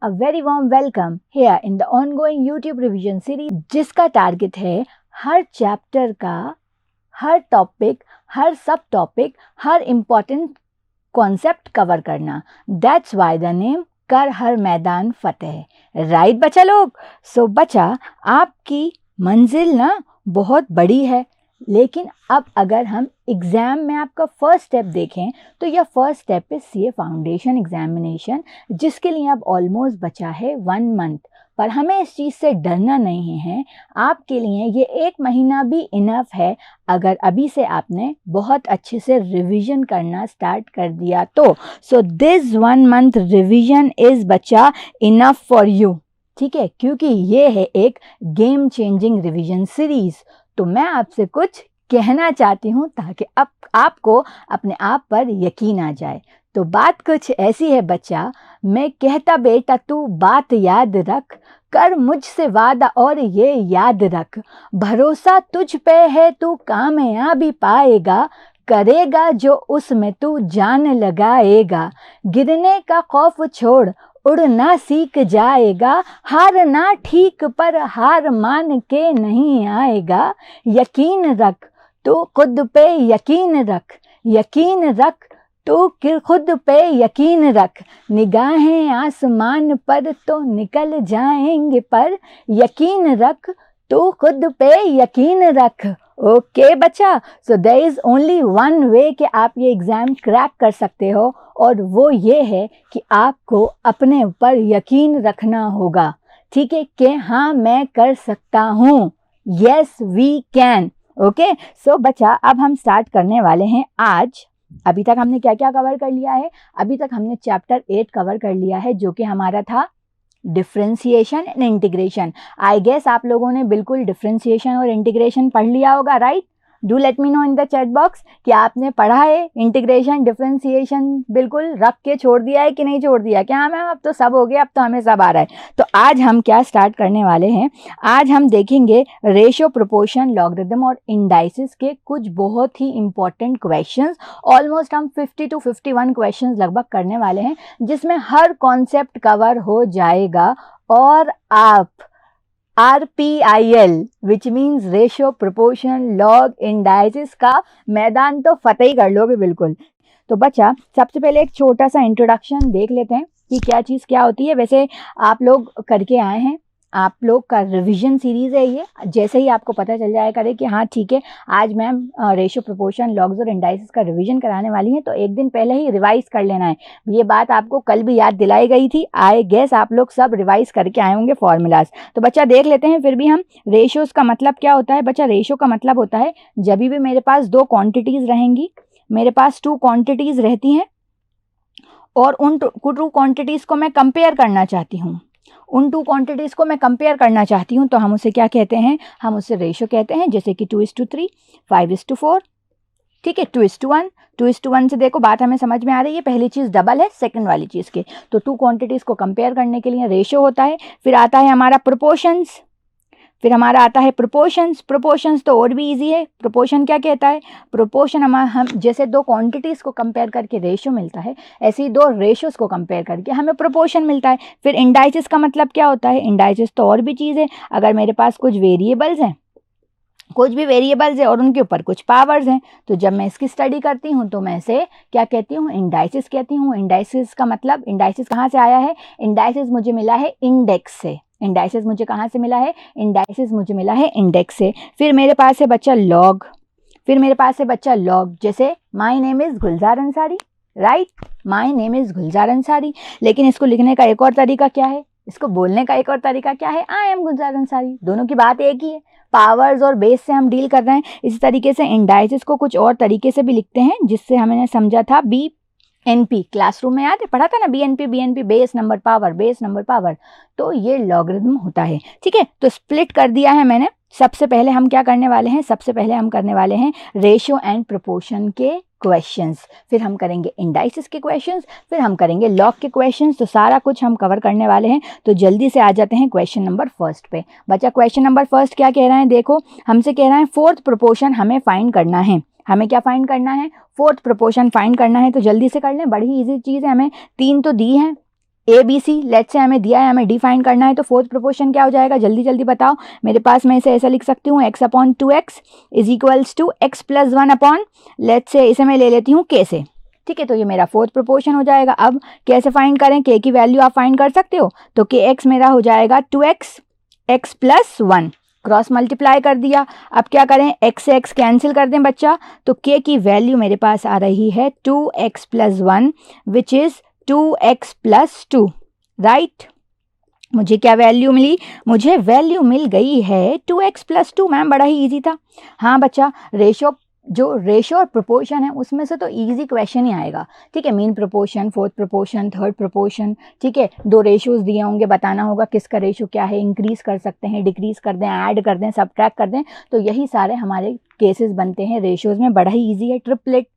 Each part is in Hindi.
a very warm welcome here in the ongoing YouTube revision series जिसका टारगेट है हर चैप्टर का हर टॉपिक, हर सब टॉपिक, हर इम्पॉर्टेंट कॉन्सेप्ट कवर करना। दैट्स वाई द नेम कर हर मैदान फतेह। राइट बच्चा लोग? सो बच्चा, आपकी मंजिल ना बहुत बड़ी है, लेकिन अब अगर हम एग्ज़ाम में आपका फर्स्ट स्टेप देखें तो यह फर्स्ट स्टेप है CA फाउंडेशन एग्जामिनेशन, जिसके लिए अब ऑलमोस्ट बचा है 1 मंथ। पर हमें इस चीज़ से डरना नहीं है, आपके लिए ये 1 महीना भी इनफ है अगर अभी से आपने बहुत अच्छे से रिवीजन करना स्टार्ट कर दिया तो। So this 1 month revision is बच्चा इनफ फॉर यू, ठीक है? क्योंकि ये है एक गेम चेंजिंग रिवीजन सीरीज़। तो मैं आपसे कुछ कहना चाहती हूँ ताकि अब आपको अपने आप पर यकीन आ जाए। तो बात कुछ ऐसी है बच्चा, मैं कहता बेटा तू बात याद रख, कर मुझसे वादा और ये याद रख, भरोसा तुझ पे है तू कामयाबी पाएगा, करेगा जो उसमें तू जान लगाएगा, गिरने का खौफ छोड़ उड़ना सीख जाएगा, हारना ठीक पर हार मान के नहीं आएगा, यकीन रख तू खुद पे यकीन रख, यकीन रख तू खुद पे यकीन रख, निगाहें आसमान पर तो निकल जाएंगे पर, यकीन रख तू खुद पे यकीन रख। ओके बच्चा, so there is only one way कि आप ये एग्ज़ाम क्रैक कर सकते हो, और वो ये है कि आपको अपने ऊपर यकीन रखना होगा, ठीक है? कि हाँ मैं कर सकता हूँ, येस वी कैन। ओके, सो बच्चा, अब हम स्टार्ट करने वाले हैं आज। अभी तक हमने क्या क्या कवर कर लिया है? अभी तक हमने चैप्टर 8 कवर कर लिया है, जो कि हमारा था differentiation and integration. I guess आप लोगों ने बिल्कुल डिफ्रेंसिएशन और इंटीग्रेशन पढ़ लिया होगा, right? Do let me know in the chat box कि आपने पढ़ा है इंटीग्रेशन, डिफ्रेंसिएशन बिल्कुल रख के छोड़ दिया है कि नहीं छोड़ दिया? क्या मैम अब तो सब हो गया, अब तो हमें सब आ रहा है। तो आज हम क्या स्टार्ट करने वाले हैं? आज हम देखेंगे रेशियो, प्रोपोर्शन, लॉगरिथम और इंडाइसिस के कुछ बहुत ही इंपॉर्टेंट क्वेश्चंस। ऑलमोस्ट हम 50 to 51 क्वेश्चंस लगभग करने वाले हैं, जिसमें हर कॉन्सेप्ट कवर हो जाएगा और आप RPIL which means ratio, proportion, log, indices का मैदान तो फतेह ही कर लोगे बिल्कुल। तो बच्चा, सबसे पहले एक छोटा सा इंट्रोडक्शन देख लेते हैं कि क्या चीज़ क्या होती है। वैसे आप लोग करके आए हैं, आप लोग का रिवीजन सीरीज़ है ये। जैसे ही आपको पता चल जाए करे कि हाँ ठीक है, आज मैम रेशियो, प्रोपोर्शन, लॉग्स और इंडाइसिस का रिवीजन कराने वाली हैं, तो एक दिन पहले ही रिवाइज कर लेना है। ये बात आपको कल भी याद दिलाई गई थी। आई गेस आप लोग सब रिवाइज करके आए होंगे फॉर्मूलाज। तो बच्चा देख लेते हैं फिर भी हम। रेशियोज़ का मतलब क्या होता है बच्चा? रेशियो का मतलब होता है जब भी मेरे पास 2 क्वान्टिटीज़ रहेंगी, मेरे पास 2 क्वान्टिटीज़ रहती हैं और उन 2 क्वान्टिटीज़ को मैं कंपेयर करना चाहती हूँ, उन 2 क्वांटिटीज़ को मैं कंपेयर करना चाहती हूँ, तो हम उसे क्या कहते हैं? हम उसे रेशियो कहते हैं। जैसे कि 2:3, 5:4, ठीक है, 2:1। 2:1 से देखो बात हमें समझ में आ रही है। पहली चीज़ डबल है सेकंड वाली चीज़ के, तो 2 क्वांटिटीज़ को कंपेयर करने के लिए रेशियो होता है। फिर आता है हमारा प्रोपोर्शंस, फिर हमारा आता है प्रोपोर्शंस। प्रोपोर्शंस तो और भी इजी है। प्रोपोर्शन क्या कहता है? प्रोपोर्शन हम जैसे 2 क्वांटिटीज़ को कंपेयर करके रेशियो मिलता है, ऐसे ही 2 रेशियोज़ को कंपेयर करके हमें प्रोपोर्शन मिलता है। फिर इंडाइसिस का मतलब क्या होता है? इंडाइसिस तो और भी चीज़ है। अगर मेरे पास कुछ वेरिएबल्स हैं, कुछ भी वेरिएबल्स है और उनके ऊपर कुछ पावर्स हैं, तो जब मैं इसकी स्टडी करती हूँ तो मैं इसे क्या कहती हूँ? इंडाइसिस कहती हूँ। इंडाइसिस का मतलब, इंडाइसिस कहाँ से आया है? इंडाइसिस मुझे मिला है इंडेक्स से। इंडाइसिस मुझे कहाँ से मिला है? इंडाइसिस मुझे मिला है इंडेक्स से। फिर मेरे पास है बच्चा लॉग, फिर मेरे पास है बच्चा लॉग। जैसे my name is Gulzar Ansari, right? My name is Gulzar Ansari. लेकिन इसको लिखने का एक और तरीका क्या है? इसको बोलने का एक और तरीका क्या है? आई एम गुलजार अंसारी। दोनों की बात एक ही है, पावर्स और बेस से हम डील कर रहे हैं। इसी तरीके से इंडाइसिस को कुछ और तरीके से भी लिखते हैं, जिससे हमने समझा था BNP, क्लासरूम में याद है, पढ़ा था ना? BNP base number power, base number power. तो ये लॉगरिथम होता है, ठीक है? तो स्प्लिट कर दिया है मैंने। सबसे पहले हम क्या करने वाले हैं? सबसे पहले हम करने वाले हैं रेशियो एंड प्रोपोर्शन के क्वेश्चंस, फिर हम करेंगे इंडाइसिस के क्वेश्चंस, फिर हम करेंगे लॉग के क्वेश्चंस। तो सारा कुछ हम कवर करने वाले हैं। तो जल्दी से आ जाते हैं क्वेश्चन नंबर 1 पे। बच्चा, क्वेश्चन नंबर 1 क्या कह रहा है? देखो, हमसे कह रहा है 4th प्रोपोर्शन हमें फाइंड करना है। हमें क्या फाइंड करना है? 4th प्रोपोर्शन फाइंड करना है। तो जल्दी से कर लें, बड़ी इजी चीज़ है। हमें 3 तो दी हैं, ए बी सी, लेट से हमें दिया है, हमें डिफाइन करना है, तो फोर्थ प्रोपोर्शन क्या हो जाएगा, जल्दी जल्दी बताओ। मेरे पास मैं इसे ऐसा लिख सकती हूँ, x upon 2x is equals to x plus 1 upon, let से इसे मैं ले लेती हूँ k से, ठीक है। तो ये मेरा फोर्थ प्रोपोर्शन हो जाएगा। अब कैसे फाइंड करें, k की वैल्यू आप फाइंड कर सकते हो, तो kx मेरा हो जाएगा 2x x plus 1, cross multiply कर दिया। अब क्या करें, x से x कैंसिल कर दें बच्चा, तो k की वैल्यू मेरे पास आ रही है 2x plus 1 which is 2x plus 2, right. मुझे क्या वैल्यू मिली, मुझे वैल्यू मिल गई है 2x प्लस 2। मैम बड़ा ही इजी था। हाँ बच्चा, जो रेशो और प्रोपोर्शन है उसमें से तो इजी क्वेश्चन ही आएगा, ठीक है। Mean proportion, fourth proportion, third proportion, ठीक है। दो रेशोज दिए होंगे, बताना होगा किसका रेशो क्या है, इंक्रीज कर सकते हैं, डिक्रीज कर दें, ऐड कर दें, सब्ट्रैक्ट कर दें, तो यही सारे हमारे केसेस बनते हैं रेशोज में। बड़ा ही ईजी है। ट्रिपलेट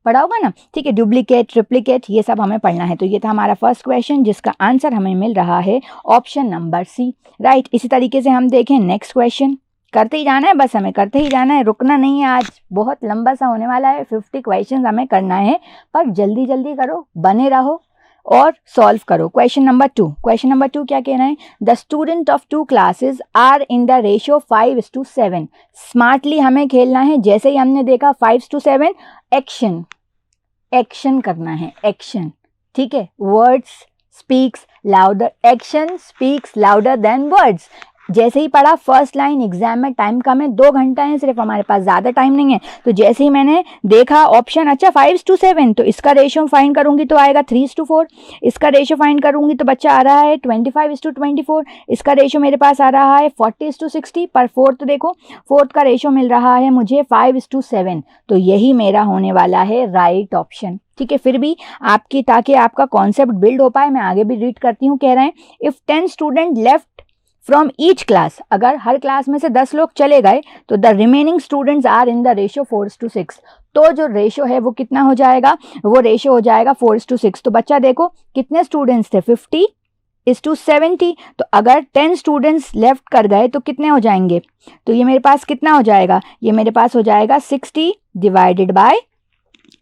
पढ़ा होगा ना, ठीक है, डुप्लीकेट, ट्रिप्लीकेट, ये सब हमें पढ़ना है। तो ये था हमारा फर्स्ट क्वेश्चन जिसका आंसर हमें मिल रहा है ऑप्शन नंबर सी, राइट। इसी तरीके से हम देखें नेक्स्ट क्वेश्चन, करते ही जाना है, बस हमें करते ही जाना है, रुकना नहीं है। आज बहुत लंबा सा होने वाला है, 50 क्वेश्चन हमें करना है, पर जल्दी जल्दी करो, बने रहो और सॉल्व करो। क्वेश्चन नंबर 2, क्वेश्चन नंबर 2 क्या कहना है, the student of 2 classes are in the ratio 5:7। Smartly हमें खेलना है, जैसे ही हमने देखा 5:7, एक्शन करना है, एक्शन, ठीक है। Words speaks louder, action speaks louder than words. जैसे ही पढ़ा, फर्स्ट लाइन, एग्जाम में टाइम कम है, 2 घंटा है सिर्फ हमारे पास, ज़्यादा टाइम नहीं है। तो जैसे ही मैंने देखा ऑप्शन, अच्छा 5:7, तो इसका रेशियो फाइंड करूंगी तो आएगा 3:4। इसका रेशियो फाइंड करूंगी तो बच्चा आ रहा है 25:24। इसका रेशियो मेरे पास आ रहा है 40:60। पर फोर्थ देखो, फोर्थ का रेशियो मिल रहा है मुझे 5:7। तो यही मेरा होने वाला है राइट ऑप्शन, ठीक है। फिर भी आपकी, ताकि आपका कॉन्सेप्ट बिल्ड हो पाए, मैं आगे भी रीड करती हूँ। कह रहे हैं, if 10 student left from each class, अगर हर क्लास में से 10 लोग चले गए तो the remaining students are in the ratio 4:6। तो जो रेशियो है वो कितना हो जाएगा, वो रेशियो हो जाएगा 4:6। तो बच्चा देखो कितने स्टूडेंट्स थे, 50:70। तो अगर 10 स्टूडेंट्स लेफ्ट कर गए तो कितने हो जाएंगे, तो ये मेरे पास कितना हो जाएगा, ये मेरे पास हो जाएगा 60 डिवाइडेड बाय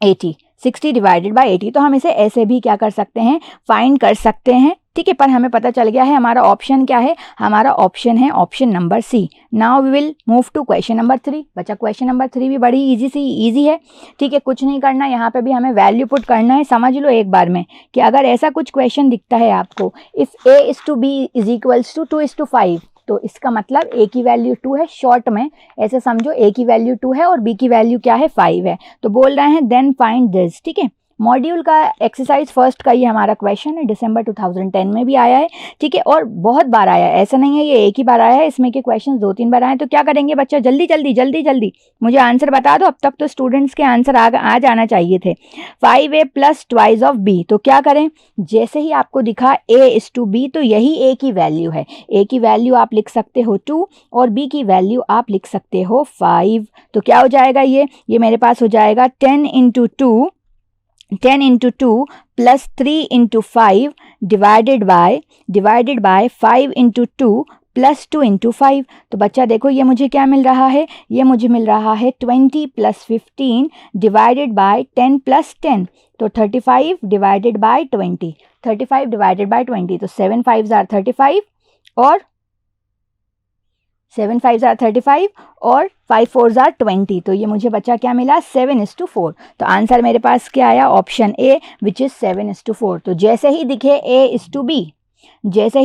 80, 60 डिवाइडेड बाय 80। तो हम इसे ऐसे भी क्या कर सकते हैं, फाइंड कर सकते हैं, ठीक है। पर हमें पता चल गया है हमारा ऑप्शन क्या है, हमारा ऑप्शन है option number C. Now we will move to question number 3। बच्चा क्वेश्चन नंबर 3 भी बड़ी इजी है, ठीक है। कुछ नहीं करना, यहाँ पे भी हमें वैल्यू पुट करना है। समझ लो एक बार में कि अगर ऐसा कुछ क्वेश्चन दिखता है आपको, if a:b is equals to 2:5, तो इसका मतलब a की वैल्यू 2 है। शॉर्ट में ऐसे समझो, a की वैल्यू 2 है और b की वैल्यू क्या है, 5 है। तो बोल रहे हैं देन फाइंड दिस, ठीक है। मॉड्यूल का एक्सरसाइज फर्स्ट का ये हमारा क्वेश्चन है, दिसंबर 2010 में भी आया है, ठीक है। और बहुत बार आया है, ऐसा नहीं है ये एक ही बार आया है, इसमें के क्वेश्चन 2-3 बार आए। तो क्या करेंगे बच्चा, जल्दी जल्दी मुझे आंसर बता दो। अब तक तो स्टूडेंट्स के आंसर आ जाना चाहिए थे। 5a plus twice of b, तो क्या करें, जैसे ही आपको दिखा a:b, तो यही a की वैल्यू है। a की वैल्यू आप लिख सकते हो 2 और b की वैल्यू आप लिख सकते हो 5। तो क्या हो जाएगा, ये मेरे पास हो जाएगा 10 into 2 plus 3 into 5 divided bye 5 into 2 plus 2 into 5। तो बच्चा देखो ये मुझे क्या मिल रहा है, ये मुझे मिल रहा है 20 प्लस 15 डिवाइडेड बाय 10 प्लस 10, तो 35 डिवाइडेड बाय 20, 35 डिवाइडेड बाय 20। तो 7 5s आर 35 और 7 5s आर 35 और 5 4s आर 20। तो ये मुझे बच्चा क्या मिला, 7:4। तो आंसर मेरे पास क्या आया, ऑप्शन ए विच इज 7:4। तो जैसे ही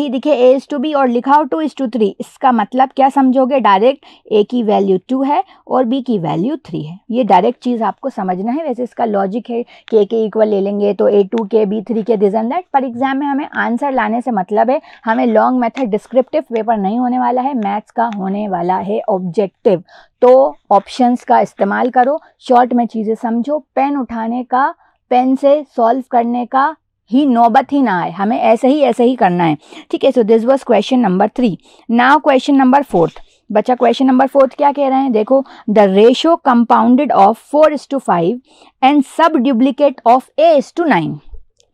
दिखे a:b और लिखा हो 2:3, इसका मतलब क्या समझोगे, डायरेक्ट a की वैल्यू 2 है और b की वैल्यू 3 है। ये डायरेक्ट चीज़ आपको समझना है। वैसे इसका लॉजिक है कि a के इक्वल ले लेंगे तो a2 के b3 के दिस एंड दैट, पर एग्जाम में हमें आंसर लाने से मतलब है, हमें लॉन्ग मेथड डिस्क्रिप्टिव पेपर नहीं होने वाला है, मैथ्स का होने वाला है ऑब्जेक्टिव। तो ऑप्शंस का इस्तेमाल करो, शॉर्ट में चीज़ें समझो, पेन उठाने का, पेन से सॉल्व करने का ही नौबत ही ना आए, हमें ऐसे ही करना है, ठीक है। सो this was question number 3। Now question number 4। बच्चा क्वेश्चन नंबर 4 क्या कह रहे हैं, देखो, the ratio compounded of 4:5 and सब डुप्लीकेट ऑफ a:9,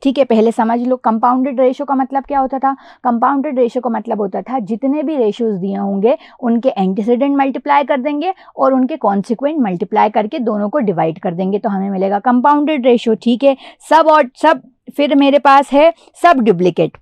ठीक है। पहले समझ लो कंपाउंडेड रेशो का मतलब क्या होता था। कंपाउंडेड रेशो का मतलब होता था जितने भी रेशोज दिए होंगे उनके एंटीसीडेंट मल्टीप्लाई कर देंगे और उनके कॉन्सिक्वेंट मल्टीप्लाई करके दोनों को डिवाइड कर देंगे, तो हमें मिलेगा कंपाउंडेड रेशो, ठीक है। सब फिर मेरे पास है सब डुप्लीकेट।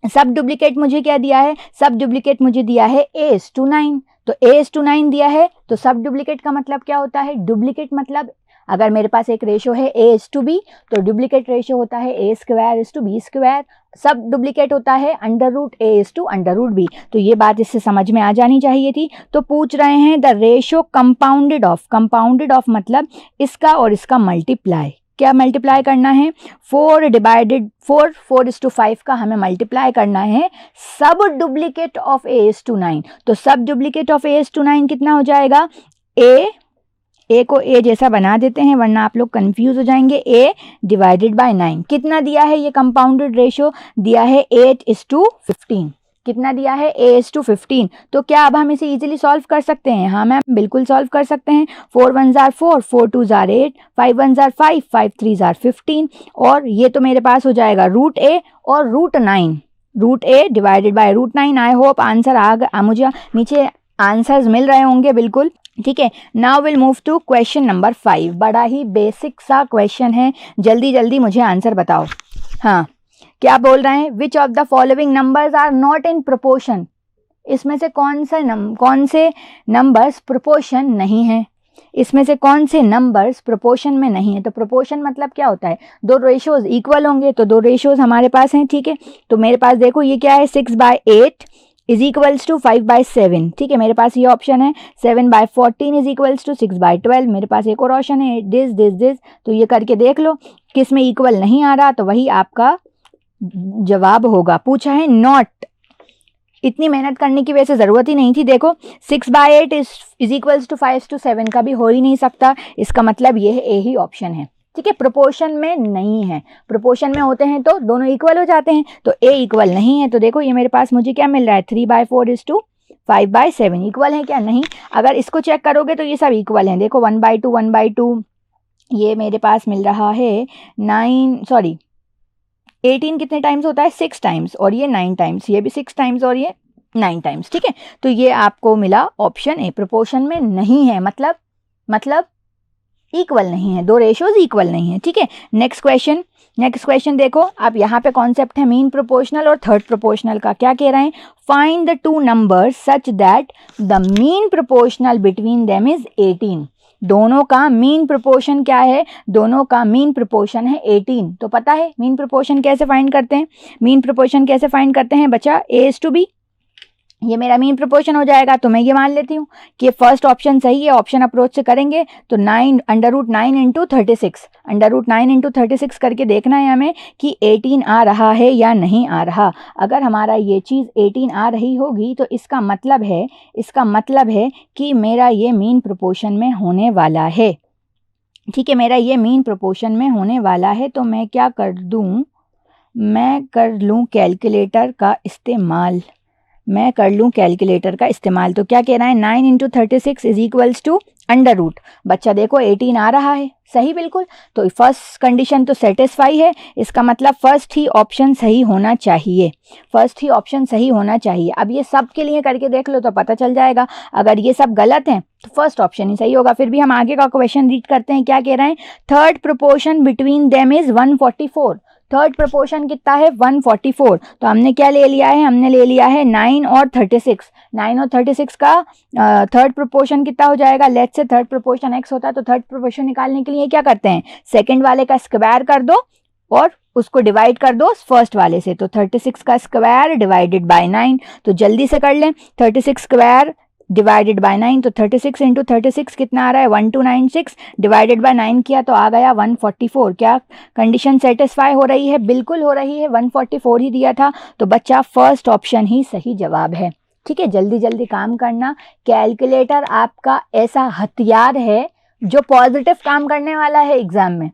सब डुप्लीकेट मुझे क्या दिया है, सब डुप्लीकेट मुझे दिया है A:9। तो A:9 दिया है तो सब डुप्लीकेट का मतलब क्या होता है, डुप्लीकेट मतलब अगर मेरे पास एक रेशो है A:B तो डुप्लीकेट रेशो होता है A²:B²। सब डुप्लीकेट होता है √A:√B। तो ये बात इससे समझ में आ जानी चाहिए थी। तो पूछ रहे हैं द रेशो कंपाउंडेड ऑफ मतलब इसका और इसका मल्टीप्लाई, क्या मल्टीप्लाई करना है, 4/4 का हमें मल्टीप्लाई करना है सब डुप्लीकेट ऑफ A:9। तो सब डुप्लीकेट ऑफ A:9 कितना हो जाएगा, ए को ए जैसा बना देते हैं वरना आप लोग कंफ्यूज हो जाएंगे, A/9 कितना दिया है, ये कंपाउंडेड रेशो दिया है 8:15। कितना दिया है, A:15। तो क्या अब हम इसे इजीली सॉल्व कर सकते हैं, हाँ मैम बिल्कुल सॉल्व कर सकते हैं। 4 1 4, 4 2 8, 5 1 5, 5 3 15 और ये तो मेरे पास हो जाएगा √A और √9, √A/√9। आई होप आंसर मुझे नीचे आंसर्स मिल रहे होंगे बिल्कुल, ठीक है। Now will move to question number 5। बड़ा ही बेसिक सा क्वेश्चन है, जल्दी जल्दी मुझे आंसर बताओ। हाँ, क्या बोल रहे हैं, which of the following numbers are not in proportion. इसमें से कौन से नंबर्स प्रोपोर्शन नहीं है, इसमें से कौन से नंबर्स प्रोपोर्शन में नहीं है। तो प्रोपोर्शन मतलब क्या होता है, दो रेशोज इक्वल होंगे, तो दो रेशोज हमारे पास हैं, ठीक है। तो मेरे पास देखो ये क्या है, 6/8 इज इक्वल्स टू 5/7, ठीक है, मेरे पास ये ऑप्शन है। 7/14 इज इक्वल्स टू 6/12, मेरे पास एक और ऑप्शन है, दिस। तो ये करके देख लो किस में इक्वल नहीं आ रहा, तो वही आपका जवाब होगा। पूछा है नॉट, इतनी मेहनत करने की वैसे ज़रूरत ही नहीं थी। देखो 6/8 इज इक्वल्स टू 5/7 का भी हो ही नहीं सकता, इसका मतलब ये है ए ही ऑप्शन है, ठीक है। प्रोपोर्शन में नहीं है, प्रोपोर्शन में होते हैं तो दोनों इक्वल हो जाते हैं, तो ए इक्वल नहीं है। तो देखो ये मेरे पास मुझे क्या मिल रहा है, 3/4 इज टू 5/7 इक्वल है क्या, नहीं। अगर इसको चेक करोगे तो ये सब इक्वल हैं, देखो 1/2 ये मेरे पास मिल रहा है 18 कितने टाइम्स होता है, 6 टाइम्स, और ये 9 टाइम्स, ये भी 6 टाइम्स और ये 9 टाइम्स, ठीक है। तो ये आपको मिला ऑप्शन ए, प्रोपोर्शन में नहीं है, मतलब इक्वल नहीं है, दो रेशोज इक्वल नहीं है, ठीक है। नेक्स्ट क्वेश्चन देखो, अब यहाँ पे कॉन्सेप्ट है मीन प्रोपोर्शनल और थर्ड प्रोपोर्शनल का। क्या कह रहे हैं, find the two numbers such that the mean proportional between them is 18। दोनों का मीन प्रोपोर्शन क्या है, दोनों का मीन प्रोपोर्शन है 18। तो पता है मीन प्रोपोर्शन कैसे फाइंड करते हैं, मीन प्रोपोर्शन कैसे फाइंड करते हैं बच्चा, A:B, ये मेरा मीन प्रोपोर्शन हो जाएगा। तो मैं ये मान लेती हूँ कि फर्स्ट ऑप्शन सही है, ऑप्शन अप्रोच से करेंगे तो 9 √9 इंटू 36, √9 इंटू 36 करके देखना है हमें कि 18 आ रहा है या नहीं आ रहा। अगर हमारा ये चीज़ 18 आ रही होगी तो इसका मतलब है कि मेरा ये मीन प्रोपोर्शन में होने वाला है, ठीक है, मेरा ये मीन प्रोपोर्शन में होने वाला है। तो मैं क्या कर दूँ, मैं कर लूँ कैलकुलेटर का इस्तेमाल। तो क्या कह रहा है, 9 इंटू 36 इज इक्वल्स टू √। बच्चा देखो 18 आ रहा है, सही बिल्कुल। तो फर्स्ट कंडीशन तो सेटिस्फाई है, इसका मतलब फर्स्ट ही ऑप्शन सही होना चाहिए, अब ये सब के लिए करके देख लो तो पता चल जाएगा, अगर ये सब गलत हैं तो फर्स्ट ऑप्शन ही सही होगा। फिर भी हम आगे का क्वेश्चन रीड करते हैं, क्या कह रहे हैं, third proportion between them is 144। Third proportion कितना है, 144। तो हमने क्या ले लिया है, हमने ले लिया है 9 और 36। 9 और 36 का थर्ड प्रोपोर्शन कितना हो जाएगा, let's say third proportion x होता है, तो थर्ड प्रोपोर्शन निकालने के लिए क्या करते हैं, सेकंड वाले का स्क्वायर कर दो और उसको डिवाइड कर दो फर्स्ट वाले से। तो 36 का स्क्वायर डिवाइडेड बाय 9, तो जल्दी से कर लें, 36 स्क्वायर डिवाइडेड बाय 9, तो 36 इंटू 36 कितना आ रहा है, 1296, डिवाइडेड बाय 9 किया तो आ गया 144। क्या कंडीशन सेटिस्फाई हो रही है, बिल्कुल हो रही है, 144 ही दिया था। तो बच्चा फर्स्ट ऑप्शन ही सही जवाब है, ठीक है। जल्दी जल्दी काम करना, कैलकुलेटर आपका ऐसा हथियार है जो पॉजिटिव काम करने वाला है एग्जाम में,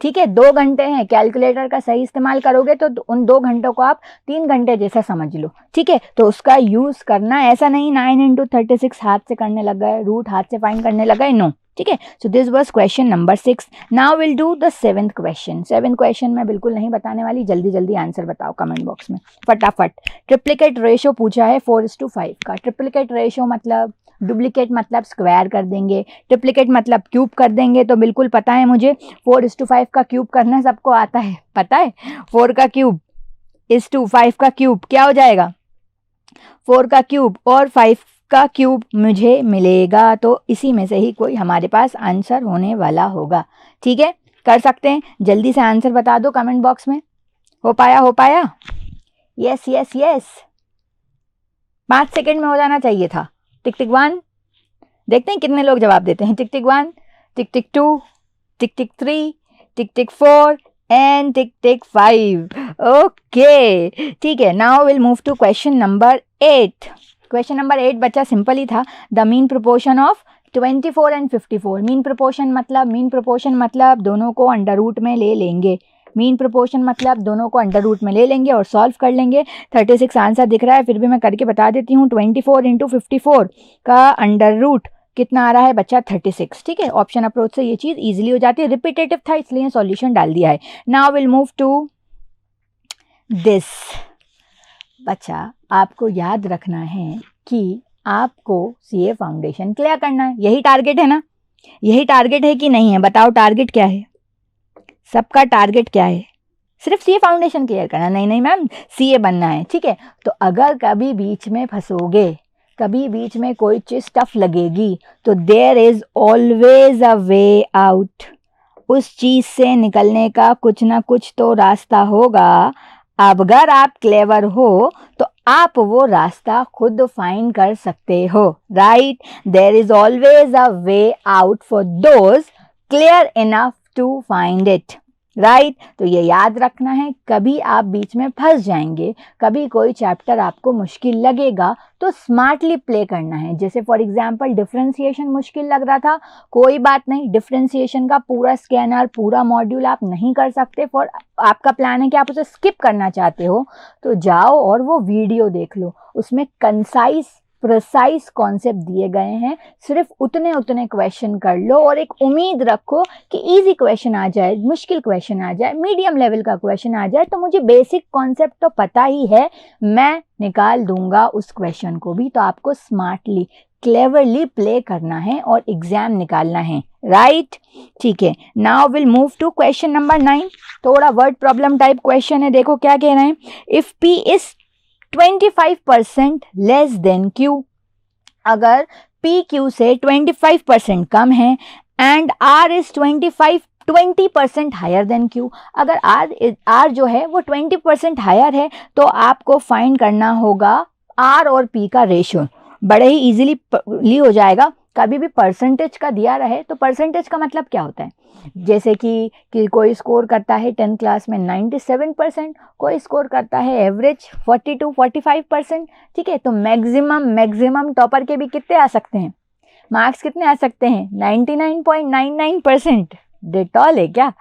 ठीक है। 2 घंटे हैं, कैलकुलेटर का सही इस्तेमाल करोगे तो उन 2 घंटों को आप 3 घंटे जैसा समझ लो, ठीक है। तो उसका यूज करना, ऐसा नहीं 9 इंटू 36 हाथ से करने लग गए, रूट हाथ से फाइंड करने लग गए, नो, ठीक है। सो this was question number 6। Now will do the 7th question. 7th question मैं बिल्कुल नहीं बताने वाली, जल्दी जल्दी आंसर बताओ कमेंट बॉक्स में फटाफट। ट्रिप्लिकेट रेशो पूछा है 4:5 का। ट्रिप्लिकेट रेशो मतलब डुप्लीकेट मतलब स्क्वायर कर देंगे, ट्रिप्लीकेट मतलब क्यूब कर देंगे। तो बिल्कुल पता है मुझे 4:5 का क्यूब करना सबको आता है, पता है 4 का क्यूब इज टू 5 का क्यूब क्या हो जाएगा 4 का क्यूब और 5 का क्यूब मुझे मिलेगा। तो इसी में से ही कोई हमारे पास आंसर होने वाला होगा। ठीक है, कर सकते हैं, जल्दी से आंसर बता दो कमेंट बॉक्स में। हो पाया? यस यस यस, 5 सेकंड में हो जाना चाहिए था। टिक टिक 1, देखते हैं कितने लोग जवाब देते हैं। टिक टिक 1, टिक टिक 2, टिक टिक 3, टिक टिक 4 एंड टिक टिक 5। ओके, ठीक है, now will move to question number 8। Question number 8 बच्चा सिंपल ही था। The mean proportion of 24 and 54। Mean proportion मतलब दोनों को अंडर रूट में ले लेंगे। मीन प्रोपोर्शन मतलब दोनों को अंडर रूट में ले लेंगे और सॉल्व कर लेंगे। 36 आंसर दिख रहा है, फिर भी मैं करके बता देती हूँ। 24 इंटू 54 का अंडर रूट कितना आ रहा है बच्चा 36। ठीक है, ऑप्शन अप्रोच से ये चीज़ इजीली हो जाती है। रिपीटेटिव था इसलिए सॉल्यूशन डाल दिया है। Now will move to this. बच्चा आपको याद रखना है कि आपको सीए फाउंडेशन क्लियर करना है, यही टारगेट है ना? यही टारगेट है कि नहीं है? बताओ टारगेट क्या है? सबका टारगेट क्या है? सिर्फ सीए फाउंडेशन क्लियर करना? नहीं मैम, सीए बनना है। ठीक है, तो अगर कभी बीच में फंसोगे, कभी बीच में कोई चीज टफ लगेगी, तो there is always a way out. उस चीज से निकलने का कुछ ना कुछ तो रास्ता होगा। अब अगर आप क्लेवर हो तो आप वो रास्ता खुद फाइंड कर सकते हो, right? There is always a way out for those clear enough to find it, right? तो ये याद रखना है, कभी आप बीच में फंस जाएंगे, कभी कोई चैप्टर आपको मुश्किल लगेगा तो स्मार्टली प्ले करना है। जैसे फॉर एग्जांपल डिफरेंशिएशन मुश्किल लग रहा था, कोई बात नहीं, डिफरेंशिएशन का पूरा स्कैनर, पूरा मॉड्यूल आप नहीं कर सकते, फॉर आपका प्लान है कि आप उसे स्किप करना चाहते हो, तो जाओ और वो वीडियो देख लो, उसमें कंसाइज प्रिसाइज कॉन्सेप्ट दिए गए हैं। सिर्फ उतने क्वेश्चन कर लो और एक उम्मीद रखो कि इजी क्वेश्चन आ जाए, मुश्किल क्वेश्चन आ जाए, मीडियम लेवल का क्वेश्चन आ जाए, तो मुझे बेसिक कॉन्सेप्ट तो पता ही है, मैं निकाल दूंगा उस क्वेश्चन को भी। तो आपको स्मार्टली क्लेवरली प्ले करना है और एग्जाम निकालना है, राइट? ठीक है, now will move to question number 9। थोड़ा वर्ड प्रॉब्लम टाइप क्वेश्चन है। देखो क्या कह रहे हैं। If P is 25% less than Q, अगर P Q से 25% कम है and R is 20% higher than Q, अगर R जो है वो 20% हायर है, तो आपको फाइंड करना होगा R और P का रेशियो। बड़े ही इजीली हो जाएगा। कभी भी परसेंटेज का दिया रहे तो परसेंटेज का मतलब क्या होता है? जैसे कि कोई स्कोर करता है 10th क्लास में 97%, कोई स्कोर करता है एवरेज 40-45%। ठीक है, तो मैक्सिमम टॉपर के भी कितने आ सकते हैं? मार्क्स कितने आ सकते हैं? 99.99%। डेटॉल है क्या?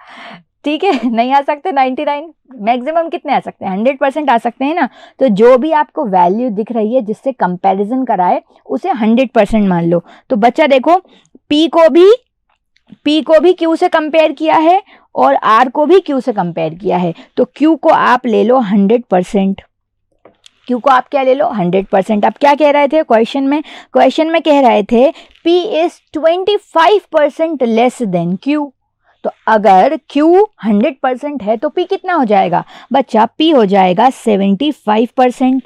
ठीक है, नहीं आ सकते 99, मैक्सिमम कितने आ सकते हैं? 100% आ सकते हैं ना। तो जो भी आपको वैल्यू दिख रही है जिससे कंपैरिजन कराए उसे 100% मान लो। तो बच्चा देखो, P को भी Q से कंपेयर किया है और R को भी Q से कंपेयर किया है, तो Q को आप ले लो 100%। Q को आप क्या ले लो? 100%। अब क्या कह रहे थे क्वेश्चन में कह रहे थे P is 25% less than Q। तो अगर Q 100% है तो P कितना हो जाएगा बच्चा? P हो जाएगा 75%।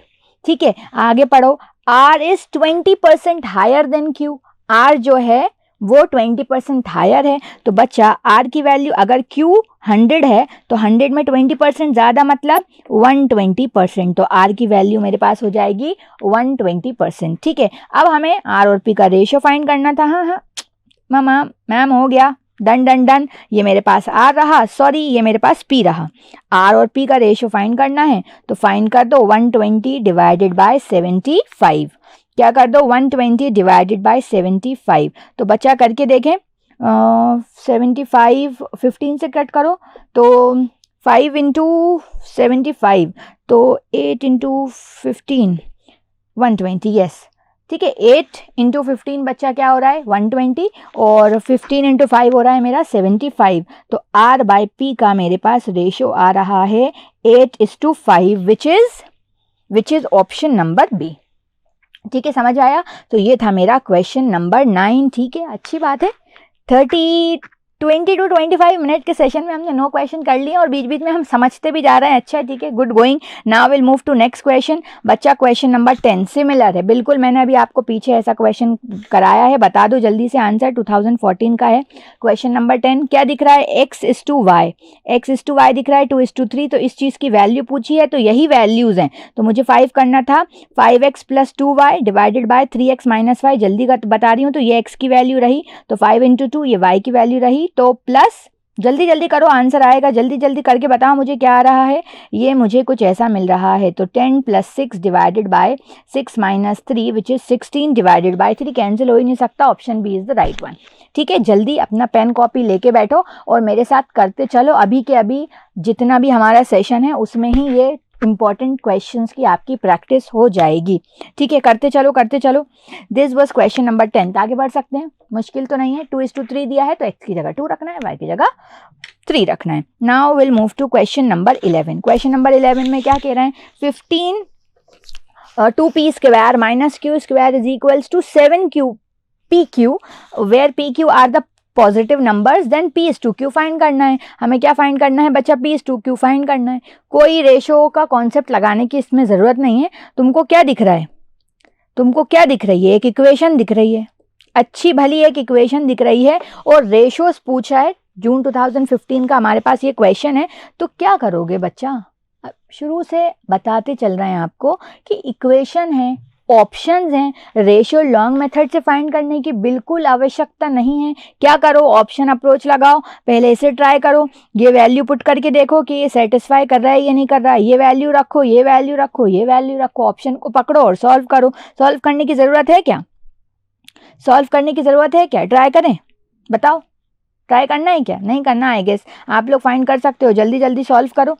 ठीक है, आगे पढ़ो। R is 20% higher than Q, R जो है वो 20% हायर है, तो बच्चा R की वैल्यू, अगर Q 100 है तो 100 में 20% ज़्यादा मतलब 120%, तो R की वैल्यू मेरे पास हो जाएगी 120%। ठीक है, अब हमें R और P का रेशियो फाइंड करना था। हाँ मैम हो गया, डन। ये मेरे पास R रहा, सॉरी ये मेरे पास P रहा। R और P का रेशियो फाइंड करना है, तो फाइंड कर दो 120 डिवाइडेड बाय 75। क्या कर दो? 120 डिवाइडेड बाय 75। तो बच्चा करके देखें, 75 15 से कट करो तो 5 इंटू 75, तो 8 इंटू 15 120। यस, ठीक है, 8 इंटू 15 बच्चा क्या हो रहा है? 120, और 15 इंटू 5 हो रहा है मेरा 75। तो R बाय P का मेरे पास रेशियो आ रहा है 8:5, which is option number B. ठीक है, समझ आया। तो ये था मेरा क्वेश्चन नंबर 9। ठीक है, अच्छी बात है। 20 to 25 मिनट के सेशन में हमने 9 क्वेश्चन कर लिए और बीच बीच में हम समझते भी जा रहे हैं। अच्छा, ठीक है, good going. Now will move to next question. बच्चा क्वेश्चन नंबर 10 सिमिलर है बिल्कुल, मैंने अभी आपको पीछे ऐसा क्वेश्चन कराया है, बता दो जल्दी से आंसर। 2014 का है क्वेश्चन नंबर 10। क्या दिख रहा है? x:y, x:y दिख रहा है, 2:3। तो इस चीज़ की वैल्यू पूछी है, तो यही वैल्यूज हैं, तो मुझे 5 करना था। 5x + 2y divided by 3x - y, जल्दी बता रही हूँ, तो ये x की वैल्यू रही, तो 5 × 2 ये y की वैल्यू रही, तो प्लस, जल्दी जल्दी करो, आंसर आएगा, जल्दी जल्दी करके बताओ मुझे क्या आ रहा है। ये मुझे कुछ ऐसा मिल रहा है, तो 10 + 6 divided by 6 - 3 which is 16 divided by 3, cancel हो ही नहीं सकता, option B is the right one. ठीक है, जल्दी अपना पेन कॉपी लेके बैठो और मेरे साथ करते चलो। अभी के अभी जितना भी हमारा सेशन है उसमें ही ये इंपॉर्टेंट क्वेश्चंस की आपकी प्रैक्टिस हो जाएगी। ठीक है, करते चलो करते चलो। This was question number 10। आगे बढ़ सकते हैं, मुश्किल तो नहीं है। 2:3 दिया है, तो x की जगह 2 रखना है, y की जगह 3 रखना है। Now will move to question number 11। Question number 11 में क्या कह रहे हैं? 15 2p² - q² is equals to 7q pq, where pq are the positive numbers, then p:2q find करना है। हमें क्या फाइंड करना है बच्चा? p:2q फाइंड करना है। कोई रेशो का कॉन्सेप्ट लगाने की इसमें जरूरत नहीं है। तुमको क्या दिख रहा है? तुमको क्या दिख रही है? एक इक्वेशन दिख रही है, अच्छी भली एक इक्वेशन दिख रही है, और रेशोस पूछा है। जून 2015 का हमारे पास ये क्वेश्चन है, तो क्या करोगे बच्चा? शुरू से बताते चल रहे हैं आपको कि इक्वेशन है, ऑप्शंस हैं, रेशियो लॉन्ग मेथड से फाइंड करने की बिल्कुल आवश्यकता नहीं है। क्या करो? ऑप्शन अप्रोच लगाओ, पहले इसे ट्राई करो, ये वैल्यू पुट करके देखो कि ये सेटिस्फाई कर रहा है या नहीं कर रहा है, ये वैल्यू रखो, ये वैल्यू रखो, ये वैल्यू रखो, ऑप्शन को पकड़ो और सॉल्व करो। सॉल्व करने की ज़रूरत है क्या? सॉल्व करने की ज़रूरत है क्या? ट्राई करें, बताओ, ट्राई करना है क्या? नहीं करना, आई गेस आप लोग फाइंड कर सकते हो। जल्दी जल्दी सॉल्व करो।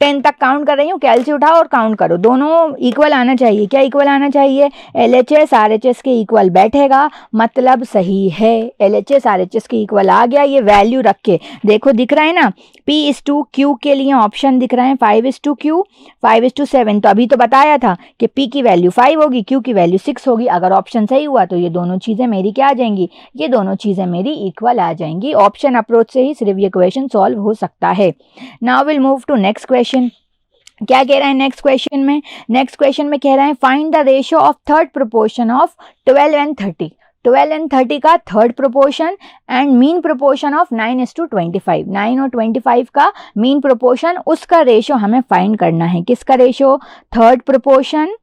10 तक काउंट कर रही हूँ, कैलसी उठाओ और काउंट करो। दोनों इक्वल आना चाहिए। क्या इक्वल आना चाहिए? LHS RHS के इक्वल बैठेगा, मतलब सही है। LHS RHS के इक्वल आ गया। ये वैल्यू रख के देखो, दिख रहा है ना, p:q के लिए ऑप्शन दिख रहे हैं 5:q 5:7। तो अभी तो बताया था कि p की वैल्यू 5 होगी, q की वैल्यू 6 होगी। अगर ऑप्शन सही हुआ तो ये दोनों चीज़ें मेरी क्या आ जाएंगी? ये दोनों चीज़ें मेरी इक्वल आ जाएंगी। ऑप्शन अप्रोच से ही सिर्फ ये क्वेश्चन सॉल्व हो सकता है। Now will move to next question. क्या कह रहा है नेक्स्ट क्वेश्चन में? नेक्स्ट क्वेश्चन में कह रहा है find the ratio of third proportion of 12 and 30। 12 and 30 का third proportion and mean proportion of 9:25। 9 और 25 का मीन प्रोपोर्शन, उसका रेशियो हमें फाइंड करना है। किसका रेशियो? थर्ड प्रोपोर्शन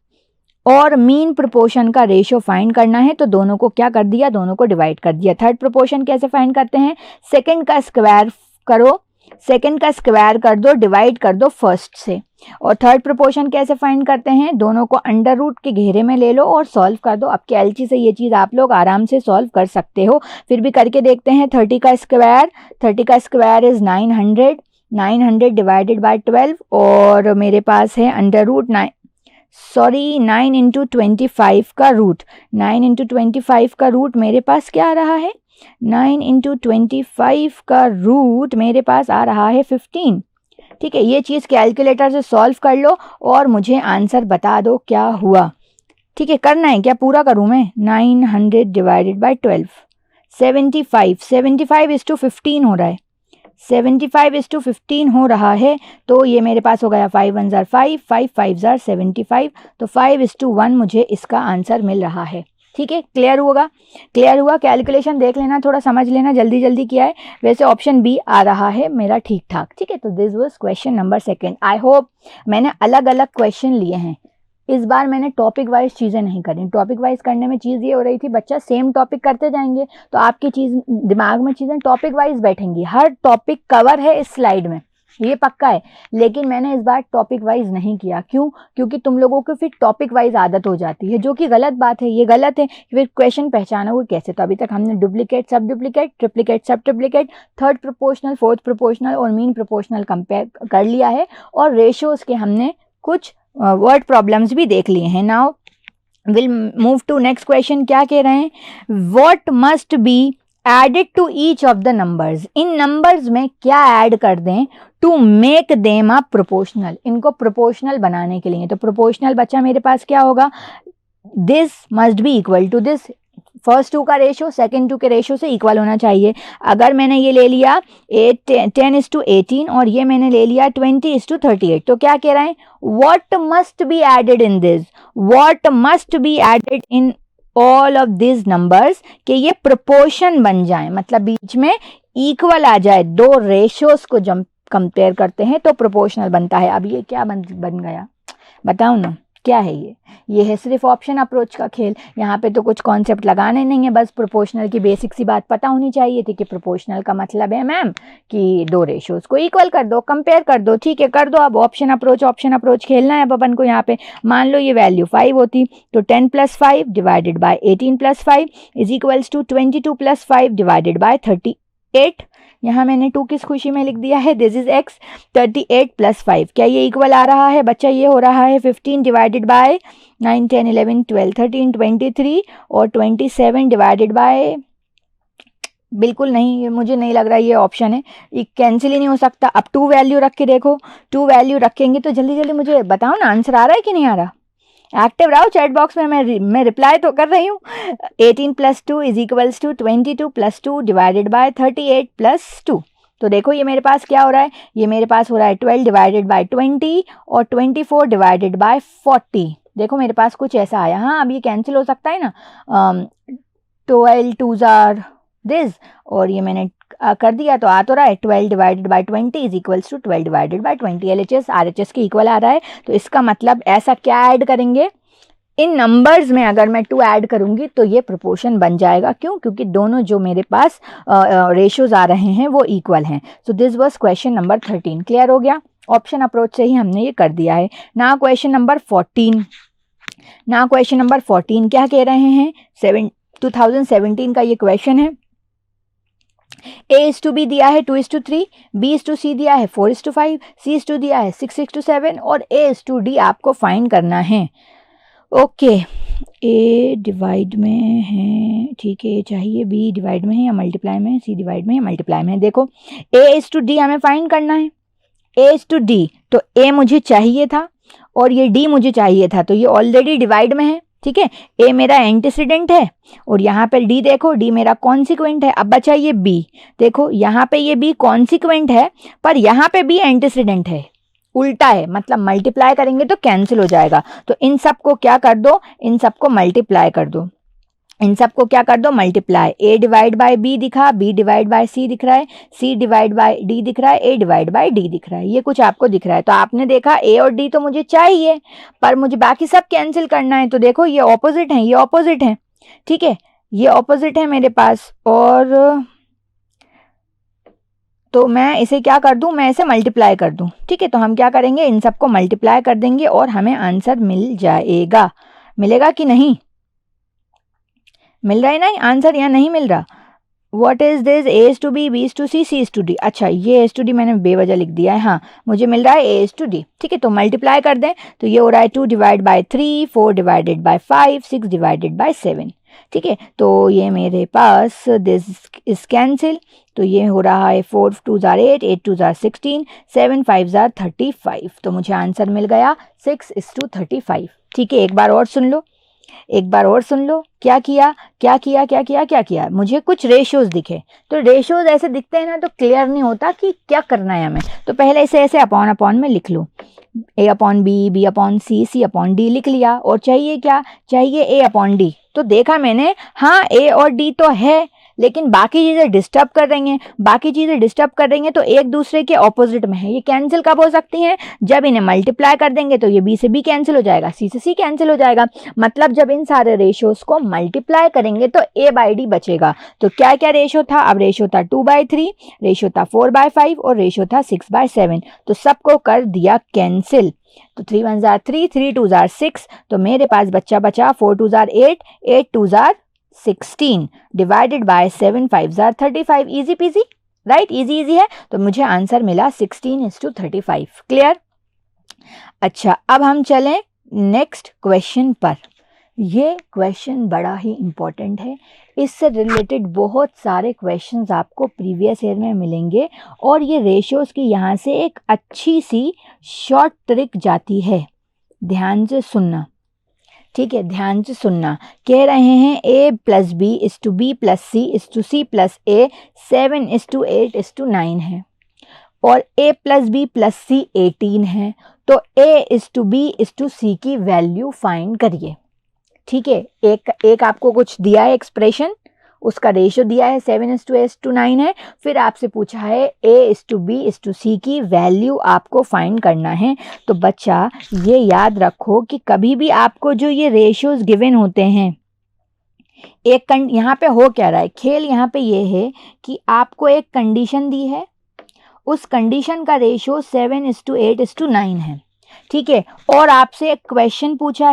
और मीन प्रोपोर्शन का रेशियो फाइंड करना है। तो दोनों को क्या कर दिया? दोनों को डिवाइड कर दिया। थर्ड प्रोपोर्शन कैसे फाइंड करते हैं? सेकेंड का स्क्वायर करो, सेकेंड का स्क्वायर कर दो, डिवाइड कर दो फर्स्ट से। और थर्ड प्रोपोर्शन कैसे फाइंड करते हैं? दोनों को अंडर रूट के घेरे में ले लो और सॉल्व कर दो। अब कैलची से ये चीज़ आप लोग आराम से सॉल्व कर सकते हो, फिर भी करके देखते हैं। 30 का स्क्वायर इज 900, 900 डिवाइडेड बाय 12, और मेरे पास है अंडर रूट 9 × 25 का रूट। 9 × 25 का रूट मेरे पास क्या आ रहा है? 9 × 25 का रूट मेरे पास आ रहा है 15। ठीक है, ये चीज़ कैलकुलेटर से सॉल्व कर लो और मुझे आंसर बता दो क्या हुआ। ठीक है, करना है क्या? पूरा करूँ मैं? 900 डिवाइडेड बाय 12, 75:15 हो रहा है। 75:15 हो रहा है, तो ये मेरे पास हो गया 5 1 ज़ार 5, 5 5 ज़ार 75, तो 5:1 मुझे इसका आंसर मिल रहा है। ठीक है, क्लियर होगा? क्लियर हुआ? कैलकुलेशन देख लेना, थोड़ा समझ लेना, जल्दी जल्दी किया है। वैसे ऑप्शन बी आ रहा है मेरा ठीक ठाक। ठीक है, तो this was question number 2। I hope मैंने अलग अलग क्वेश्चन लिए हैं, इस बार मैंने टॉपिक वाइज चीज़ें नहीं करी। टॉपिक वाइज करने में चीज़ ये हो रही थी, बच्चा सेम टॉपिक करते जाएंगे तो आपकी चीज़ दिमाग में चीज़ें टॉपिक वाइज बैठेंगी। हर टॉपिक कवर है इस स्लाइड में, ये पक्का है, लेकिन मैंने इस बार टॉपिक वाइज नहीं किया। क्यों? क्योंकि तुम लोगों को फिर टॉपिक वाइज आदत हो जाती है, जो कि गलत बात है। ये गलत है, फिर क्वेश्चन पहचानोगे कैसे? तो अभी तक हमने डुप्लीकेट, सब डुप्लीकेट, ट्रिप्लीकेट, सब triplicate, third proportional, fourth proportional और मीन प्रोपोर्शनल कंपेयर कर लिया है, और रेशियोज के हमने कुछ वर्ड प्रॉब्लम्स भी देख लिए हैं। Now will move to next question. क्या कह रहे हैं? What must be added to each of the numbers. इन नंबर्स में क्या ऐड कर दें to make them a proportional, इनको प्रोपोर्शनल बनाने के लिए। तो प्रोपोर्शनल बच्चा मेरे पास क्या होगा? This must be equal to this, first two का रेशो सेकंड टू के रेशो से इक्वल होना चाहिए। अगर मैंने ये ले लिया 10:18 और ये मैंने ले लिया 20:38, तो क्या कह रहे हैं, what must be added in this, what must be added in all of this numbers, कि ये प्रोपोर्शन बन जाए, मतलब बीच में इक्वल आ जाए। दो रेशियोज को जब कंपेयर करते हैं तो प्रोपोर्शनल बनता है। अब ये क्या बन गया बताओ ना, क्या है ये है सिर्फ ऑप्शन अप्रोच का खेल। यहाँ पे तो कुछ कॉन्सेप्ट लगाने नहीं है, बस प्रोपोर्शनल की बेसिक सी बात पता होनी चाहिए थी कि प्रोपोर्शनल का मतलब है मैम कि दो रेशियोज को इक्वल कर दो, कंपेयर कर दो। ठीक है, कर दो। अब ऑप्शन अप्रोच खेलना है अपन को। यहाँ पे मान लो ये वैल्यू 5 होती, तो 10 + 5 divided by 18 + 5 is equals to 22 + 5 divided by 38। यहाँ मैंने 2 किस खुशी में लिख दिया है, दिस इज x। 38 + 5 क्या ये इक्वल आ रहा है बच्चा, ये हो रहा है 15 डिवाइडेड बाय 9 10 11 12 13 23 और 27 डिवाइडेड बाय, बिल्कुल नहीं, मुझे नहीं लग रहा ये ऑप्शन है, ये कैंसिल ही नहीं हो सकता। अब 2 वैल्यू रख के देखो, 2 वैल्यू रखेंगे तो जल्दी जल्दी मुझे बताओ ना आंसर आ रहा है कि नहीं आ रहा। एक्टिव रहो चैट बॉक्स में, मैं रिप्लाई तो कर रही हूँ। 18 + 2 is equals to 22 + 2 divided by 38 + 2। तो देखो ये मेरे पास क्या हो रहा है, ये मेरे पास हो रहा है 12 डिवाइडेड बाय 20 और 24 डिवाइडेड बाय 40। देखो मेरे पास कुछ ऐसा आया। हाँ अब ये कैंसिल हो सकता है ना, 12 2s आर दिस, और ये मैंने कर दिया तो आ तो रहा है 12 divided by 20 is equals to 12 divided by 20। LHS RHS के इक्वल आ रहा है। तो इसका मतलब ऐसा क्या ऐड करेंगे, इन नंबर्स में अगर मैं 2 ऐड करूंगी तो ये प्रोपोर्शन बन जाएगा। क्यों, क्योंकि दोनों जो मेरे पास रेशियोज आ रहे हैं वो इक्वल हैं। सो this was question number 13। Clear हो गया, ऑप्शन अप्रोच से ही हमने ये कर दिया है। ना क्वेश्चन नंबर 14, ना क्वेश्चन नंबर 14 क्या कह रहे हैं, 2017 का ये क्वेश्चन है। A:B दिया है 2:3, B:C दिया है 4:5, C दिया है 6:7 और A:D आपको फाइंड करना है। ओके, A डिवाइड में है, ठीक है, चाहिए B डिवाइड में है या मल्टीप्लाई में है, C डिवाइड में है या मल्टीप्लाई में है। देखो A:D हमें फाइंड करना है। A:D, तो A मुझे चाहिए था और ये D मुझे चाहिए था, तो ये ऑलरेडी डिवाइड में है। ठीक है, A मेरा एंटीसीडेंट है और यहाँ पे D देखो, D मेरा कॉन्सिक्वेंट है। अब बचा ये B, देखो यहाँ पे ये B कॉन्सिक्वेंट है पर यहाँ पे B एंटीसीडेंट है, उल्टा है, मतलब मल्टीप्लाई करेंगे तो कैंसिल हो जाएगा। तो इन सब को क्या कर दो, इन सब को मल्टीप्लाई कर दो, इन सबको क्या कर दो multiply. A divide by B दिखा, B डिवाइड बाय C दिख रहा है, C डिवाइड बाय D दिख रहा है, A डिवाइड बाय D दिख रहा है। ये कुछ आपको दिख रहा है। तो आपने देखा A और D तो मुझे चाहिए पर मुझे बाकी सब कैंसिल करना है। तो देखो ये ऑपोजिट है, ये ऑपोजिट है। ठीक है, ये ऑपोजिट है मेरे पास, और तो मैं इसे क्या कर दूं, मैं इसे मल्टीप्लाई कर दूं। ठीक है, तो हम क्या करेंगे, इन सबको मल्टीप्लाई कर देंगे और हमें आंसर मिल जाएगा। मिलेगा कि नहीं, मिल रहा है ना आंसर या नहीं मिल रहा। What is this, A:B, B:C, C:D। अच्छा ये A:D मैंने बेवजह लिख दिया है। हाँ मुझे मिल रहा है A:D। ठीक है, तो मल्टीप्लाई कर दें तो ये हो रहा है 2 divide by 3, 4 divided by 5, 6 divided bye 7। ठीक है, तो ये मेरे पास दिस इज कैंसिल, तो ये हो रहा है 4 2s are 8, 8 2s are 16, 7 5s are 35। तो मुझे आंसर मिल गया 6:35। ठीक है, एक बार और सुन लो, एक बार और सुन लो। क्या किया क्या किया क्या किया क्या किया, मुझे कुछ रेशियोज दिखे। तो रेशियोज ऐसे दिखते हैं ना तो क्लियर नहीं होता कि क्या करना है हमें। तो पहले इसे ऐसे अपॉन अपॉन में लिख लो, A/B, B/C, C/D लिख लिया। और चाहिए क्या, चाहिए A/D। तो देखा मैंने, हाँ A और D तो है लेकिन बाकी चीजें डिस्टर्ब कर रही हैं, बाकी चीजें डिस्टर्ब कर रही हैं तो एक दूसरे के ऑपोजिट में है। ये कैंसिल कब हो सकती हैं, जब इन्हें मल्टीप्लाई कर देंगे तो ये B से B कैंसिल हो जाएगा, C से C कैंसिल हो जाएगा। मतलब जब इन सारे रेशियोज को मल्टीप्लाई करेंगे तो A/D बचेगा। तो क्या क्या रेशियो था, अब रेशियो था 2/3, रेशियो था 4/5 और रेशियो था 6/7। तो सबको कर दिया कैंसिल। तो 3 1s are 3, 3 2s are 6। तो मेरे पास बच्चा बचा 4 2s are 8, 8 2s are 16 divided bye 7 5s are 35। Easy PG, right, easy easy है। तो मुझे आंसर मिला 16:35। क्लियर। अच्छा अब हम चलें नेक्स्ट क्वेश्चन पर। ये क्वेश्चन बड़ा ही इम्पोर्टेंट है, इससे रिलेटेड बहुत सारे क्वेश्चंस आपको प्रीवियस ईयर में मिलेंगे और ये रेशियोज की यहाँ से एक अच्छी सी शॉर्ट ट्रिक जाती है। ध्यान से सुनना, ठीक है, ध्यान से सुनना। कह रहे हैं A+B=B+C=C+A 7:8:9 है और A+B+C 18 है, तो A:B:C की वैल्यू फाइंड करिए। ठीक है, एक आपको कुछ दिया है एक्सप्रेशन, उसका रेशियो दिया है 7:8:9 है, फिर आपसे पूछा है A:B:C की वैल्यू आपको फाइंड करना है। तो बच्चा ये याद रखो कि कभी भी आपको जो ये रेशियोज गिवन होते हैं, यहाँ पे हो क्या रहा है, खेल यहाँ पे ये है कि आपको एक कंडीशन दी है, उस कंडीशन का रेशियो 7:8:9 है। ठीक है, और आपसे एक क्वेश्चन पूछा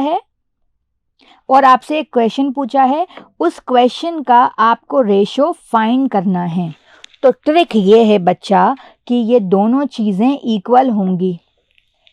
है, उस क्वेश्चन का आपको रेशियो फाइंड करना है। तो ट्रिक ये है बच्चा कि ये दोनों चीज़ें इक्वल होंगी,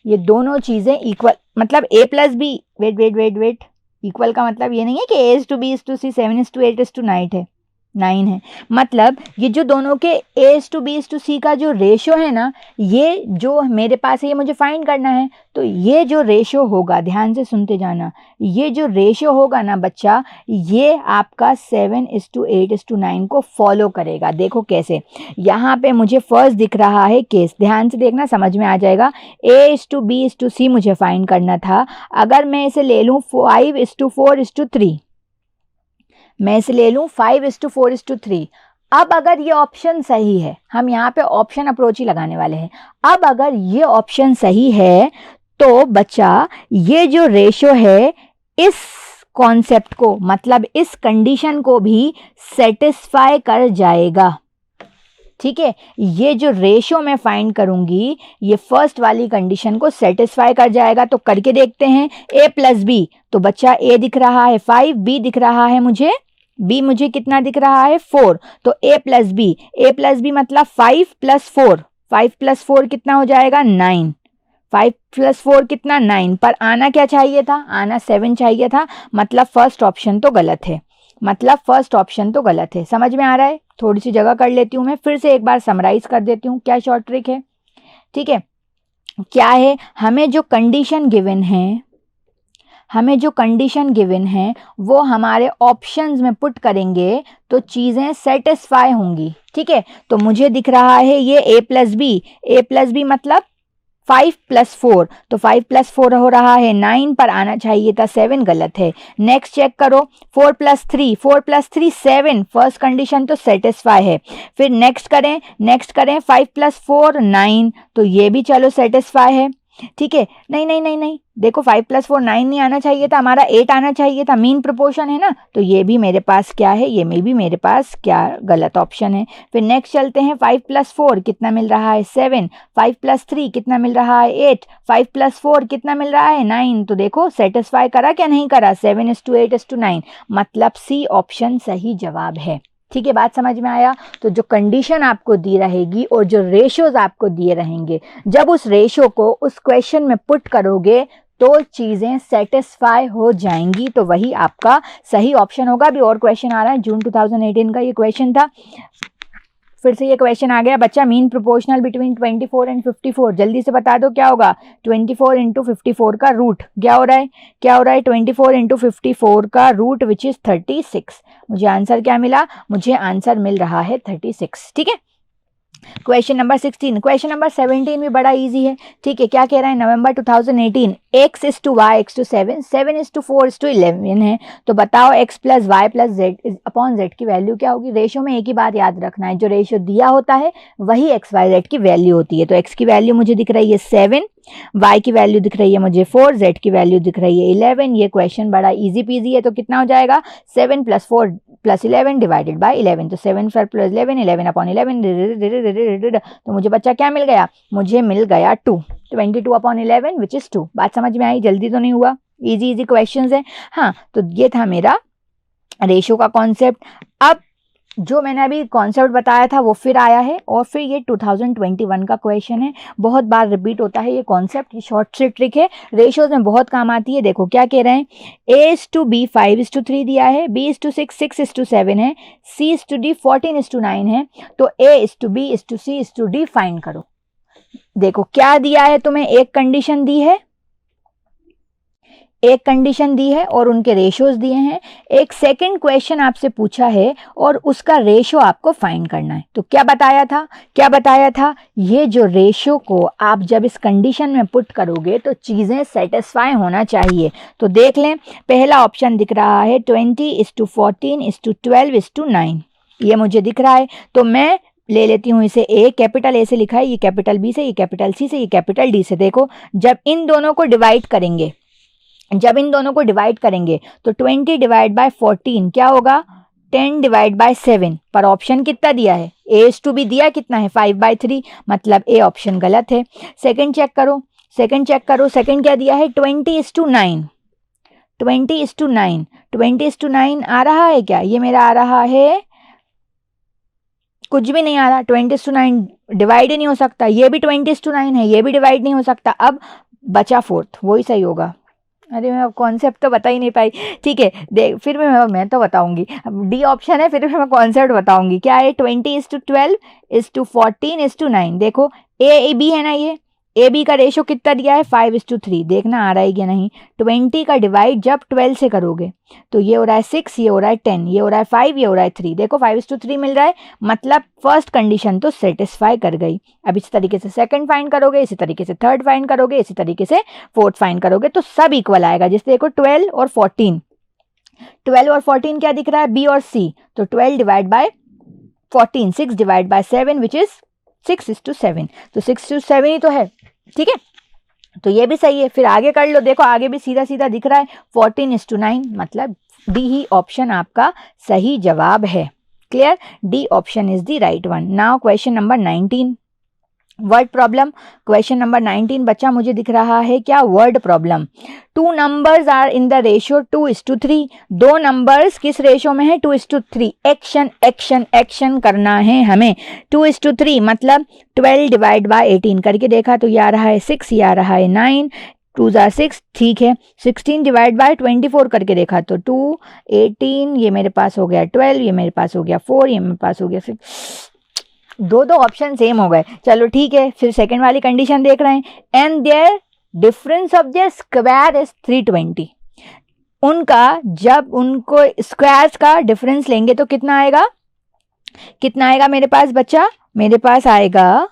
ये दोनों चीज़ें इक्वल, मतलब A+B, वेट, इक्वल का मतलब ये नहीं है कि A:B:C 7:8:9 है, मतलब ये जो दोनों के A:B:C का जो रेशियो है ना, ये जो मेरे पास है ये मुझे फाइंड करना है। तो ये जो रेशियो होगा, ध्यान से सुनते जाना, ये जो रेशियो होगा ना बच्चा, ये आपका 7:8:9 को फॉलो करेगा। देखो कैसे, यहाँ पे मुझे फर्स्ट दिख रहा है केस, ध्यान से देखना, समझ में आ जाएगा। A:B:C मुझे फाइंड करना था, अगर मैं इसे ले लूँ 5:4:3, मैं इसे ले लूँ 5:4:3। अब अगर ये ऑप्शन सही है, हम यहाँ पे ऑप्शन अप्रोच ही लगाने वाले हैं, अब अगर ये ऑप्शन सही है तो बच्चा ये जो रेशियो है इस कॉन्सेप्ट को, मतलब इस कंडीशन को भी सेटिस्फाई कर जाएगा। ठीक है, ये जो रेशियो मैं फाइंड करूंगी ये फर्स्ट वाली कंडीशन को सेटिस्फाई कर जाएगा। तो करके देखते हैं। A+B, तो बच्चा A दिख रहा है 5, B दिख रहा है मुझे, B मुझे कितना दिख रहा है 4, तो A+B मतलब 5 + 4, 5 + 4 कितना हो जाएगा 9, 5 + 4 कितना 9, पर आना क्या चाहिए था, आना 7 चाहिए था, मतलब फर्स्ट ऑप्शन तो गलत है, समझ में आ रहा है। थोड़ी सी जगह कर लेती हूँ, मैं फिर से एक बार समराइज कर देती हूँ क्या शॉर्ट ट्रिक है। ठीक है, क्या है, हमें जो कंडीशन गिवन है वो हमारे ऑप्शंस में पुट करेंगे तो चीज़ें सेटिस्फाई होंगी। ठीक है, तो मुझे दिख रहा है ये A+B मतलब 5 + 4, तो 5 + 4 हो रहा है 9, पर आना चाहिए था 7, गलत है। नेक्स्ट चेक करो, 4 + 3 7, फर्स्ट कंडीशन तो सेटिस्फाई है। फिर नेक्स्ट करें 5 + 4 9, तो ये भी चलो सेटिस्फाई है। ठीक है, नहीं, देखो 5 + 4 9 नहीं आना चाहिए था, हमारा 8 आना चाहिए था, मीन प्रोपोर्शन है ना, तो ये भी मेरे पास क्या है, ये में भी मेरे पास क्या गलत ऑप्शन है। फिर नेक्स्ट चलते हैं, 5 + 4 कितना मिल रहा है 7, 5 + 3 कितना मिल रहा है 8, 5 + 4 कितना मिल रहा है 9, तो देखो सेटिस्फाई करा क्या नहीं करा, 7:8:9, मतलब सी ऑप्शन सही जवाब है। ठीक है, बात समझ में आया। तो जो कंडीशन आपको दी रहेगी और जो रेशियोज आपको दिए रहेंगे, जब उस रेशियो को उस क्वेश्चन में पुट करोगे तो चीज़ें सेटिस्फाई हो जाएंगी, तो वही आपका सही ऑप्शन होगा। अभी और क्वेश्चन आ रहा है, जून 2018 का ये क्वेश्चन था, फिर से ये क्वेश्चन आ गया बच्चा, मीन प्रोपोर्शनल बिटवीन 24 एंड 54, जल्दी से बता दो क्या होगा। 24 × 54 का रूट क्या हो रहा है 24 × 54 का रूट विच इज 36। मुझे आंसर क्या मिला, मुझे आंसर मिल रहा है 36। ठीक है, क्वेश्चन नंबर 16, क्वेश्चन नंबर 17 भी बड़ा इजी है। ठीक है, क्या कह रहा है, नवंबर 2018 x/y = 7, 7/4 = 11 है, तो बताओ x + y + z/z की वैल्यू क्या होगी। रेशियो में एक ही बात याद रखना है, जो रेशियो दिया होता है वही x/y/z की वैल्यू होती है। तो x की वैल्यू मुझे दिख रही है 7, y की वैल्यू दिख रही है मुझे 4, z की वैल्यू दिख रही है 11। ये क्वेश्चन बड़ा इजी पीजी है, तो कितना हो जाएगा 7 + 4 + 11 / 11, तो 7 + 11 11/11, तो मुझे बच्चा क्या मिल गया, मुझे मिल गया 2, 22/11 विच इज 2। बात समझ में आई, जल्दी तो नहीं हुआ, इजी क्वेश्चंस है। हाँ, तो ये था मेरा रेशियो का कॉन्सेप्ट। अब जो मैंने अभी कॉन्सेप्ट बताया था वो फिर आया है, और फिर ये 2021 का क्वेश्चन है, बहुत बार रिपीट होता है ये कॉन्सेप्ट, ये शॉर्ट से ट्रिक है, रेशियोज में बहुत काम आती है। देखो क्या कह रहे हैं, A:B 5:3 दिया है, B:6 6:7 है, C:D 14:9 है, तो A:B:C:D फाइंड करो। देखो क्या दिया है तुम्हें, एक कंडीशन दी है, एक कंडीशन दी है और उनके रेशोज दिए हैं, एक सेकंड क्वेश्चन आपसे पूछा है और उसका रेशो आपको फाइंड करना है। तो क्या बताया था, ये जो रेशो को आप जब इस कंडीशन में पुट करोगे तो चीज़ें सेटिस्फाई होना चाहिए। तो देख लें, पहला ऑप्शन दिख रहा है 20:14:12:9, ये मुझे दिख रहा है। तो मैं ले लेती हूँ इसे ए, कैपिटल ए से लिखा है, ये कैपिटल बी से, ये कैपिटल सी से, ये कैपिटल डी से। देखो जब इन दोनों को डिवाइड करेंगे तो 20/14 क्या होगा, 10/7। पर ऑप्शन कितना दिया है, A/B दिया कितना है, 5/3, मतलब ए ऑप्शन गलत है। सेकंड चेक करो, सेकंड क्या दिया है, 20:9। 20:9 आ रहा है क्या, ये मेरा आ रहा है, कुछ भी नहीं आ रहा। 20:9 डिवाइड ही नहीं हो सकता, ये भी 20:9 है, ये भी डिवाइड नहीं हो सकता। अब बचा फोर्थ, वही सही होगा। अरे मैं अब कॉन्सेप्ट तो बता ही नहीं पाई, ठीक है देख, फिर मैं तो बताऊंगी। डी ऑप्शन है, फिर भी मैं कॉन्सेप्ट बताऊंगी। क्या है, 20:12:14:9। देखो ए बी है ना, ये ए बी का रेशो कितना दिया है, 5:3। देखना आ रहा है कि नहीं। 20 का डिवाइड जब 12 से करोगे तो ये हो रहा है 6, ये हो रहा है 10, ये हो रहा है 5, ये हो रहा है 3। देखो 5:3 मिल रहा है, मतलब फर्स्ट कंडीशन तो सेटिस्फाई कर गई। अब इस तरीके से सेकंड फाइंड करोगे, इसी तरीके से थर्ड फाइंड करोगे, इसी तरीके से फोर्थ फाइंड करोगे, तो सब इक्वल आएगा। जैसे देखो 12 और 14 क्या दिख रहा है, बी और सी। तो 12/14, 6/7 विच इज 6:7। तो 6:7 ही तो है, ठीक है, तो ये भी सही है। फिर आगे कर लो, देखो आगे भी सीधा सीधा दिख रहा है, 14:9, मतलब डी ही ऑप्शन आपका सही जवाब है। Clear, D option is the right one. Now question number 19, word problem. Question number 19 बच्चा मुझे दिख रहा है क्या, word problem. 2 numbers are in the ratio 2:3। 2 numbers किस रेशियो में है, 2:3। एक्शन करना है हमें। 2:3 मतलब 12/18 करके देखा तो ये आ रहा है 6, ये आ रहा है 9, 2 जार 6, ठीक है। 16/24 करके देखा तो 2, 18, ये मेरे पास हो गया 12, ये मेरे पास हो गया 4, ये मेरे पास हो गया 6। दो ऑप्शन सेम हो गए, चलो ठीक है। फिर सेकंड वाली कंडीशन देख रहे हैं, and their difference of their square is 320। उनका जब उनको स्क्वायर्स का डिफरेंस लेंगे तो कितना आएगा मेरे पास बच्चा, मेरे पास आएगा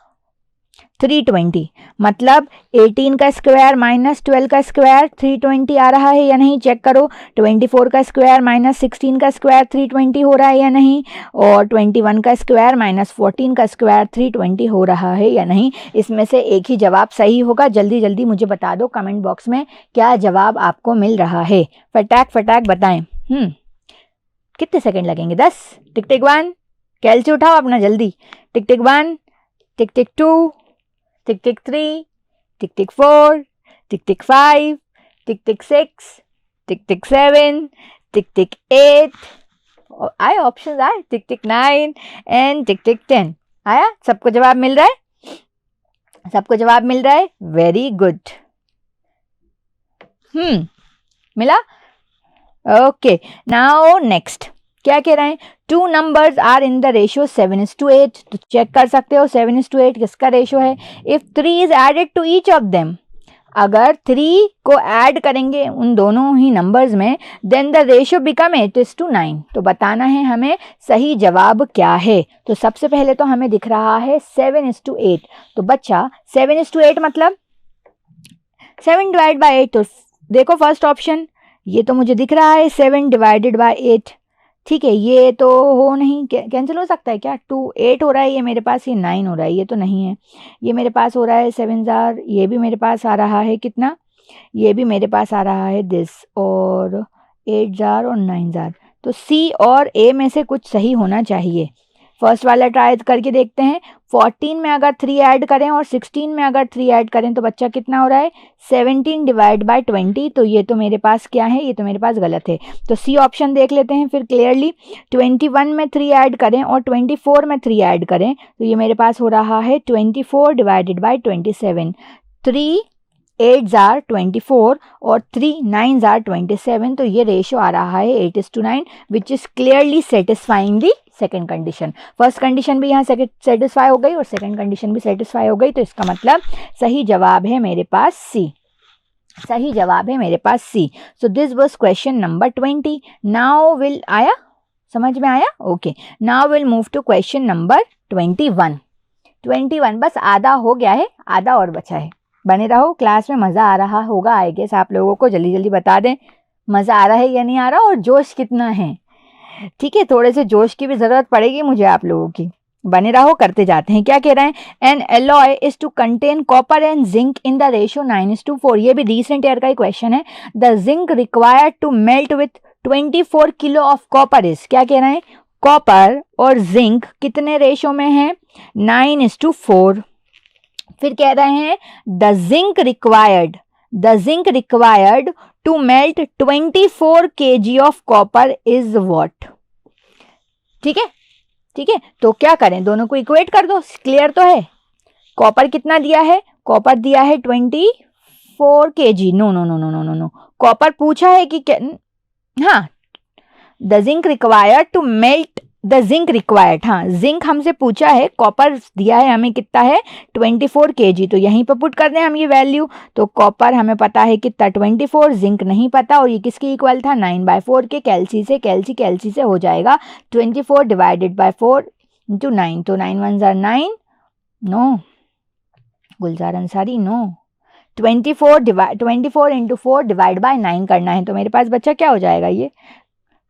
320। मतलब 18 का स्क्वायर माइनस 12 का स्क्वायर 320 आ रहा है या नहीं, चेक करो। 24 का स्क्वायर माइनस 16 का स्क्वायर 320 हो रहा है या नहीं, और 21 का स्क्वायर माइनस 14 का स्क्वायर 320 हो रहा है या नहीं। इसमें से एक ही जवाब सही होगा। जल्दी जल्दी मुझे बता दो कमेंट बॉक्स में क्या जवाब आपको मिल रहा है, फटाक बताएं। कितने सेकंड लगेंगे, 10। टिक टिक 1, कैलसी उठाओ अपना जल्दी। टिक टिक 1, टिक टिक 2, टिक टिक 3, टिक टिक 4, टिक टिक 5, टिक टिक 6, टिक टिक 7, टिक टिक 8, आए ऑप्शन आए, टिक टिक 9 एंड टिक टिक 10। आया, सबको जवाब मिल रहा है, वेरी गुड। मिला, ओके। नाउ नेक्स्ट क्या कह रहे हैं, 2 numbers are in the ratio 7:8। तो चेक कर सकते हो 7:8 किसका रेशियो है। If 3 is added to each of them, अगर 3 को ऐड करेंगे उन दोनों ही नंबर्स में, देन द रेशियो बिकम 8:9। तो बताना है हमें सही जवाब क्या है। तो सबसे पहले तो हमें दिख रहा है 7:8। तो बच्चा 7:8 मतलब 7/8। तो देखो फर्स्ट ऑप्शन, ये तो मुझे दिख रहा है 7/8, ठीक है। ये तो हो नहीं, कैंसिल हो सकता है क्या, 2 8 हो रहा है ये मेरे पास, ये 9 हो रहा है, ये तो नहीं है। ये मेरे पास हो रहा है 7 जार, ये भी मेरे पास आ रहा है कितना, ये भी मेरे पास आ रहा है दिस, और 8 जार और 9 जार। तो सी और ए में से कुछ सही होना चाहिए। फर्स्ट वाला ट्राई करके देखते हैं। 14 में अगर 3 ऐड करें और 16 में अगर 3 ऐड करें तो बच्चा कितना हो रहा है, 17/20। तो ये तो मेरे पास क्या है, ये तो मेरे पास गलत है। तो सी ऑप्शन देख लेते हैं फिर क्लियरली। 21 में 3 ऐड करें और 24 में 3 ऐड करें तो ये मेरे पास हो रहा है 24/27। 3 8 जार 24 और 3 9 जार 27। तो ये रेशियो आ रहा है 8:9, which is clearly satisfying the second condition. First condition भी यहाँ सेटिस्फाई हो गई और सेकेंड कंडीशन भी सेटिस्फाई हो गई। तो इसका मतलब सही जवाब है मेरे पास सी। सही जवाब है मेरे पास C. So this was question number 20। Now will आया, समझ में आया? Okay, now will move to question number 21। 21 बस आधा हो गया है, आधा और बचा है। बने रहो, क्लास में मज़ा आ रहा होगा आई गेस आप लोगों को। जल्दी जल्दी बता दें मज़ा आ रहा है या नहीं आ रहा, और जोश कितना है। ठीक है, थोड़े से जोश की भी ज़रूरत पड़ेगी मुझे आप लोगों की। बने रहो, करते जाते हैं। क्या कह रहे हैं? An alloy is to contain copper and zinc in the ratio 9:4। ये भी रिसेंट ईयर का ही क्वेश्चन है। The zinc required to melt with 24 kilo of copper is, क्या कह रहे हैं? कॉपर और जिंक कितने रेशो में है? 9:4। फिर कह रहे हैं the zinc required to melt 24 kg of copper is what? ठीक है, ठीक है, तो क्या करें, दोनों को इक्वेट कर दो। क्लियर तो है? कॉपर कितना दिया है? कॉपर दिया है 24 kg। No no no no no no no, copper पूछा है कि हाँ, the zinc required to melt the zinc required, हाँ जिंक हमसे पूछा है, कॉपर दिया है हमें कितना है? 24 kg। तो यहीं पर पुट कर दें हम ये वैल्यू। तो कॉपर हमें पता है कितना 24, जिंक नहीं पता, और ये किसके इक्वल था? 9/4 के। कैल्सी से हो जाएगा 24 डिवाइडेड बाय 4 इंटू 9। तो 9 1 ज़ार 9, no Gulzar Ansari no, 24 into 4 divide by 9 करना है। तो मेरे पास बच्चा क्या हो जाएगा? ये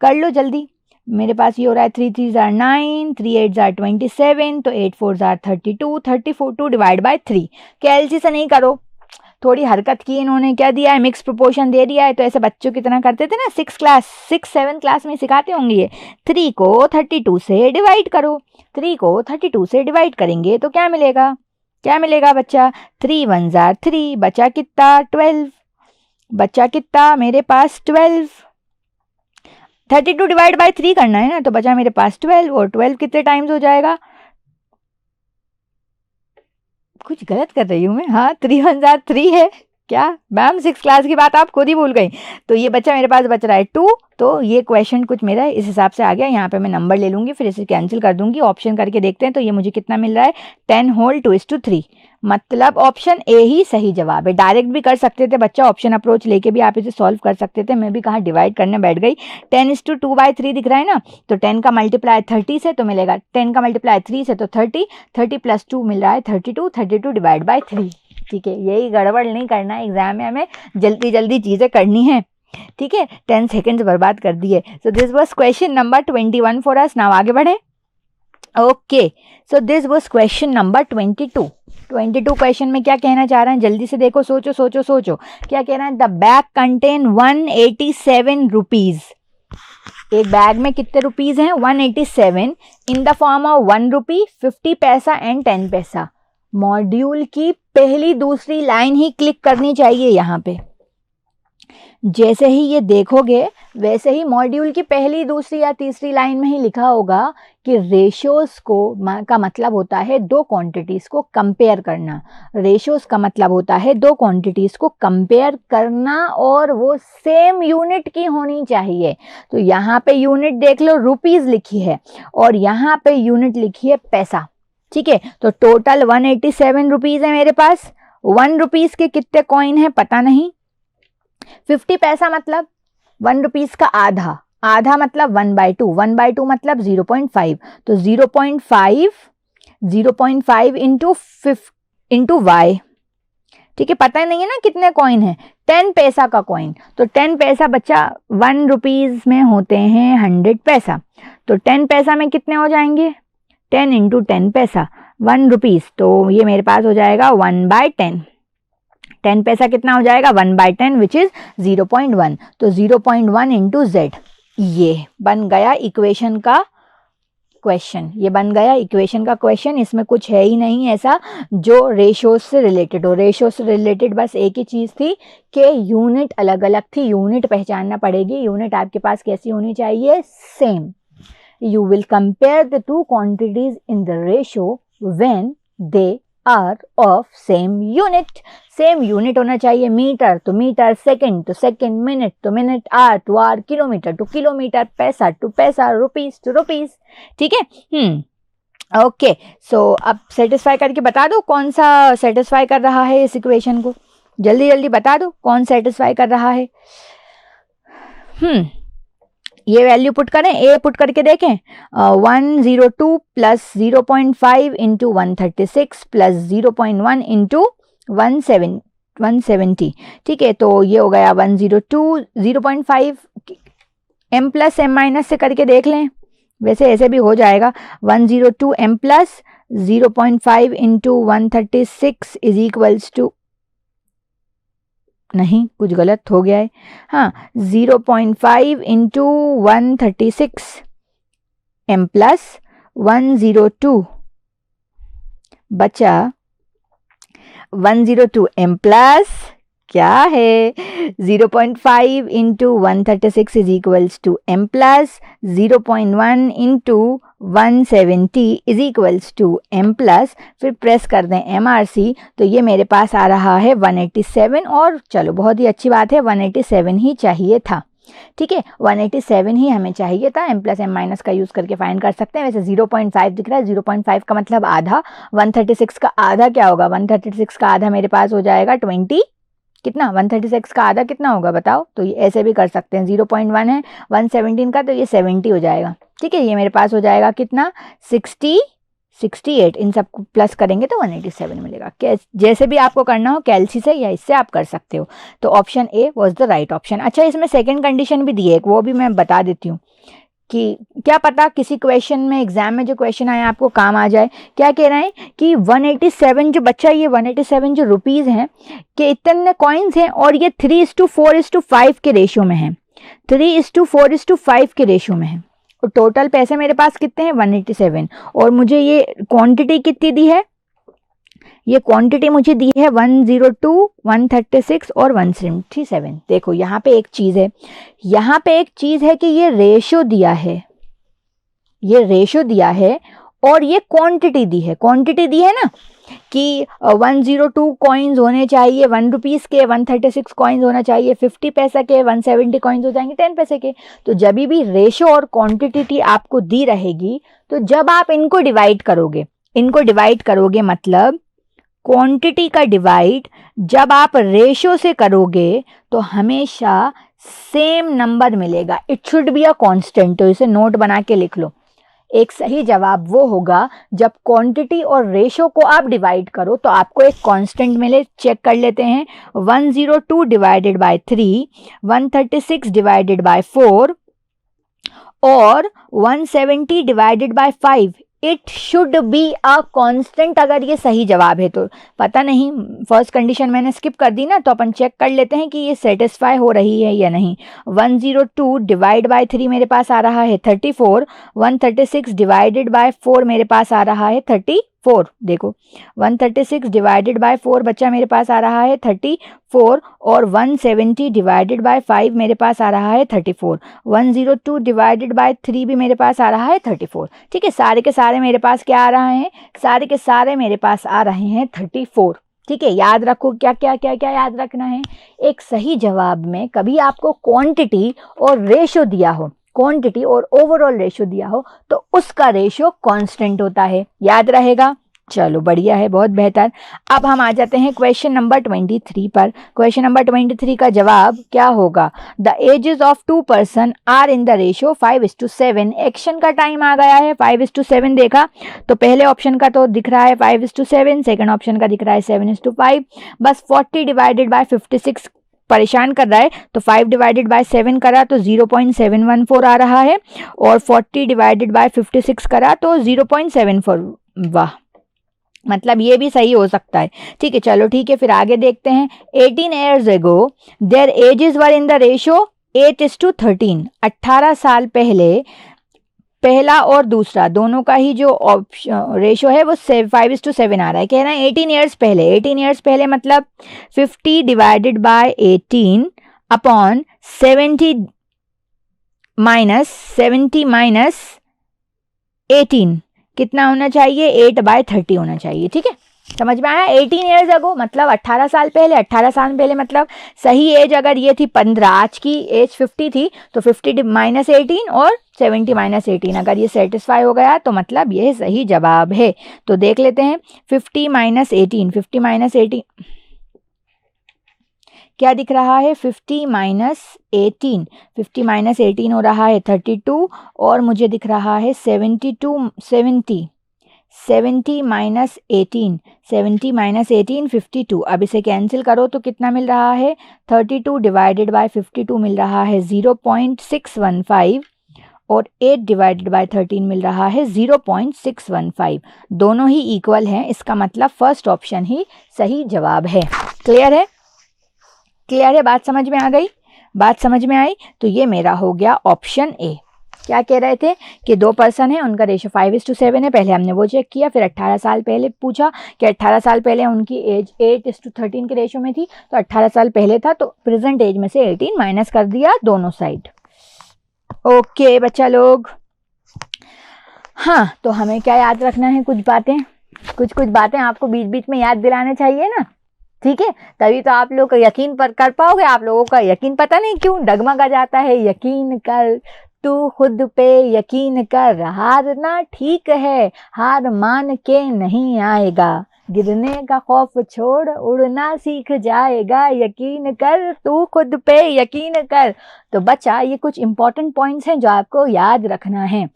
कर लो जल्दी। मेरे पास ये हो रहा है 3 3 ज़ार 9, 3 8 ज़ार 27, तो 8 4 ज़ार 32, 34 2 डिवाइड बाय 3। कैलसी से नहीं करो, थोड़ी हरकत की इन्होंने। क्या दिया है? मिक्स प्रोपोर्शन दे दिया है। तो ऐसे बच्चों की तरह करते थे ना, 6 7 क्लास में सिखाते होंगे ये। 3 को 32 से डिवाइड करो। 3 को 32 से डिवाइड करेंगे तो क्या मिलेगा? क्या मिलेगा बच्चा? 3 1 ज़ार 3, बचा कितना? 12। बचा कितना मेरे पास? 12। 32 डिवाइड बाय 3 करना है ना, तो बचा मेरे पास 12। और 12 कितने टाइम्स हो जाएगा? कुछ गलत कर रही हूँ मैं? हाँ, 3 1 ज़ार 3 है। क्या मैम 6 क्लास की बात आप खुद ही भूल गई। तो ये बच्चा मेरे पास बच रहा है 2। तो ये क्वेश्चन कुछ मेरा इस हिसाब से आ गया। यहाँ पे मैं नंबर ले लूंगी, फिर इसे कैंसिल कर दूंगी। ऑप्शन करके देखते हैं तो ये मुझे कितना मिल रहा है? 10 होल 2:3। मतलब ऑप्शन ए ही सही जवाब है। डायरेक्ट भी कर सकते थे बच्चा, ऑप्शन अप्रोच लेके भी आप इसे सॉल्व कर सकते थे। मैं भी कहाँ डिवाइड करने बैठ गई। 10:2/3 दिख रहा है ना, तो 10 का मल्टीप्लाई 30 से तो मिलेगा 10 का मल्टीप्लाई 3 से तो 30, 30 + 2 मिल रहा है 32, 32 डिवाइड बाय 3। ठीक है, यही गड़बड़ नहीं करना है एग्जाम में, हमें जल्दी जल्दी चीज़ें करनी है। ठीक है, 10 सेकेंड्स बर्बाद कर दिए। सो this was question number 21 for us. Now आगे बढ़े। Okay, so this was question number 22। 22 question में क्या कहना चाह रहे हैं? जल्दी से देखो, सोचो सोचो सोचो। क्या कह रहा है? The bag contain 187 rupees. एक बैग में कितने रुपीज हैं? 187 इन द फॉर्म ऑफ 1 रुपी, 50 पैसा एंड 10 पैसा। मॉड्यूल की पहली दूसरी लाइन ही क्लिक करनी चाहिए यहाँ पे। जैसे ही ये देखोगे वैसे ही मॉड्यूल की पहली दूसरी या तीसरी लाइन में ही लिखा होगा कि रेशियोज को का मतलब होता है दो क्वांटिटीज को कंपेयर करना। रेशियोज का मतलब होता है दो क्वांटिटीज को कंपेयर करना, और वो सेम यूनिट की होनी चाहिए। तो यहाँ पे यूनिट देख लो, रुपीज लिखी है, और यहाँ पे यूनिट लिखी है पैसा। ठीक है, तो टोटल 187 रुपीज है मेरे पास। 1 रुपीज के कितने कॉइन है पता नहीं। 50 पैसा मतलब 1 रुपीज का आधा, आधा मतलब 1/2, 1/2 मतलब 0.5। तो 0.5 इंटू y। ठीक है, पता ही नहीं है ना कितने कॉइन है। 10 पैसा का कॉइन, तो 10 पैसा बच्चा 1 रुपीज में होते हैं 100 पैसा। तो 10 पैसा में कितने हो जाएंगे? 10 इंटू 10 पैसा 1 रुपीज, तो ये मेरे पास हो जाएगा 1/10। 10 पैसा कितना हो जाएगा? 1/10 विच इज 0.1। तो 0.1 इंटू z। ये बन गया इक्वेशन का क्वेश्चन। ये बन गया इक्वेशन का क्वेश्चन। इसमें कुछ है ही नहीं ऐसा जो रेशियोज से रिलेटेड हो। रेशियोज से रिलेटेड बस एक ही चीज़ थी कि यूनिट अलग अलग थी। यूनिट पहचानना पड़ेगी। यूनिट आपके पास कैसी होनी चाहिए? Same. You will compare the two quantities in the ratio when they are of same unit. Same unit होना चाहिए। मीटर तो मीटर, सेकंड तो सेकंड, मिनट तो minute, are to are, kilometre to kilometre, paisa to paisa, rupees to rupees. ठीक है, ओके। सो अब सेटिस्फाई करके बता दो कौन सा सेटिस्फाई कर रहा है इस इक्वेशन को। जल्दी जल्दी बता दो कौन सेटिस्फाई कर रहा है। ये वैल्यू पुट करें, ए पुट करके देखें। 102 प्लस 0.5 इंटू 136 प्लस 0.1 इंटू 170, ठीक है। तो ये हो गया 102, 0.5 m प्लस m माइनस से करके देख लें, वैसे ऐसे भी हो जाएगा। 102 m plus 0.5 into 136 is equals to, नहीं कुछ गलत हो गया है, हाँ 0.5 इंटू 136 m प्लस 102 बचा 102 m प्लस क्या है 0.5 into 136 is equals to m plus 0.1 into 170 is equals to m plus, फिर प्रेस कर दें MRC, तो ये मेरे पास आ रहा है 187। और चलो बहुत ही अच्छी बात है, 187 ही चाहिए था, ठीक है 187 ही हमें चाहिए था। m प्लस m माइनस का यूज करके फाइंड कर सकते हैं। वैसे 0.5 दिख रहा है, 0.5 का मतलब आधा, 136 का आधा क्या होगा, 136 का आधा मेरे पास हो जाएगा 20, कितना 136 का आधा कितना होगा बताओ। तो ये ऐसे भी कर सकते हैं, 0.1 है 117 का, तो ये 70 हो जाएगा, ठीक है। ये मेरे पास हो जाएगा कितना 68, इन सबको प्लस करेंगे तो 187 मिलेगा। जैसे भी आपको करना हो कैलसी से या इससे आप कर सकते हो। तो option A was the right option. अच्छा, इसमें सेकंड कंडीशन भी दी है, वो भी मैं बता देती हूँ कि क्या पता किसी क्वेश्चन में, एग्जाम में जो क्वेश्चन आए आपको काम आ जाए। क्या कह रहे हैं कि 187 जो बच्चा, ये 187 जो रुपीज़ हैं कि इतने कॉइन्स हैं और ये 3:4:5 के रेशियो में है, 3:4:5 के रेशियो में है, और टोटल पैसे मेरे पास कितने हैं 187, और मुझे ये क्वांटिटी कितनी दी है, ये क्वांटिटी मुझे दी है 102, 136 और 177। देखो यहाँ पे एक चीज़ है, यहाँ पे एक चीज़ है कि ये रेशो दिया है, ये रेशो दिया है और ये क्वांटिटी दी है, क्वांटिटी दी है ना कि 102 कॉइन्स होने चाहिए 1 रुपीज़ के, 136 कॉइन्स होना चाहिए 50 पैसा के, 170 कॉइन्स हो जाएंगे 10 पैसे के। तो जब भी रेशो और क्वांटिटी आपको दी रहेगी, तो जब आप इनको डिवाइड करोगे मतलब क्वांटिटी का डिवाइड जब आप रेशो से करोगे तो हमेशा सेम नंबर मिलेगा। It should be a constant, तो इसे नोट बना के लिख लो। एक सही जवाब वो होगा जब क्वांटिटी और रेशो को आप डिवाइड करो तो आपको एक कांस्टेंट मिले। चेक कर लेते हैं, 102 डिवाइडेड बाय 3, 136 डिवाइडेड बाय 4 और 170 divided by 5। It should be a constant. अगर ये सही जवाब है तो पता नहीं, फर्स्ट कंडीशन मैंने स्किप कर दी ना, तो अपन चेक कर लेते हैं कि ये सेटिस्फाई हो रही है या नहीं। 102 डिवाइड बाय 3 मेरे पास आ रहा है 34, 136 डिवाइडेड बाय 4 मेरे पास आ रहा है 34। देखो 136 डिवाइडेड बाय 4 बच्चा मेरे पास आ रहा है 34, और 170 डिवाइडेड बाय 5 मेरे पास आ रहा है 34, 102 डिवाइडेड बाय 3 भी मेरे पास आ रहा है 34। ठीक है, सारे के सारे मेरे पास क्या आ रहा है, सारे के सारे मेरे पास आ रहे हैं 34। ठीक है, याद रखो क्या क्या क्या क्या याद रखना है। एक सही जवाब में कभी आपको क्वांटिटी और रेशो दिया हो, क्वांटिटी और ओवरऑल रेशो दिया हो, तो उसका रेशो कांस्टेंट होता है, याद रहेगा। चलो बढ़िया है, बहुत बेहतर। अब हम आ जाते हैं क्वेश्चन नंबर 23 पर। क्वेश्चन नंबर 23 का जवाब क्या होगा, the ages of 2 person are in the ratio 5:7। Action का टाइम आ गया है 5:7। देखा तो पहले ऑप्शन का तो दिख रहा है 5:7, सेकंड ऑप्शन का दिख रहा है 7:5। बस 40 डिवाइडेड बाय 56 परेशान कर रहा है, तो 5 डिवाइडेड बाय 7 करा तो 0.714 आ रहा है, और 40 डिवाइडेड बाय 56 करा तो 0.74। वाह, मतलब ये भी सही हो सकता है। ठीक है, चलो ठीक है, फिर आगे देखते हैं। 18 years ago their ages were in the ratio 8:13। 18 साल पहले पहला और दूसरा दोनों का ही जो रेशो है वो 5:7 आ रहा है। कह रहा है 18 ईयर्स पहले, 18 ईयर्स पहले मतलब 50 डिवाइडेड बाय 18 अपॉन 70 माइनस 18 कितना होना चाहिए, 8/30 होना चाहिए। ठीक है, समझ में आया। 18 ईयर्स अगो मतलब 18 साल पहले, 18 साल पहले मतलब सही एज अगर ये थी 15, आज की एज 50 थी, तो 50 माइनस 18 और 70 माइनस 18, अगर ये सेटिस्फाई हो गया तो मतलब ये सही जवाब है। तो देख लेते हैं 50 माइनस 18, 50 माइनस 18 क्या दिख रहा है 50 माइनस 18, 50 माइनस 18 हो रहा है 32 और मुझे दिख रहा है 70 माइनस 18, 70 माइनस 18 52। अब इसे कैंसिल करो तो कितना मिल रहा है 32 डिवाइडेड बाय 52 मिल रहा है 0.615 और 8 डिवाइडेड बाय 13 मिल रहा है 0.615। दोनों ही इक्वल हैं, इसका मतलब फर्स्ट ऑप्शन ही सही जवाब है। क्लियर है? क्लियर है? बात समझ में आ गई? बात समझ में आई? तो ये मेरा हो गया ऑप्शन ए। क्या कह रहे थे कि 2 पर्सन है, उनका रेशो 5:7 है। पहले हमने वो चेक किया, फिर 18 साल पहले पूछा कि 18 साल पहले उनकी एज 8:13 के रेशो में थी, तो 18 साल पहले था तो प्रेजेंट एज में से 18 माइनस कर दिया दोनों साइड। ओके बच्चा लोग, हाँ तो हमें क्या याद रखना है, कुछ बातें आपको बीच बीच में याद दिलाने चाहिए ना, ठीक है, तभी तो आप लोग यकीन पर कर पाओगे। आप लोगों का यकीन पता नहीं क्यों डगमगा जाता है। यकीन कर, तू खुद पे यकीन कर, हारना ठीक है, हार मान के नहीं आएगा, गिरने का खौफ छोड़ उड़ना सीख जाएगा, यकीन कर, तू खुद पे यकीन कर। तो बच्चा ये कुछ इंपॉर्टेंट पॉइंट्स हैं जो आपको याद रखना है।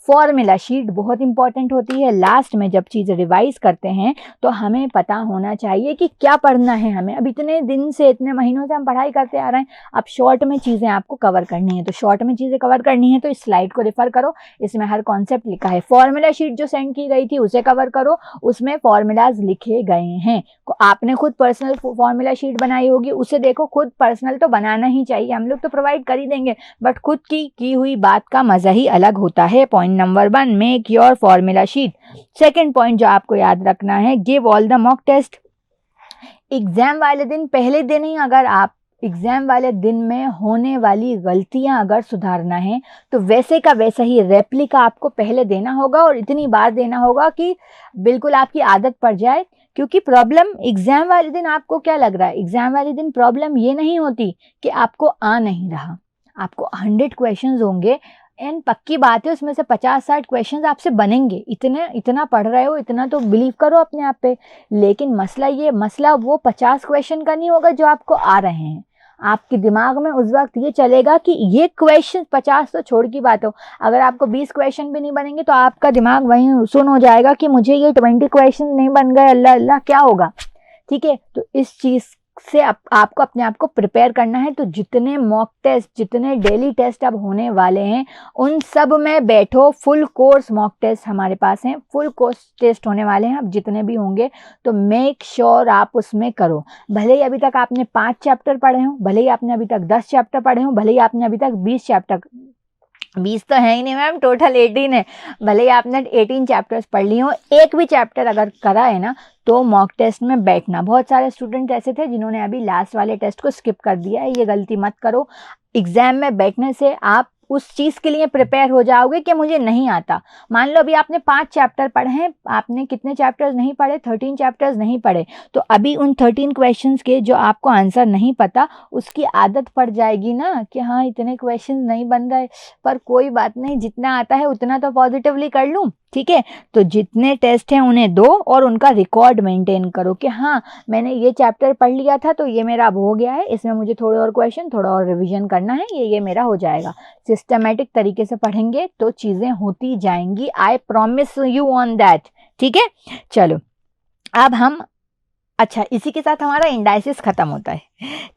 फॉर्मूला शीट बहुत इंपॉर्टेंट होती है। लास्ट में जब चीज़ें रिवाइज करते हैं तो हमें पता होना चाहिए कि क्या पढ़ना है हमें। अब इतने दिन से, इतने महीनों से हम पढ़ाई करते आ रहे हैं, अब शॉर्ट में चीज़ें आपको कवर करनी है। तो शॉर्ट में चीज़ें कवर करनी है तो इस स्लाइड को रेफर करो, इसमें हर कॉन्सेप्ट लिखा है। फॉर्मूला शीट जो सेंड की गई थी उसे कवर करो, उसमें फॉर्मूलाज लिखे गए हैं। आपने खुद पर्सनल फॉर्मूला शीट बनाई होगी, उसे देखो। खुद पर्सनल तो बनाना ही चाहिए, हम लोग तो प्रोवाइड कर ही देंगे, बट खुद की हुई बात का मजा ही अलग होता है। Point number 1, make your formula sheet. Second point जो आपको याद रखना है, give all the mock test. Exam वाले दिन, पहले दिन ही अगर आप एग्जाम वाले दिन में होने वाली गलतियां अगर सुधारना है तो वैसे का वैसा ही रेप्लिका आपको पहले देना होगा और इतनी बार देना होगा कि बिल्कुल आपकी आदत पड़ जाए। क्योंकि प्रॉब्लम एग्जाम वाले दिन, आपको क्या लग रहा है, एग्जाम वाले दिन प्रॉब्लम ये नहीं होती कि आपको आ नहीं रहा, आपको 100 क्वेश्चंस होंगे एंड पक्की बात है उसमें से 50-60 क्वेश्चंस आपसे बनेंगे। इतना पढ़ रहे हो, इतना तो बिलीव करो अपने आप पे। लेकिन मसला वो 50 क्वेश्चन का नहीं होगा जो आपको आ रहे हैं। आपके दिमाग में उस वक्त ये चलेगा कि ये क्वेश्चन 50 तो छोड़ की बात हो, अगर आपको 20 क्वेश्चन भी नहीं बनेंगे तो आपका दिमाग वहीं सुन हो जाएगा कि मुझे ये 20 क्वेश्चन नहीं बन गए, अल्लाह अल्लाह क्या होगा। ठीक है, तो इस चीज़ से आपको अपने आप को प्रिपेयर करना है। तो जितने मॉक टेस्ट, जितने डेली टेस्ट अब होने वाले हैं उन सब में बैठो। फुल कोर्स मॉक टेस्ट हमारे पास हैं, फुल कोर्स टेस्ट होने वाले हैं। अब जितने भी होंगे तो मेक श्योर आप उसमें करो। भले ही अभी तक आपने 5 चैप्टर पढ़े हों, भले ही आपने अभी तक 10 चैप्टर पढ़े हों, भले ही आपने अभी तक 20 चैप्टर, 20 तो है ही नहीं मैम, टोटल 18 है, भले ही आपने 18 चैप्टर्स पढ़ लिए हो, एक भी चैप्टर अगर करा है ना तो मॉक टेस्ट में बैठना। बहुत सारे स्टूडेंट ऐसे थे जिन्होंने अभी लास्ट वाले टेस्ट को स्किप कर दिया है, ये गलती मत करो। एग्जाम में बैठने से आप उस चीज़ के लिए प्रिपेयर हो जाओगे कि मुझे नहीं आता। मान लो अभी आपने 5 चैप्टर पढ़े हैं, आपने कितने चैप्टर्स नहीं पढ़े, 13 चैप्टर्स नहीं पढ़े, तो अभी उन 13 क्वेश्चंस के जो आपको आंसर नहीं पता उसकी आदत पड़ जाएगी ना कि हाँ इतने क्वेश्चंस नहीं बन रहे, पर कोई बात नहीं, जितना आता है उतना तो पॉजिटिवली कर लूँ। ठीक है, तो जितने टेस्ट हैं उन्हें दो और उनका रिकॉर्ड मेंटेन करो कि हाँ मैंने ये चैप्टर पढ़ लिया था तो ये मेरा अब हो गया है, इसमें मुझे थोड़े और क्वेश्चन, थोड़ा और रिवीजन करना है, ये मेरा हो जाएगा। सिस्टमेटिक तरीके से पढ़ेंगे तो चीज़ें होती जाएंगी, I promise you on that. ठीक है, चलो अब हम, अच्छा इसी के साथ हमारा इंडाइसिस खत्म होता है।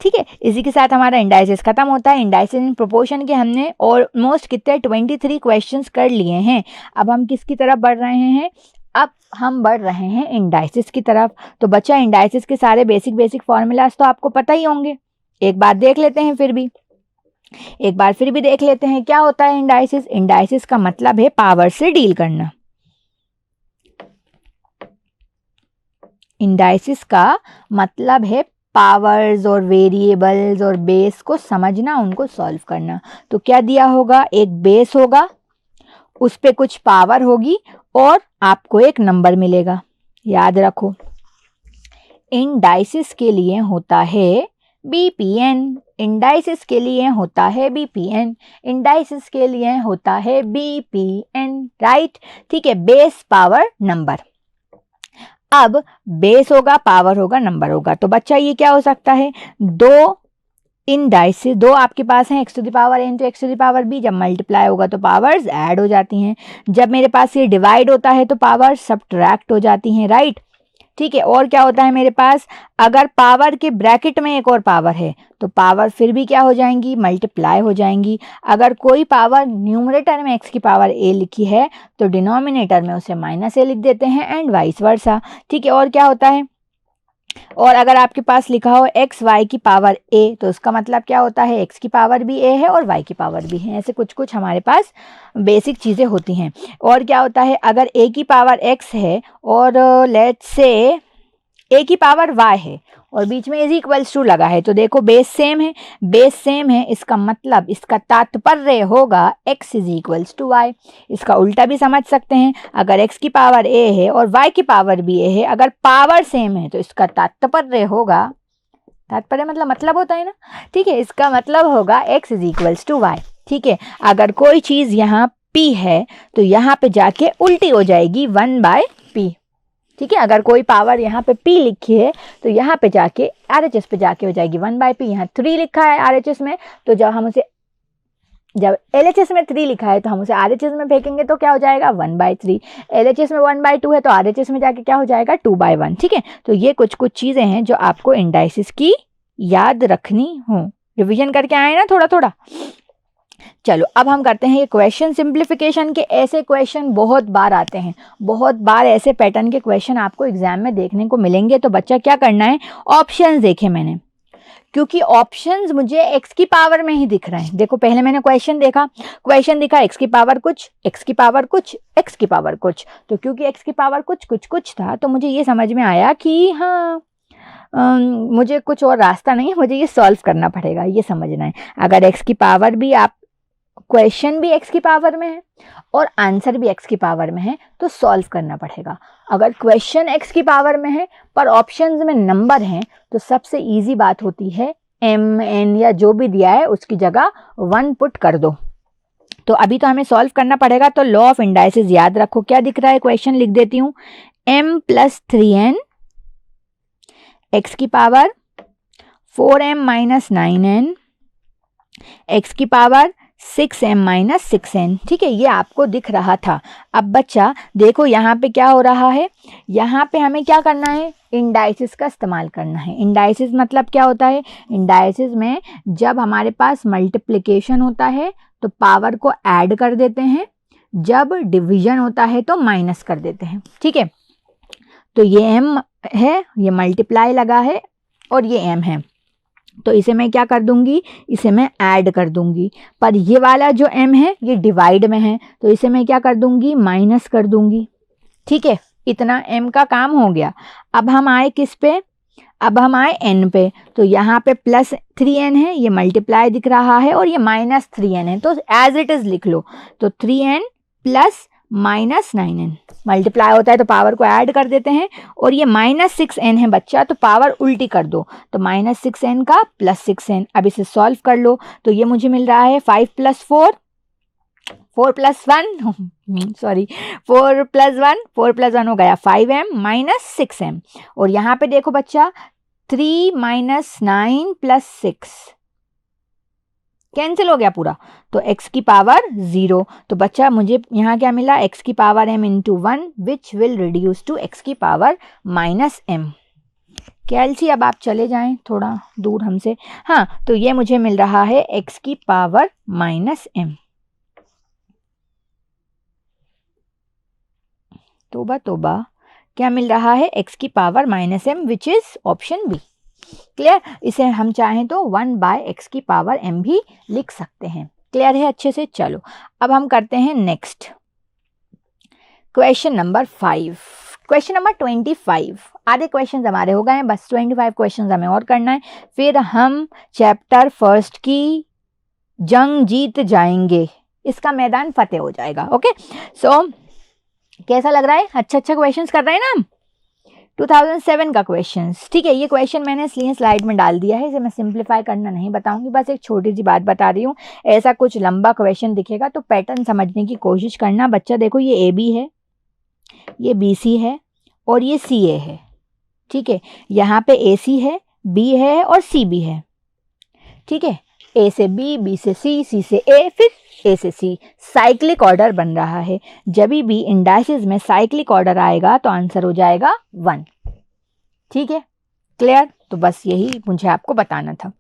ठीक है, इसी के साथ हमारा इंडाइसिस खत्म होता है। इंडाइसिस इन प्रोपोर्शन के हमने ऑलमोस्ट कितने 23 क्वेश्चंस कर लिए हैं। अब हम किसकी तरफ बढ़ रहे हैं, अब हम बढ़ रहे हैं इंडाइसिस की तरफ। तो बच्चा इंडाइसिस के सारे बेसिक फॉर्मूलाज तो आपको पता ही होंगे, एक बार देख लेते हैं, एक बार फिर भी देख लेते हैं क्या होता है इंडाइसिस। इंडाइसिस का मतलब है पावर से डील करना। इंडाइसिस का मतलब है पावर्स और वेरिएबल्स और बेस को समझना, उनको सॉल्व करना। तो क्या दिया होगा, एक बेस होगा, उस पे कुछ पावर होगी और आपको एक नंबर मिलेगा। याद रखो इंडाइसिस के लिए होता है BPN, इंडाइसिस के लिए होता है BPN, इंडाइसिस के लिए होता है BPN, राइट। ठीक है, बेस पावर नंबर। अब बेस होगा, पावर होगा, नंबर होगा। तो बच्चा ये क्या हो सकता है, दो इंडाइसिस, दो आपके पास हैं, x to the power a into x to the power b. जब मल्टीप्लाई होगा तो पावर्स ऐड हो जाती हैं, जब मेरे पास ये डिवाइड होता है तो पावर्स सब्ट्रैक्ट हो जाती हैं, राइट। ठीक है, और क्या होता है मेरे पास, अगर पावर के ब्रैकेट में एक और पावर है तो पावर फिर भी क्या हो जाएंगी, मल्टीप्लाई हो जाएंगी। अगर कोई पावर न्यूमरेटर में एक्स की पावर ए लिखी है तो डिनोमिनेटर में उसे माइनस ए लिख देते हैं, एंड वाइस वर्सा। ठीक है, और क्या होता है, और अगर आपके पास लिखा हो एक्स वाई की पावर ए तो उसका मतलब क्या होता है, एक्स की पावर भी ए है और वाई की पावर भी है। ऐसे कुछ कुछ हमारे पास बेसिक चीज़ें होती हैं। और क्या होता है, अगर ए की पावर एक्स है और लेट्स से ए की पावर वाई है और बीच में इज इक्वल्स टू लगा है, तो देखो बेस सेम है, बेस सेम है, इसका मतलब, इसका तात्पर्य होगा x is equals to y. इसका उल्टा भी समझ सकते हैं, अगर x की पावर a है और y की पावर भी a है, अगर पावर सेम है तो इसका तात्पर्य होगा, तात्पर्य मतलब होता है ना, ठीक है, इसका मतलब होगा x is equals to y. ठीक है, अगर कोई चीज़ यहाँ p है तो यहाँ पे जाके उल्टी हो जाएगी 1/p। ठीक है, अगर कोई पावर यहाँ पे p लिखी है तो यहाँ पे जाके RHS पे जाके हो जाएगी 1/p। यहाँ 3 लिखा है RHS में, तो जब LHS में 3 लिखा है तो हम उसे RHS में फेंकेंगे तो क्या हो जाएगा 1/3। LHS में 1/2 है तो RHS में जाके क्या हो जाएगा 2/1। ठीक है, तो ये कुछ कुछ चीज़ें हैं जो आपको इंडाइसिस की याद रखनी हो, रिविजन करके आए ना थोड़ा थोड़ा। चलो अब हम करते हैं ये क्वेश्चन सिंप्लीफिकेशन के। ऐसे क्वेश्चन बहुत बार आते हैं, बहुत बार ऐसे पैटर्न के क्वेश्चन आपको एग्जाम में देखने को मिलेंगे। तो बच्चा क्या करना है, ऑप्शंस देखे मैंने, क्योंकि ऑप्शंस मुझे एक्स की पावर में ही दिख रहे हैं। देखो पहले मैंने क्वेश्चन दिखा एक्स की पावर कुछ, एक्स की पावर कुछ, एक्स की पावर कुछ। तो क्योंकि एक्स की पावर कुछ कुछ कुछ था तो मुझे ये समझ में आया कि हाँ मुझे कुछ और रास्ता नहीं है, मुझे ये सॉल्व करना पड़ेगा, ये समझना है। अगर एक्स की पावर भी, आप क्वेश्चन भी एक्स की पावर में है और आंसर भी एक्स की पावर में है तो सॉल्व करना पड़ेगा। अगर क्वेश्चन एक्स की पावर में है पर ऑप्शंस में नंबर हैं तो सबसे इजी बात होती है एम एन या जो भी दिया है उसकी जगह 1 पुट कर दो। तो अभी तो हमें सॉल्व करना पड़ेगा। तो लॉ ऑफ इंडाइसिस याद रखो, क्या दिख रहा है, क्वेश्चन लिख देती हूँ, m + 3n एक्स की पावर 4m - 9n एक्स की पावर 6m - 6n। ठीक है, ये आपको दिख रहा था। अब बच्चा देखो यहाँ पे क्या हो रहा है, यहाँ पे हमें क्या करना है, इंडाइसिस का इस्तेमाल करना है। इंडाइसिस मतलब क्या होता है, इंडाइसिस में जब हमारे पास मल्टीप्लिकेशन होता है तो पावर को ऐड कर देते हैं, जब डिवीजन होता है तो माइनस कर देते हैं। ठीक है, तो ये m है, ये मल्टीप्लाई लगा है और ये m है, तो इसे मैं क्या कर दूंगी, इसे मैं ऐड कर दूंगी। पर ये वाला जो m है ये डिवाइड में है तो इसे मैं क्या कर दूंगी, माइनस कर दूंगी। ठीक है, इतना m का काम हो गया। अब हम आए किस पे, अब हम आए n पे, तो यहाँ पे +3n है, ये मल्टीप्लाई दिख रहा है और ये -3n है, तो एज इट इज लिख लो। तो 3n + -9n मल्टीप्लाई होता है तो पावर को ऐड कर देते हैं, और ये -6n है बच्चा तो पावर उल्टी कर दो, तो -6n का +6n। अब इसे सॉल्व कर लो तो ये मुझे मिल रहा है 5 + 4 4 + 1 सॉरी 4 + 1 4 + 1 हो गया 5m - 6m। और यहाँ पे देखो बच्चा 3 - 9 + 6 कैंसिल हो गया पूरा, तो x की पावर 0। तो बच्चा मुझे यहाँ क्या मिला, x की power m × 1 which will reduce to x की पावर -m। कैलसी अब आप चले जाएं थोड़ा दूर हमसे, हाँ, तो ये मुझे मिल रहा है x की पावर -m। तोबा तोबा, क्या मिल रहा है, x की power -m which is option B. Clear, इसे हम चाहें तो 1/x की पावर m भी लिख सकते हैं। क्लियर है अच्छे से। चलो अब हम करते हैं next question number 5। Question number 25, आधे क्वेश्चन हमारे हो गए हैं, बस 25 क्वेश्चन हमें और करना है, फिर हम चैप्टर 1 की जंग जीत जाएंगे, इसका मैदान फतेह हो जाएगा। ओके, सो कैसा लग रहा है, अच्छा क्वेश्चन कर रहे हैं ना हम, 2007 का क्वेश्चन। ठीक है, ये क्वेश्चन मैंने इसलिए स्लाइड में डाल दिया है, इसे मैं सिंप्लीफाई करना नहीं बताऊंगी, बस एक छोटी सी बात बता रही हूँ। ऐसा कुछ लंबा क्वेश्चन दिखेगा तो पैटर्न समझने की कोशिश करना। बच्चा देखो ये AB है, ये BC है और ये CA है, ठीक है। यहाँ पे AC है, B है और C भी है, ठीक है। A से B, B से C, C से A, फिर A से C, साइक्लिक ऑर्डर बन रहा है। जब भी इंडाइसिस में साइक्लिक ऑर्डर आएगा तो आंसर हो जाएगा 1, ठीक है। क्लियर? तो बस यही मुझे आपको बताना था।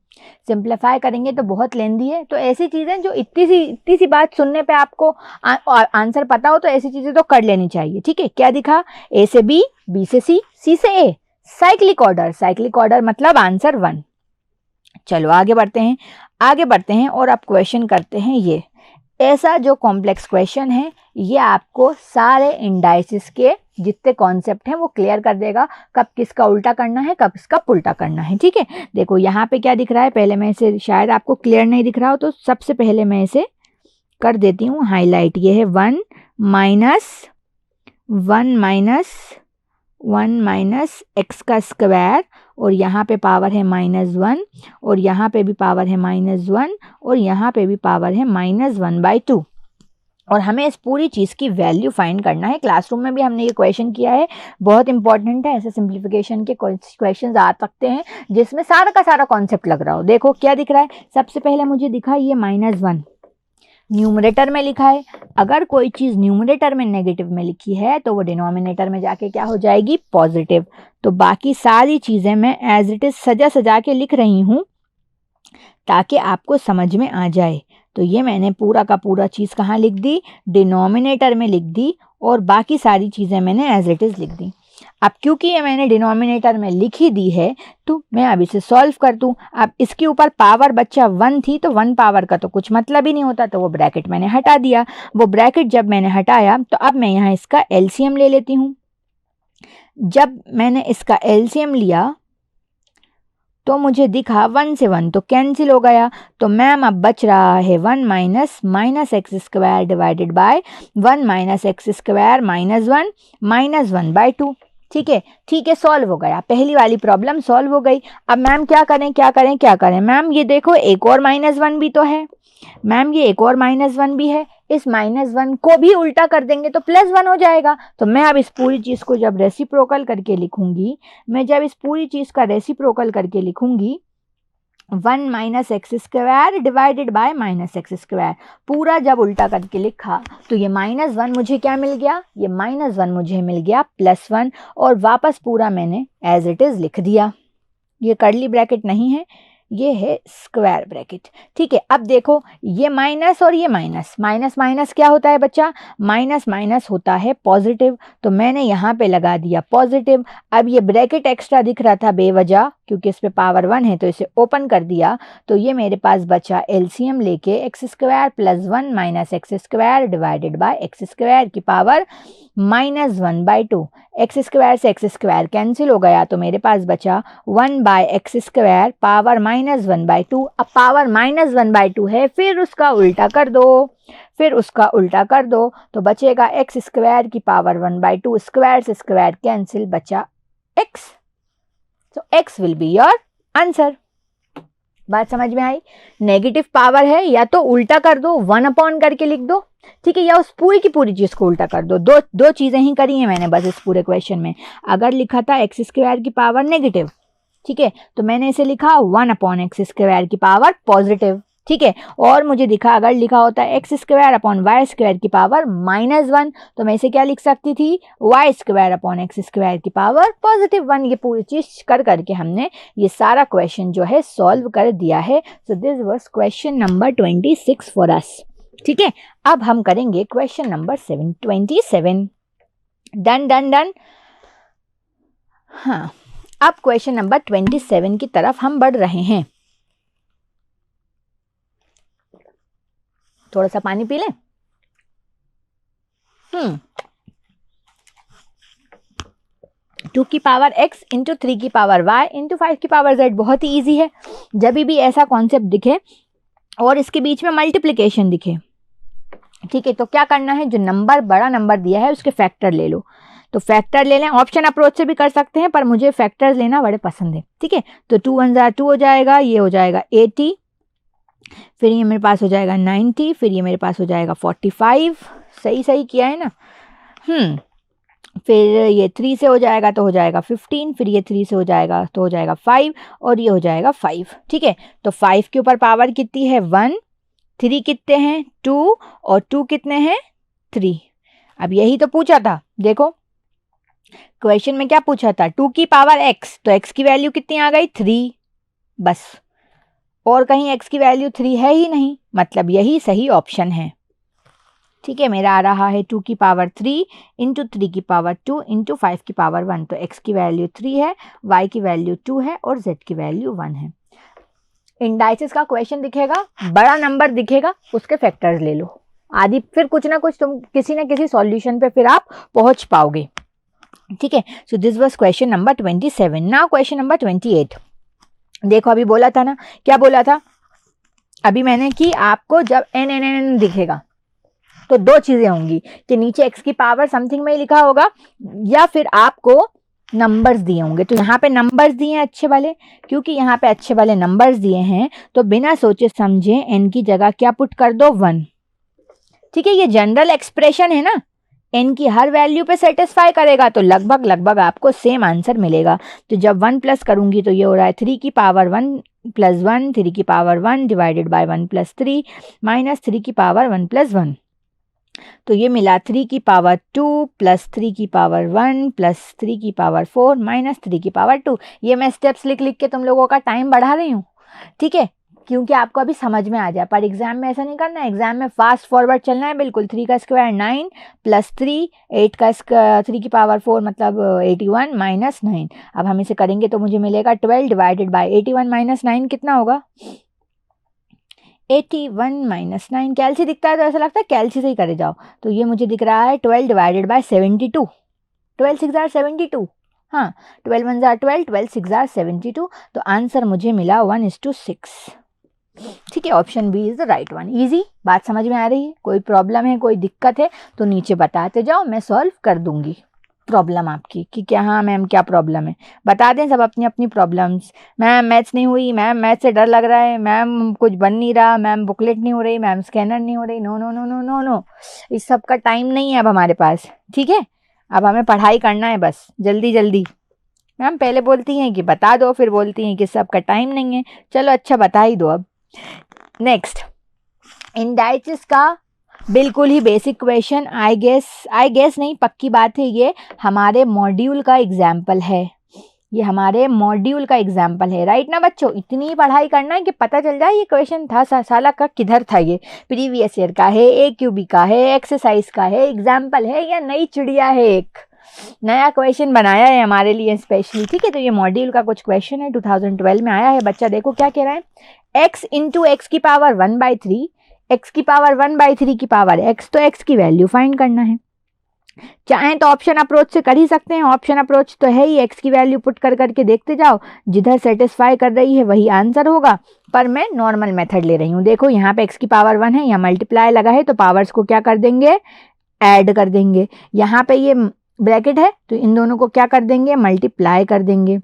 सिंप्लीफाई करेंगे तो बहुत लेंदी है, तो ऐसी चीज़ें जो इतनी सी बात सुनने पे आपको आंसर पता हो तो ऐसी चीज़ें तो कर लेनी चाहिए, ठीक है। क्या दिखा? A से B, B से C, C से A, साइक्लिक ऑर्डर मतलब आंसर 1। चलो आगे बढ़ते हैं और अब क्वेश्चन करते हैं ये। ऐसा जो कॉम्प्लेक्स क्वेश्चन है ये आपको सारे इंडाइसिस के जितने कॉन्सेप्ट हैं वो क्लियर कर देगा, कब किसका उल्टा करना है, कब इसका पुल्टा करना है, ठीक है। देखो यहाँ पे क्या दिख रहा है, पहले मैं इसे, शायद आपको क्लियर नहीं दिख रहा हो तो सबसे पहले मैं इसे कर देती हूँ हाईलाइट। ये है 1 माइनस x का स्क्वायर, और यहाँ पे पावर है -1, और यहाँ पे भी पावर है -1, और यहाँ पे भी पावर है -1/2। और हमें इस पूरी चीज़ की वैल्यू फाइंड करना है। क्लासरूम में भी हमने ये क्वेश्चन किया है, बहुत इंपॉर्टेंट है। ऐसे सिंप्लीफिकेशन के क्वेश्चंस आ सकते हैं जिसमें सारा का सारा कॉन्सेप्ट लग रहा हो। देखो क्या दिख रहा है, सबसे पहले मुझे दिखा ये -1 न्यूमरेटर में लिखा है। अगर कोई चीज़ न्यूमरेटर में नेगेटिव में लिखी है तो वो डिनोमिनेटर में जाके क्या हो जाएगी, पॉजिटिव। तो बाकी सारी चीज़ें मैं एज इट इज़ सजा के लिख रही हूँ ताकि आपको समझ में आ जाए। तो ये मैंने पूरा का पूरा चीज़ कहाँ लिख दी, डिनोमिनेटर में लिख दी, और बाकी सारी चीज़ें मैंने एज इट इज़ लिख दी। अब क्योंकि ये मैंने डिनोमिनेटर में लिख ही दी है तो मैं अब इसे सॉल्व कर दूं। अब इसके ऊपर पावर बच्चा 1 थी तो 1 पावर का तो कुछ मतलब ही नहीं होता, तो वो ब्रैकेट मैंने हटा दिया। वो ब्रैकेट जब मैंने हटाया तो अब मैं यहाँ इसका एलसीएम ले लेती हूँ। जब मैंने इसका एलसीएम लिया तो मुझे दिखा 1 से 1 तो कैंसिल हो गया। तो मैम अब बच रहा है 1 minus x square divided by 1 minus x square -1 -1/2। ठीक है, सॉल्व हो गया। पहली वाली प्रॉब्लम सॉल्व हो गई। अब मैम क्या करें? मैम ये देखो एक और -1 भी तो है। मैम ये एक और -1 भी है, इस -1 को भी उल्टा कर देंगे तो +1 हो जाएगा। तो मैं अब इस पूरी चीज़ को जब रेसिप्रोकल करके लिखूंगी, 1 minus x square divided bye -x², पूरा जब उल्टा करके लिखा तो ये -1 मुझे क्या मिल गया, ये -1 मुझे मिल गया +1, और वापस पूरा मैंने एज इट इज़ लिख दिया। ये कर्ली ब्रैकेट नहीं है, ये है स्क्वायर ब्रैकेट। ठीक है, अब देखो ये माइनस और ये माइनस क्या होता है बच्चा, माइनस होता है पॉजिटिव। तो मैंने यहाँ पे लगा दिया पॉजिटिव। अब ये ब्रैकेट एक्स्ट्रा दिख रहा था बेवजह, क्योंकि इस पे पावर 1 है तो इसे ओपन कर दिया। तो ये मेरे पास बचा एलसीएम लेके x² + 1 minus x² divided by x² की पावर -1/2। x² से x² कैंसिल हो गया तो मेरे पास बचा 1/x² पावर -1/2। अब पावर -1/2 है, फिर उसका उल्टा कर दो तो बचेगा x² की पावर 1/2, स्क्वायर से स्क्वायर कैंसिल, बचा x। तो x will be your answer. बात समझ में आई? नेगेटिव पावर है, या तो उल्टा कर दो 1 करके लिख दो, ठीक है, या उस पूरी की पूरी चीज को उल्टा कर दो। दो चीजें ही करी हैं मैंने बस इस पूरे क्वेश्चन में। अगर लिखा था x² की पावर नेगेटिव, ठीक है, तो मैंने इसे लिखा 1/x² की पावर पॉजिटिव। ठीक है, और मुझे दिखा अगर लिखा होता है x² की पावर -1, तो मैं इसे क्या लिख सकती थी, y² की पावर +1। ये पूरी चीज कर करके हमने ये सारा क्वेश्चन जो है सॉल्व कर दिया है। सो this was question number 26 for us. ठीक है, अब हम करेंगे क्वेश्चन नंबर 27। डन। हाँ, अब क्वेश्चन नंबर 27 की तरफ हम बढ़ रहे हैं। थोड़ा सा पानी पी लें। 2 की पावर x इंटू 3 की पावर y इंटू 5 की पावर z बहुत ही ईजी है। जब भी ऐसा कॉन्सेप्ट दिखे और इसके बीच में मल्टीप्लिकेशन दिखे, ठीक है, तो क्या करना है, जो नंबर बड़ा नंबर दिया है उसके फैक्टर ले लो। तो फैक्टर ले लें, ऑप्शन अप्रोच से भी कर सकते हैं पर मुझे फैक्टर्स लेना बड़े पसंद है। ठीक है, तो 2 1 2 हो जाएगा, ये हो जाएगा 80, फिर ये मेरे पास हो जाएगा 90, फिर ये मेरे पास हो जाएगा 45। सही किया है ना। फिर ये 3 से हो जाएगा तो हो जाएगा 15, फिर ये 3 से हो जाएगा तो हो जाएगा 5 और ये हो जाएगा 5। ठीक है, तो 5 के ऊपर पावर कितनी है 1, 3 कितने हैं 2 और 2 कितने हैं 3। अब यही तो पूछा था, देखो क्वेश्चन में क्या पूछा था 2 की पावर x, तो x की वैल्यू कितनी आ गई 3, बस और कहीं x की वैल्यू 3 है ही नहीं, मतलब यही सही ऑप्शन है। ठीक है, मेरा आ रहा है 2 की पावर 3 इंटू 3 की पावर 2 इंटू 5 की पावर 1, तो x की वैल्यू 3 है, y की वैल्यू 2 है और z की वैल्यू 1 है। इंडाइसेस का क्वेश्चन दिखेगा, बड़ा नंबर दिखेगा, उसके फैक्टर्स ले लो आदि, फिर कुछ ना कुछ तुम किसी ना किसी सॉल्यूशन पे फिर आप पहुंच पाओगे। ठीक है, सो this was question number 27। Now question number 28। देखो अभी बोला था ना, क्या बोला था अभी मैंने कि आपको जब n n n दिखेगा तो दो चीजें होंगी कि नीचे x की पावर समथिंग में ही लिखा होगा या फिर आपको नंबर्स दिए होंगे। तो यहाँ पे नंबर्स दिए हैं अच्छे वाले, क्योंकि यहाँ पे अच्छे वाले नंबर्स दिए हैं तो बिना सोचे समझे n की जगह क्या पुट कर दो 1। ठीक है, ये जनरल एक्सप्रेशन है ना, n की हर वैल्यू पे सेटिस्फाई करेगा तो लगभग लगभग आपको सेम आंसर मिलेगा। तो जब 1 प्लस करूंगी तो ये हो रहा है 3 की पावर 1 प्लस 1, 3 की power 1 divided by 1 plus 3 minus 3 की पावर 1 प्लस 1, तो ये मिला 3 की पावर 2 प्लस 3 की पावर 1 प्लस 3 की पावर 4 माइनस 3 की पावर 2। ये मैं स्टेप्स लिख लिख के तुम लोगों का टाइम बढ़ा रही हूँ, ठीक है, क्योंकि आपको अभी समझ में आ जाए, पर एग्जाम में ऐसा नहीं करना है, एग्जाम में फास्ट फॉरवर्ड चलना है बिल्कुल। 3 का स्क्वायर 9 प्लस 3, 8 का 3 की पावर 4 मतलब 81 माइनस 9। अब हम इसे करेंगे तो मुझे मिलेगा 12 डिवाइडेड बाय 81 माइनस 9 कितना होगा 81 माइनस 9। कैल्सी दिखता है तो ऐसा लगता है कैल्सी से ही करे जाओ, तो ये मुझे दिख रहा है 12 डिवाइडेड बाय 72, 12 6 आर 72, हाँ 12 1 आर 12, 12 6 आर 72, तो आंसर मुझे मिला 1:6। ठीक है, option B is the right one. Easy बात समझ में आ रही है? कोई प्रॉब्लम है, कोई दिक्कत है तो नीचे बताते जाओ, मैं सॉल्व कर दूंगी प्रॉब्लम आपकी कि क्या हाँ मैम क्या प्रॉब्लम है, बता दें सब अपनी अपनी प्रॉब्लम्स। मैम मैथ्स नहीं हुई, मैम मैथ्स से डर लग रहा है, मैम कुछ बन नहीं रहा, मैम बुकलेट नहीं हो रही, मैम स्कैनर नहीं हो रही, no no no no no no, इस सब का टाइम नहीं है अब हमारे पास। ठीक है, अब हमें पढ़ाई करना है बस जल्दी जल्दी। मैम पहले बोलती हैं कि बता दो, फिर बोलती हैं कि सबका टाइम नहीं है, चलो अच्छा बता ही दो। अब नेक्स्ट इंडाइसेस का बिल्कुल ही बेसिक क्वेश्चन, आई गेस नहीं पक्की बात है, ये हमारे मॉड्यूल का एग्जाम्पल है, ये हमारे मॉड्यूल का एग्जाम्पल है, राइट ना बच्चों? इतनी पढ़ाई करना है कि पता चल जाए ये क्वेश्चन था साला का किधर था, ये प्रीवियस ईयर का है, AQB का है, एक्सरसाइज का है, एग्जाम्पल है या नई चिड़िया है, एक नया क्वेश्चन बनाया है हमारे लिए स्पेशली। ठीक है, तो ये मॉड्यूल का कुछ क्वेश्चन है, 2012 में आया है। बच्चा देखो क्या कह रहा है, x इंटू एक्स की पावर 1/3, x की पावर 1/3 की पावर x, तो x की वैल्यू फाइंड करना है। चाहें तो ऑप्शन अप्रोच से कर ही सकते हैं, ऑप्शन अप्रोच तो है ही, x की वैल्यू पुट कर करके देखते जाओ, जिधर सेटिस्फाई कर रही है वही आंसर होगा, पर मैं नॉर्मल मेथड ले रही हूँ। देखो यहाँ पे x की पावर 1 है, यहाँ मल्टीप्लाई लगा है तो पावर्स को क्या कर देंगे ऐड कर देंगे, यहाँ पे ये ब्रैकेट है तो इन दोनों को क्या कर देंगे मल्टीप्लाई कर देंगे।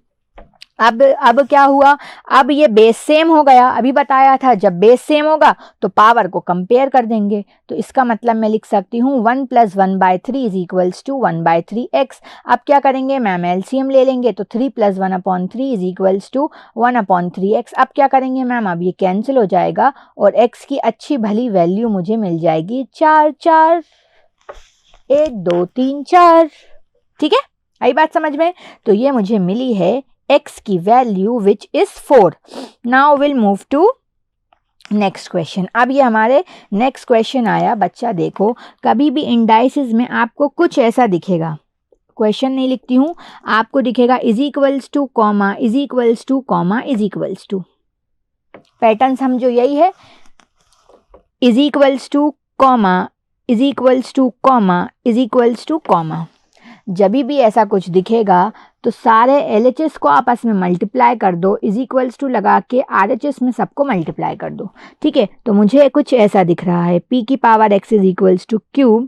अब क्या हुआ, अब ये बेस सेम हो गया, अभी बताया था जब बेस सेम होगा तो पावर को कंपेयर कर देंगे, तो इसका मतलब मैं लिख सकती हूँ 1 + 1/3 इज इक्वल्स टू 1/3x। अब क्या करेंगे मैम एलसीएम ले लेंगे, तो 3 + 1/3 इज इक्वल्स टू 1/3x। अब क्या करेंगे मैम, अब ये कैंसिल हो जाएगा और x की अच्छी भली वैल्यू मुझे मिल जाएगी 4 4, 1 2 3 4। ठीक है, आई बात समझ में? तो ये मुझे मिली है x की value which is 4। Now will move to next question. अब ये हमारे नेक्स्ट क्वेश्चन आया। बच्चा देखो कभी भी इंडाइसेस में आपको कुछ ऐसा दिखेगा, क्वेश्चन नहीं लिखती हूँ, आपको दिखेगा is equals to comma is equals to comma is equals to, pattern समझो यही है, is equals to comma is equals to comma is equals to comma. जब भी ऐसा कुछ दिखेगा तो सारे LHS को आपस में मल्टीप्लाई कर दो, इज इक्वल्स टू लगा के RHS में सबको मल्टीप्लाई कर दो। ठीक है, तो मुझे कुछ ऐसा दिख रहा है, p की power x is equals to q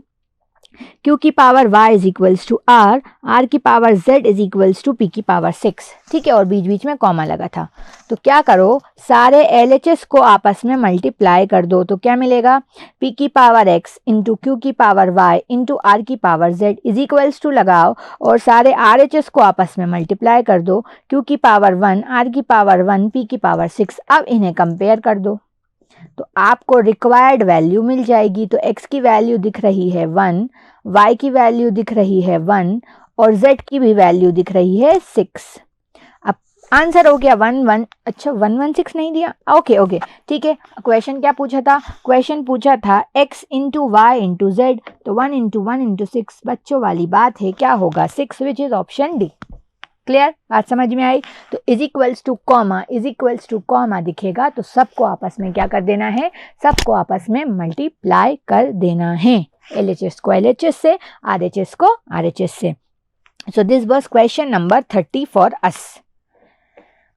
Q की power y is equals to R, R की power Z is equals to P की पावर 6, ठीक है, और बीच बीच में कॉमा लगा था। तो क्या करो, सारे LHS को आपस में मल्टीप्लाई कर दो, तो क्या मिलेगा, P की पावर x इंटू Q की पावर y इंटू R की power Z is equals to लगाओ और सारे RHS को आपस में मल्टीप्लाई कर दो, Q की पावर 1, R की पावर 1, P की पावर 6। अब इन्हें कंपेयर कर दो तो आपको रिक्वायर्ड वैल्यू मिल जाएगी। तो x की वैल्यू दिख रही है 1, y की वैल्यू दिख रही है 1 और z की भी वैल्यू दिख रही है 6। अब आंसर हो गया 1 अच्छा 116 नहीं दिया, ओके ठीक है। क्वेश्चन क्या पूछा था, क्वेश्चन पूछा था x into y into z, तो 1 इंटू 1 इंटू 6 बच्चों वाली बात है, क्या होगा 6, विच इज ऑप्शन डी। क्लियर, बात समझ में आई। तो इज इक्वल्स टू कॉमा दिखेगा तो सबको आपस में क्या कर देना है, सबको आपस में मल्टीप्लाई कर देना है, LHS को LHS से, RHS को RHS से। सो this was question number 30 for us.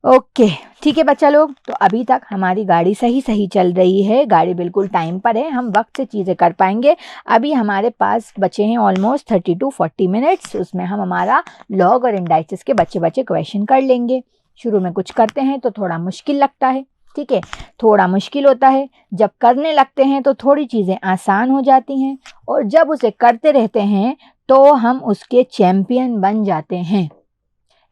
Okay ठीक है बच्चा लोग, तो अभी तक हमारी गाड़ी सही चल रही है, गाड़ी बिल्कुल टाइम पर है, हम वक्त से चीज़ें कर पाएंगे। अभी हमारे पास बचे हैं ऑलमोस्ट 30 to 40 मिनट्स, उसमें हम हमारा लॉग और इंडाइसेस के बच्चे क्वेश्चन कर लेंगे। शुरू में कुछ करते हैं तो थोड़ा मुश्किल लगता है, ठीक है, थोड़ा मुश्किल होता है, जब करने लगते हैं तो थोड़ी चीज़ें आसान हो जाती हैं और जब उसे करते रहते हैं तो हम उसके चैम्पियन बन जाते हैं।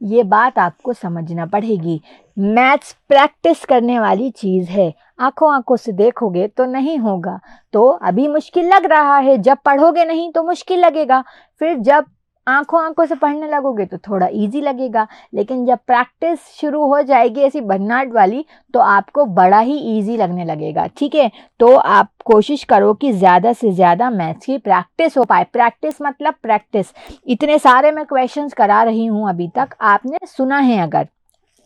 ये बात आपको समझना पड़ेगी। मैथ्स प्रैक्टिस करने वाली चीज़ है, आंखों से देखोगे तो नहीं होगा। तो अभी मुश्किल लग रहा है, जब पढ़ोगे नहीं तो मुश्किल लगेगा, फिर जब आंखों से पढ़ने लगोगे तो थोड़ा इजी लगेगा, लेकिन जब प्रैक्टिस शुरू हो जाएगी ऐसी भन्नाट वाली तो आपको बड़ा ही इजी लगने लगेगा, ठीक है। तो आप कोशिश करो कि ज़्यादा से ज़्यादा मैथ्स की प्रैक्टिस हो पाए। प्रैक्टिस मतलब प्रैक्टिस, इतने सारे मैं क्वेश्चंस करा रही हूँ अभी तक, आपने सुना है, अगर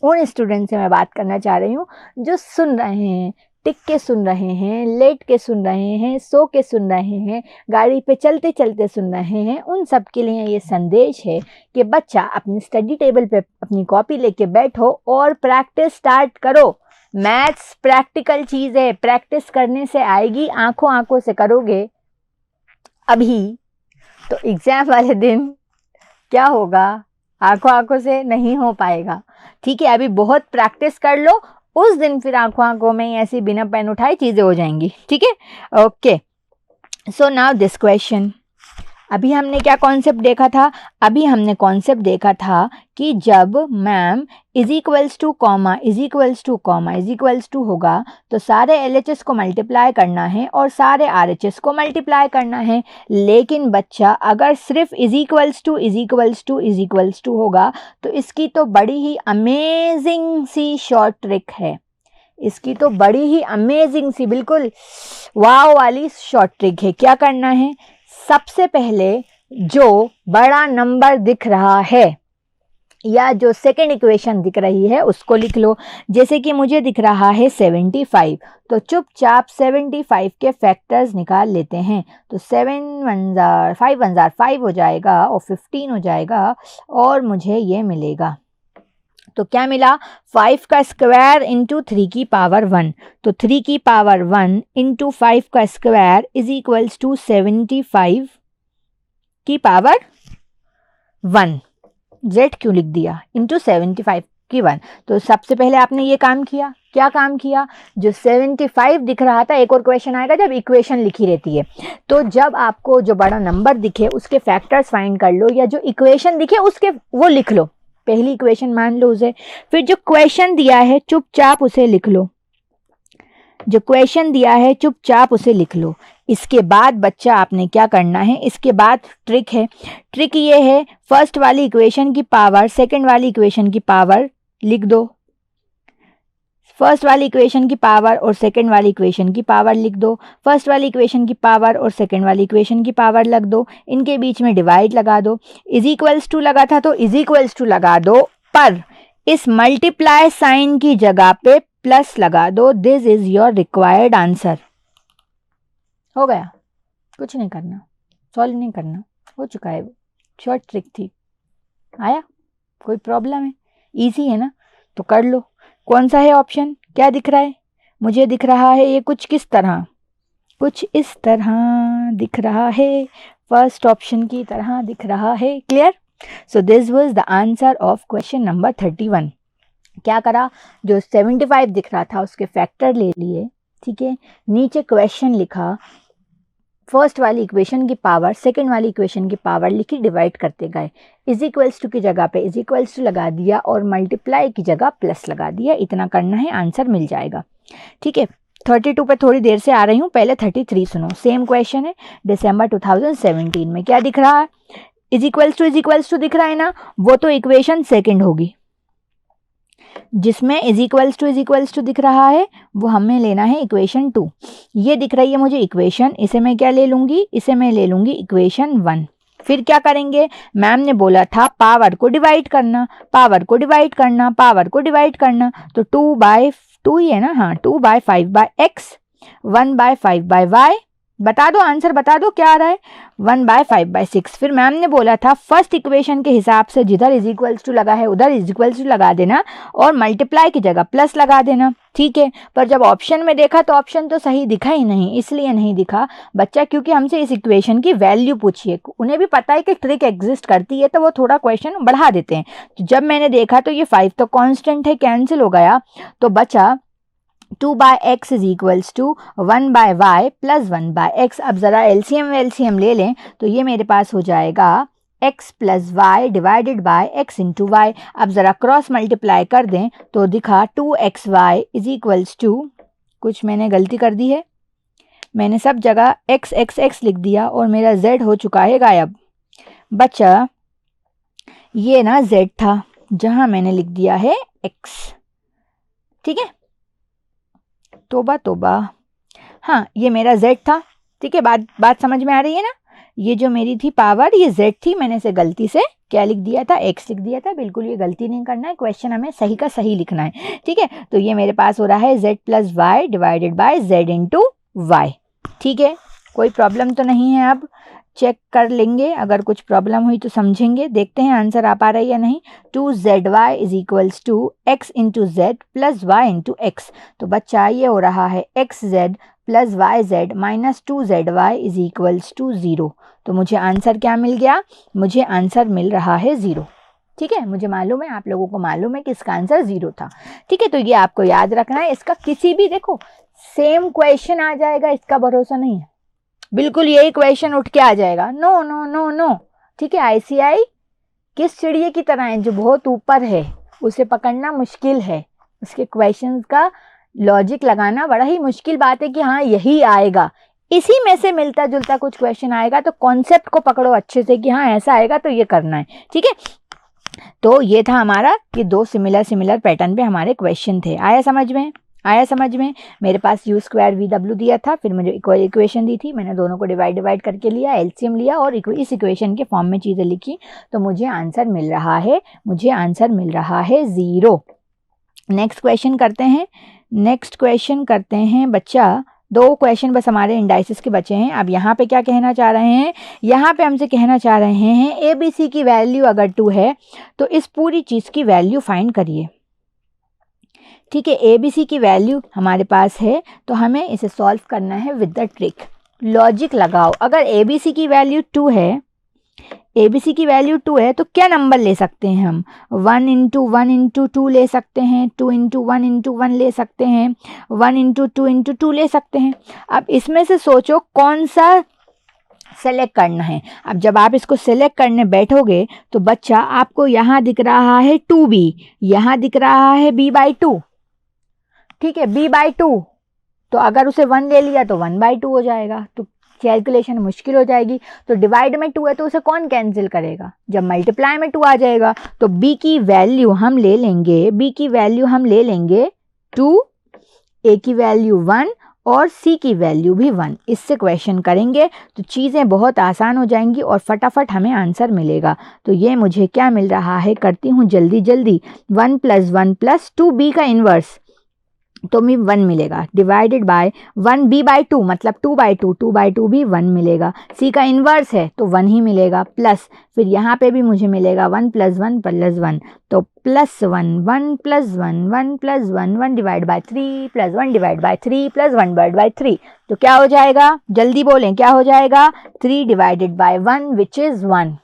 उन स्टूडेंट से मैं बात करना चाह रही हूँ जो सुन रहे हैं, टिक के सुन रहे हैं, लेट के सुन रहे हैं, सो के सुन रहे हैं, गाड़ी पे चलते चलते सुन रहे हैं, उन सब के लिए ये संदेश है कि बच्चा अपनी स्टडी टेबल पे अपनी कॉपी लेके बैठो और प्रैक्टिस स्टार्ट करो। मैथ्स प्रैक्टिकल चीज़ है, प्रैक्टिस करने से आएगी, आंखों से करोगे अभी तो एग्जाम वाले दिन क्या होगा, आंखों से नहीं हो पाएगा, ठीक है। अभी बहुत प्रैक्टिस कर लो, उस दिन फिर आंखों में ऐसी बिना पेन उठाए चीज़ें हो जाएंगी, ठीक है। Okay, so now this question, अभी हमने क्या कॉन्सेप्ट देखा था, अभी हमने कॉन्सेप्ट देखा था कि जब मैम इज इक्वल्स टू होगा तो सारे LHS को मल्टीप्लाई करना है और सारे RHS को मल्टीप्लाई करना है। लेकिन बच्चा अगर सिर्फ इज इक्वल्स टू होगा तो इसकी तो बड़ी ही अमेजिंग सी शॉर्ट ट्रिक है, इसकी तो बड़ी ही अमेजिंग सी बिल्कुल वाव वाली शॉर्ट ट्रिक है। क्या करना है, सबसे पहले जो बड़ा नंबर दिख रहा है या जो सेकेंड इक्वेशन दिख रही है उसको लिख लो। जैसे कि मुझे दिख रहा है 75, तो चुपचाप 75 के फैक्टर्स निकाल लेते हैं। तो 7 1 जार 5 1 जार 5 हो जाएगा और 15 हो जाएगा और मुझे ये मिलेगा, तो क्या मिला, 5 का स्क्वायर इंटू 3 की पावर 1, तो 3 की पावर 1 इंटू 5 का स्क्वायर इज इक्वल्स टू 75 की पावर 1, जेड क्यों लिख दिया, इंटू 75 की 1। तो सबसे पहले आपने ये काम किया, क्या काम किया, जो 75 दिख रहा था, एक और क्वेश्चन आएगा जब इक्वेशन लिखी रहती है, तो जब आपको जो बड़ा नंबर दिखे उसके फैक्टर्स फाइंड कर लो या जो इक्वेशन दिखे उसके वो लिख लो, पहली इक्वेशन मान लो उसे, फिर जो क्वेश्चन दिया है चुपचाप उसे लिख लो, जो क्वेश्चन दिया है चुपचाप उसे लिख लो। इसके बाद बच्चा आपने क्या करना है, इसके बाद ट्रिक है, ट्रिक ये है, फर्स्ट वाली इक्वेशन की पावर सेकंड वाली इक्वेशन की पावर लिख दो, फर्स्ट वाली इक्वेशन की पावर और सेकंड वाली इक्वेशन की पावर लिख दो, फर्स्ट वाली इक्वेशन की पावर और सेकंड वाली इक्वेशन की पावर लग दो, इनके बीच में डिवाइड लगा दो, इज इक्वल्स टू लगा था तो इज इक्वल्स टू लगा दो, पर इस मल्टीप्लाई साइन की जगह पे प्लस लगा दो। This is your required answer. हो गया, कुछ नहीं करना, सॉल्व नहीं करना, हो चुका है, वो शॉर्ट ट्रिक थी। आया, कोई प्रॉब्लम है, इजी है ना, तो कर लो। कौन सा है ऑप्शन, क्या दिख रहा है, मुझे दिख रहा है ये कुछ किस तरह, कुछ इस तरह दिख रहा है, फर्स्ट ऑप्शन की तरह दिख रहा है। Clear? So this was the answer of question number 31। क्या करा, जो 75 दिख रहा था उसके फैक्टर ले लिए, ठीक है, नीचे क्वेश्चन लिखा, फर्स्ट वाली इक्वेशन की पावर सेकंड वाली इक्वेशन की पावर लिखी, डिवाइड करते गए, इज इक्वल्स टू की जगह पे इज इक्वल्स टू लगा दिया और मल्टीप्लाई की जगह प्लस लगा दिया। इतना करना है, आंसर मिल जाएगा। ठीक है, 32 पे थोड़ी देर से आ रही हूँ, पहले 33 सुनो। सेम क्वेश्चन है, दिसंबर 2017 में। क्या दिख रहा है, इज इक्वल्स टू दिख रहा है ना, वो तो इक्वेशन सेकंड होगी। जिसमें इज इक्वल्स टू दिख रहा है वो हमें लेना है इक्वेशन 2। ये दिख रही है मुझे इक्वेशन, इसे मैं क्या ले लूँगी, इसे मैं ले लूँगी इक्वेशन 1। फिर क्या करेंगे, मैम ने बोला था पावर को डिवाइड करना, पावर को डिवाइड करना, पावर को डिवाइड करना, तो 2/2 ही है ना, हाँ 2/5/x, 1/5/y, बता दो आंसर, बता दो क्या आ रहा है, 1/5/6। फिर मैम ने बोला था फर्स्ट इक्वेशन के हिसाब से जिधर इज इक्वल्स टू लगा है उधर इज इक्वल्स टू लगा देना और मल्टीप्लाई की जगह प्लस लगा देना। ठीक है, पर जब ऑप्शन में देखा तो ऑप्शन तो सही दिखा ही नहीं। इसलिए नहीं दिखा बच्चा क्योंकि हमसे इस इक्वेशन की वैल्यू पूछी है, उन्हें भी पता है कि ट्रिक एग्जिस्ट करती है, तो वो थोड़ा क्वेश्चन बढ़ा देते हैं। तो जब मैंने देखा तो ये 5 तो कांस्टेंट है, कैंसिल हो गया, तो बचा 2/x is equals to 1/y plus 1/x। अब ज़रा एलसीएम ले लें तो ये मेरे पास हो जाएगा x plus y divided by x into y. अब ज़रा क्रॉस मल्टीप्लाई कर दें तो दिखा 2xy इज इक्वल्स टू, कुछ मैंने गलती कर दी है, मैंने सब जगह x लिख दिया और मेरा z हो चुका है गायब। बचा ये ना z था जहाँ मैंने लिख दिया है x। ठीक है, तोबा तोबा, हाँ ये मेरा z था। ठीक है, बात समझ में आ रही है ना, ये जो मेरी थी पावर ये z थी, मैंने इसे गलती से क्या लिख दिया था, x लिख दिया था। बिल्कुल ये गलती नहीं करना है, क्वेश्चन हमें सही का सही लिखना है। ठीक है, तो ये मेरे पास हो रहा है z plus y divided by z into y. ठीक है, कोई प्रॉब्लम तो नहीं है, अब चेक कर लेंगे, अगर कुछ प्रॉब्लम हुई तो समझेंगे। देखते हैं आंसर आ पा रहा है या नहीं। 2zy is equals to x into z plus y into x। तो बच्चा ये हो रहा है xz plus yz minus 2zy is equals to 0। तो मुझे आंसर क्या मिल गया, मुझे आंसर मिल रहा है 0। ठीक है, मुझे मालूम है, आप लोगों को मालूम है कि इसका आंसर 0 था। ठीक है, तो ये आपको याद रखना है। इसका किसी भी देखो सेम क्वेश्चन आ जाएगा, इसका भरोसा नहीं है, बिल्कुल यही क्वेश्चन उठ के आ जाएगा। No no no no. ठीक है, आईसीआई किस चिड़िए की तरह है जो बहुत ऊपर है, उसे पकड़ना मुश्किल है, उसके क्वेश्चंस का लॉजिक लगाना बड़ा ही मुश्किल बात है कि हाँ यही आएगा, इसी में से मिलता जुलता कुछ क्वेश्चन आएगा। तो कॉन्सेप्ट को पकड़ो अच्छे से कि हाँ ऐसा आएगा तो ये करना है। ठीक है, तो ये था हमारा कि 2 सिमिलर पैटर्न पे हमारे क्वेश्चन थे। आया समझ में? मेरे पास u स्क्वायर VW दिया था, फिर मुझे इक्वेशन दी थी, मैंने दोनों को डिवाइड करके लिया, एलसीएम लिया और इस इक्वेशन के फॉर्म में चीज़ें लिखी, तो मुझे आंसर मिल रहा है 0। नेक्स्ट क्वेश्चन करते हैं बच्चा। 2 क्वेश्चन बस हमारे इंडाइसिस के बचे हैं। अब यहाँ पे क्या कहना चाह रहे हैं, यहाँ पे हमसे कहना चाह रहे हैं ABC की वैल्यू अगर 2 है तो इस पूरी चीज़ की वैल्यू फाइंड करिए। ठीक है, ABC की वैल्यू हमारे पास है तो हमें इसे सॉल्व करना है विद द ट्रिक। लॉजिक लगाओ, अगर ABC की वैल्यू 2 है तो क्या नंबर ले सकते हैं हम, 1 इंटू 1 इंटू 2 ले सकते हैं, 2 इंटू 1 इंटू 1 ले सकते हैं, 1 इंटू 2 इंटू 2 ले सकते हैं। अब इसमें से सोचो कौन सा सेलेक्ट करना है। अब जब आप इसको सेलेक्ट करने बैठोगे तो बच्चा आपको यहाँ दिख रहा है 2b, यहाँ दिख रहा है b/2। ठीक है, b/2, तो अगर उसे 1 ले लिया तो 1/2 हो जाएगा, तो कैलकुलेशन मुश्किल हो जाएगी। तो डिवाइड में 2 है तो उसे कौन कैंसिल करेगा, जब मल्टीप्लाई में 2 आ जाएगा तो b की वैल्यू हम ले लेंगे 2, a की वैल्यू 1 और c की वैल्यू भी 1। इससे क्वेश्चन करेंगे तो चीज़ें बहुत आसान हो जाएंगी और फटाफट हमें आंसर मिलेगा। तो ये मुझे क्या मिल रहा है, करती हूँ जल्दी 1 + 1 + 2b का इन्वर्स, तो मी 1 मिलेगा, डिवाइडेड बाय 1b/2 मतलब 2/2, 2/2 भी 1 मिलेगा। c का इन्वर्स है तो 1 ही मिलेगा, प्लस फिर यहाँ पे भी मुझे मिलेगा 1 + 1 + 1, तो +1 1 + 1 1 + 1 1 divide by 3 + 1 divide by 3 + 1 divide by 3, तो क्या हो जाएगा, जल्दी बोलें क्या हो जाएगा, 3 डिवाइडेड बाय 1 विच इज़ 1।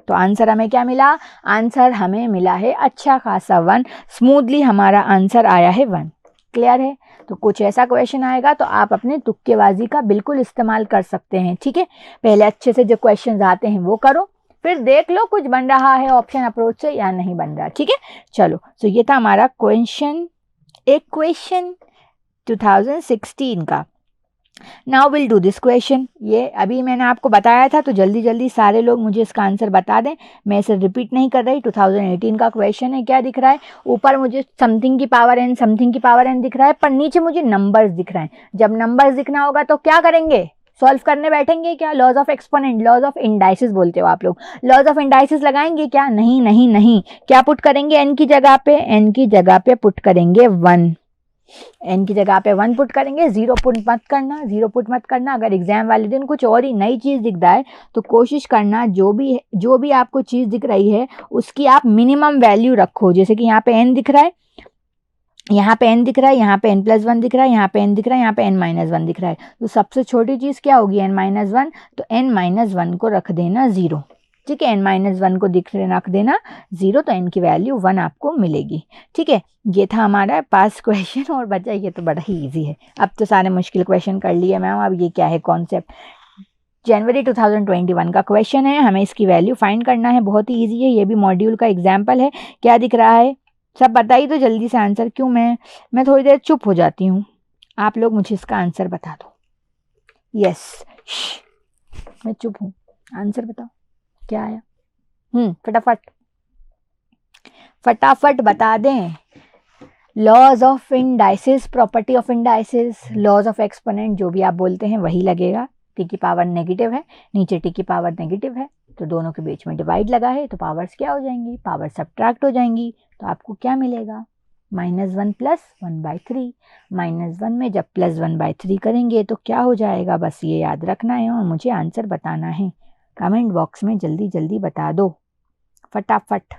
तो आंसर हमें क्या मिला, आंसर हमें मिला है अच्छा खासा 1, स्मूथली हमारा आंसर आया है 1। क्लियर है। तो कुछ ऐसा क्वेश्चन आएगा तो आप अपने तुक्केबाजी का बिल्कुल इस्तेमाल कर सकते हैं, ठीक है। पहले अच्छे से जो क्वेश्चंस आते हैं वो करो, फिर देख लो कुछ बन रहा है ऑप्शन अप्रोच से या नहीं बन रहा, ठीक है। चलो, सो ये था हमारा क्वेश्चन 2016 का। Now will do this question. ये अभी मैंने आपको बताया था, तो जल्दी जल्दी सारे लोग मुझे इसका आंसर बता दें, मैं इसे रिपीट नहीं कर रही। 2018 का क्वेश्चन है। क्या दिख रहा है, ऊपर मुझे समथिंग की पावर n समथिंग की पावर n दिख रहा है, पर नीचे मुझे नंबर्स दिख रहे हैं। जब नंबर्स दिखना होगा तो क्या करेंगे, सॉल्व करने बैठेंगे क्या, laws of exponent, laws of indices बोलते हो आप लोग, लॉज ऑफ इंडाइसिस लगाएंगे क्या, नहीं नहीं नहीं। क्या पुट करेंगे n की जगह पे, n की जगह पे पुट करेंगे 1, n की जगह पे 1 पुट करेंगे, 0 पुट मत करना, 0 पुट मत करना। अगर एग्जाम वाले दिन कुछ और ही नई चीज़ दिख रहा है तो कोशिश करना जो भी आपको चीज़ दिख रही है उसकी आप मिनिमम वैल्यू रखो। जैसे कि यहाँ पे n दिख रहा है, यहाँ पे n दिख रहा है, यहाँ पे n+1 दिख रहा है, यहाँ पे n दिख रहा है, यहाँ पे n-1 दिख रहा है, तो सबसे छोटी चीज़ क्या होगी, n-1, तो n-1 को रख देना 0, ठीक है। n-1 को रख देना 0, तो n की वैल्यू 1 आपको मिलेगी, ठीक है। ये था हमारा पास क्वेश्चन, और बचा ये तो बड़ा ही इजी है। अब तो सारे मुश्किल क्वेश्चन कर लिए मैम। अब ये क्या है, कॉन्सेप्ट जनवरी 2021 का क्वेश्चन है, हमें इसकी वैल्यू फाइंड करना है। बहुत ही ईजी है, ये भी मॉड्यूल का एग्जाम्पल है। क्या दिख रहा है, सब बताइए तो जल्दी से आंसर। क्यों मैं थोड़ी देर चुप हो जाती हूँ, आप लोग मुझे इसका आंसर बता दो। यस, मैं चुप हूँ, आंसर बताओ क्या आया। फटाफट बता दें। Laws of indices, property of indices, laws of exponent, जो भी आप बोलते हैं वही लगेगा। टी की पावर नेगेटिव है, नीचे टी की पावर नेगेटिव है, तो दोनों के बीच में डिवाइड लगा है, तो पावर्स क्या हो जाएंगी, पावर सब्ट्रैक्ट हो जाएंगी। तो आपको क्या मिलेगा, -1 + 1/3। -1 में जब +1/3 करेंगे तो क्या हो जाएगा, बस ये याद रखना है और मुझे आंसर बताना है। कमेंट बॉक्स में जल्दी जल्दी बता दो, फटाफट।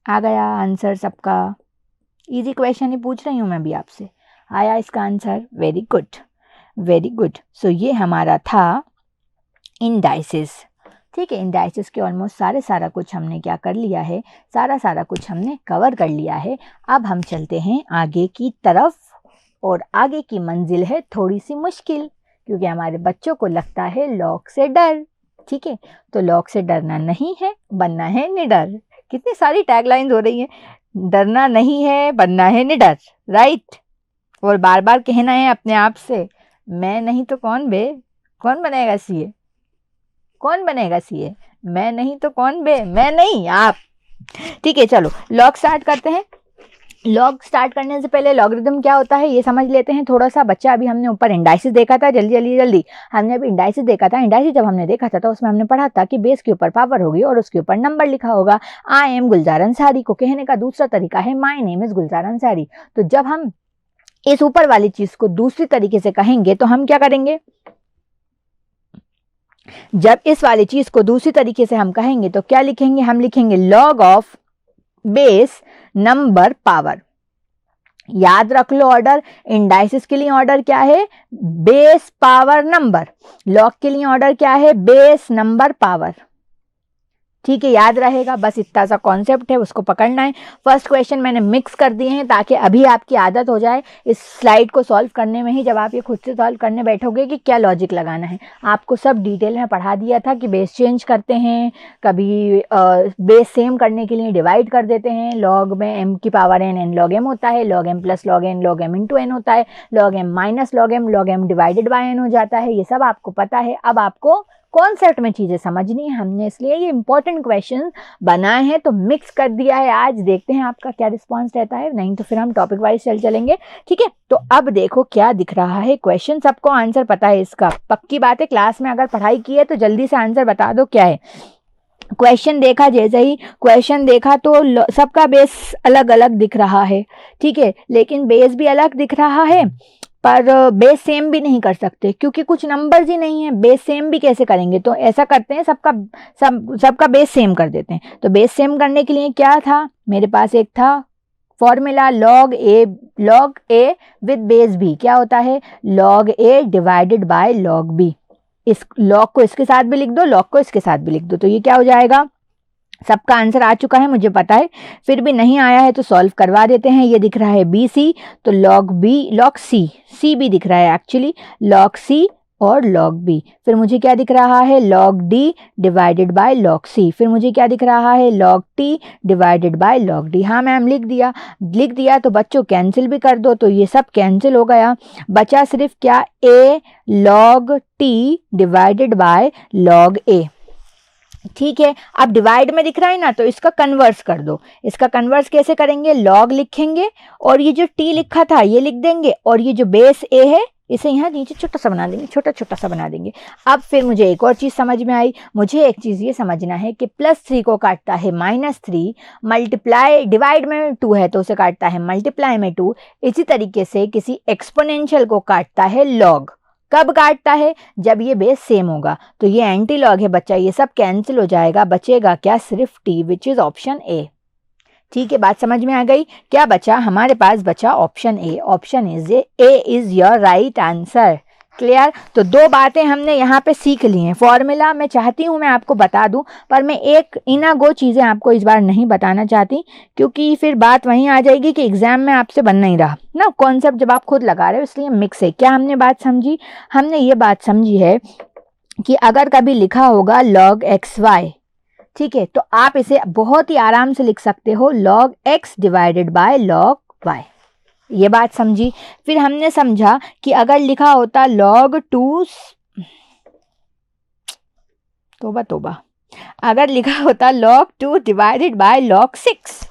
आ गया आंसर सबका, इजी क्वेश्चन ही पूछ रही हूँ मैं भी आपसे। आया इसका answer, very good very good. So ये हमारा था इंडाइसिस, ठीक है। इंडाइसिस के ऑलमोस्ट सारा कुछ हमने क्या कर लिया है, सारा कुछ हमने कवर कर लिया है। अब हम चलते हैं आगे की तरफ, और आगे की मंजिल है थोड़ी सी मुश्किल, क्योंकि हमारे बच्चों को लगता है लॉग से डर, ठीक है। तो लॉग से डरना नहीं है, बनना है निडर। कितनी सारी टैगलाइंस हो रही है, डरना नहीं है, बनना है निडर, राइट। और बार बार कहना है अपने आप से, मैं नहीं तो कौन बे, कौन बनेगा सीए, कौन बनेगा सीए, मैं नहीं तो कौन बे, मैं नहीं आप, ठीक है। चलो लॉग स्टार्ट करते हैं। लॉग स्टार्ट करने से पहले लॉगरिथम क्या होता है ये समझ लेते हैं थोड़ा सा। बच्चा अभी हमने ऊपर इंडाइसिस देखा था, जल्दी हमने अभी इंडाइसिस देखा था। इंडाइसिस जब हमने देखा था तो उसमें हमने पढ़ा था कि बेस के ऊपर पावर होगी और उसके ऊपर नंबर लिखा होगा। आई एम गुलजार अंसारी को कहने का दूसरा तरीका है माई नेम इज गुलजार अंसारी। तो जब हम इस ऊपर वाली चीज को दूसरी तरीके से कहेंगे तो हम क्या करेंगे, जब इस वाली चीज को दूसरी तरीके से हम कहेंगे तो क्या लिखेंगे, हम लिखेंगे log of base number power. याद रख लो ऑर्डर, इंडाइसिस के लिए ऑर्डर क्या है, बेस पावर नंबर। लॉग के लिए ऑर्डर क्या है, बेस नंबर पावर, ठीक है। याद रहेगा, बस इतना सा कॉन्सेप्ट है, उसको पकड़ना है। फर्स्ट क्वेश्चन मैंने मिक्स कर दिए हैं ताकि अभी आपकी आदत हो जाए इस स्लाइड को सॉल्व करने में ही। जब आप ये खुद से सॉल्व करने बैठोगे कि क्या लॉजिक लगाना है, आपको सब डिटेल में पढ़ा दिया था कि बेस चेंज करते हैं, कभी बेस सेम करने के लिए डिवाइड कर देते हैं। लॉग में m की पावर n log m होता है, log m + log n log m × n होता है, log m - log m divided by n हो जाता है। ये सब आपको पता है। अब आपको कॉन्सेप्ट में चीजें समझनी है, हमने इसलिए ये इंपॉर्टेंट क्वेश्चन बनाए हैं तो मिक्स कर दिया है। आज देखते हैं आपका क्या रिस्पांस रहता है, नहीं तो फिर हम टॉपिक वाइज चलेंगे, ठीक है। तो अब देखो क्या दिख रहा है क्वेश्चन, सबको आंसर पता है इसका, पक्की बात है। क्लास में अगर पढ़ाई की है तो जल्दी से आंसर बता दो क्या है। क्वेश्चन देखा, जैसे ही क्वेश्चन देखा तो सबका बेस अलग अलग दिख रहा है, ठीक है, लेकिन बेस भी अलग दिख रहा है, पर बेस सेम भी नहीं कर सकते क्योंकि कुछ नंबर्स ही नहीं है। बेस सेम भी कैसे करेंगे, तो ऐसा करते हैं सबका बेस सेम कर देते हैं। तो बेस सेम करने के लिए क्या था मेरे पास, एक था formula log a with base b. क्या होता है, log a divided by log b. इस लॉग को इसके साथ भी लिख दो, लॉग को इसके साथ भी लिख दो, तो ये क्या हो जाएगा, सबका आंसर आ चुका है मुझे पता है, फिर भी नहीं आया है तो सॉल्व करवा देते हैं। ये दिख रहा है बी सी, तो लॉग सी भी दिख रहा है एक्चुअली, लॉग सी और लॉग बी। फिर मुझे क्या दिख रहा है, log D divided by log C. फिर मुझे क्या दिख रहा है, log T divided by log D. हाँ मैम लिख दिया तो बच्चों कैंसिल भी कर दो, तो ये सब कैंसिल हो गया, बचा सिर्फ क्या, A log T divided by log A. ठीक है, अब डिवाइड में दिख रहा है ना, तो इसका कन्वर्स कर दो। इसका कन्वर्स कैसे करेंगे, लॉग लिखेंगे और ये जो टी लिखा था ये लिख देंगे, और ये जो बेस ए है इसे यहाँ नीचे छोटा सा बना देंगे, छोटा सा बना देंगे। अब फिर मुझे एक और चीज़ समझ में आई, मुझे एक चीज़ ये समझना है कि +3 को काटता है -3, मल्टीप्लाई डिवाइड में 2 है तो उसे काटता है मल्टीप्लाई में 2। इसी तरीके से किसी एक्सपोनेंशियल को काटता है लॉग। कब काटता है, जब ये बेस सेम होगा। तो ये एंटी लॉग है बच्चा, ये सब कैंसिल हो जाएगा, बचेगा क्या, सिर्फ T, which is option A. ठीक है, बात समझ में आ गई। क्या बचा हमारे पास, बचा option A. Option A is your right answer. Clear. तो दो बातें हमने यहाँ पे सीख ली हैं। फॉर्मूला मैं चाहती हूँ मैं आपको बता दूँ, पर मैं एक इना गो चीज़ें आपको इस बार नहीं बताना चाहती, क्योंकि फिर बात वहीं आ जाएगी कि एग्जाम में आपसे बन नहीं रहा ना कॉन्सेप्ट, जब आप खुद लगा रहे हो, इसलिए मिक्स है। क्या हमने बात समझी, हमने ये बात समझी है कि अगर कभी लिखा होगा log xy, ठीक है, तो आप इसे बहुत ही आराम से लिख सकते हो log x divided by log y। ये बात समझी। फिर हमने समझा कि अगर लिखा होता log 2, तोबा, अगर लिखा होता log 2 डिवाइडेड बाय log 6,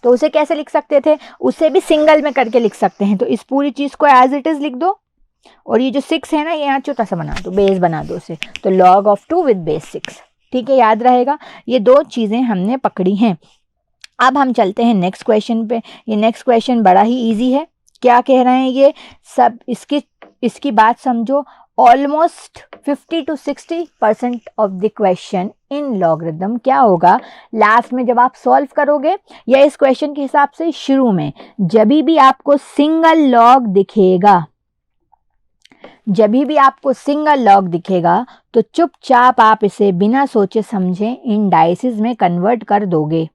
तो उसे कैसे लिख सकते थे, उसे भी सिंगल में करके लिख सकते हैं। तो इस पूरी चीज को एज इट इज लिख दो, और ये जो 6 है ना, ये यहाँ छोटा सा बना दो, बेस बना दो उसे, तो log of 2 विद बेस 6। ठीक है, याद रहेगा। ये दो चीजें हमने पकड़ी हैं। अब हम चलते हैं नेक्स्ट क्वेश्चन पे। ये नेक्स्ट क्वेश्चन बड़ा ही इजी है। क्या कह रहे हैं ये सब, इसकी बात समझो। Almost 50 to 60% of the question in logarithm क्या होगा, लास्ट में जब आप सॉल्व करोगे, या इस क्वेश्चन के हिसाब से शुरू में, जब भी आपको सिंगल लॉग दिखेगा, जब भी आपको सिंगल लॉग दिखेगा, तो चुपचाप आप इसे बिना सोचे समझे इंडाइसिस में कन्वर्ट कर दोगे।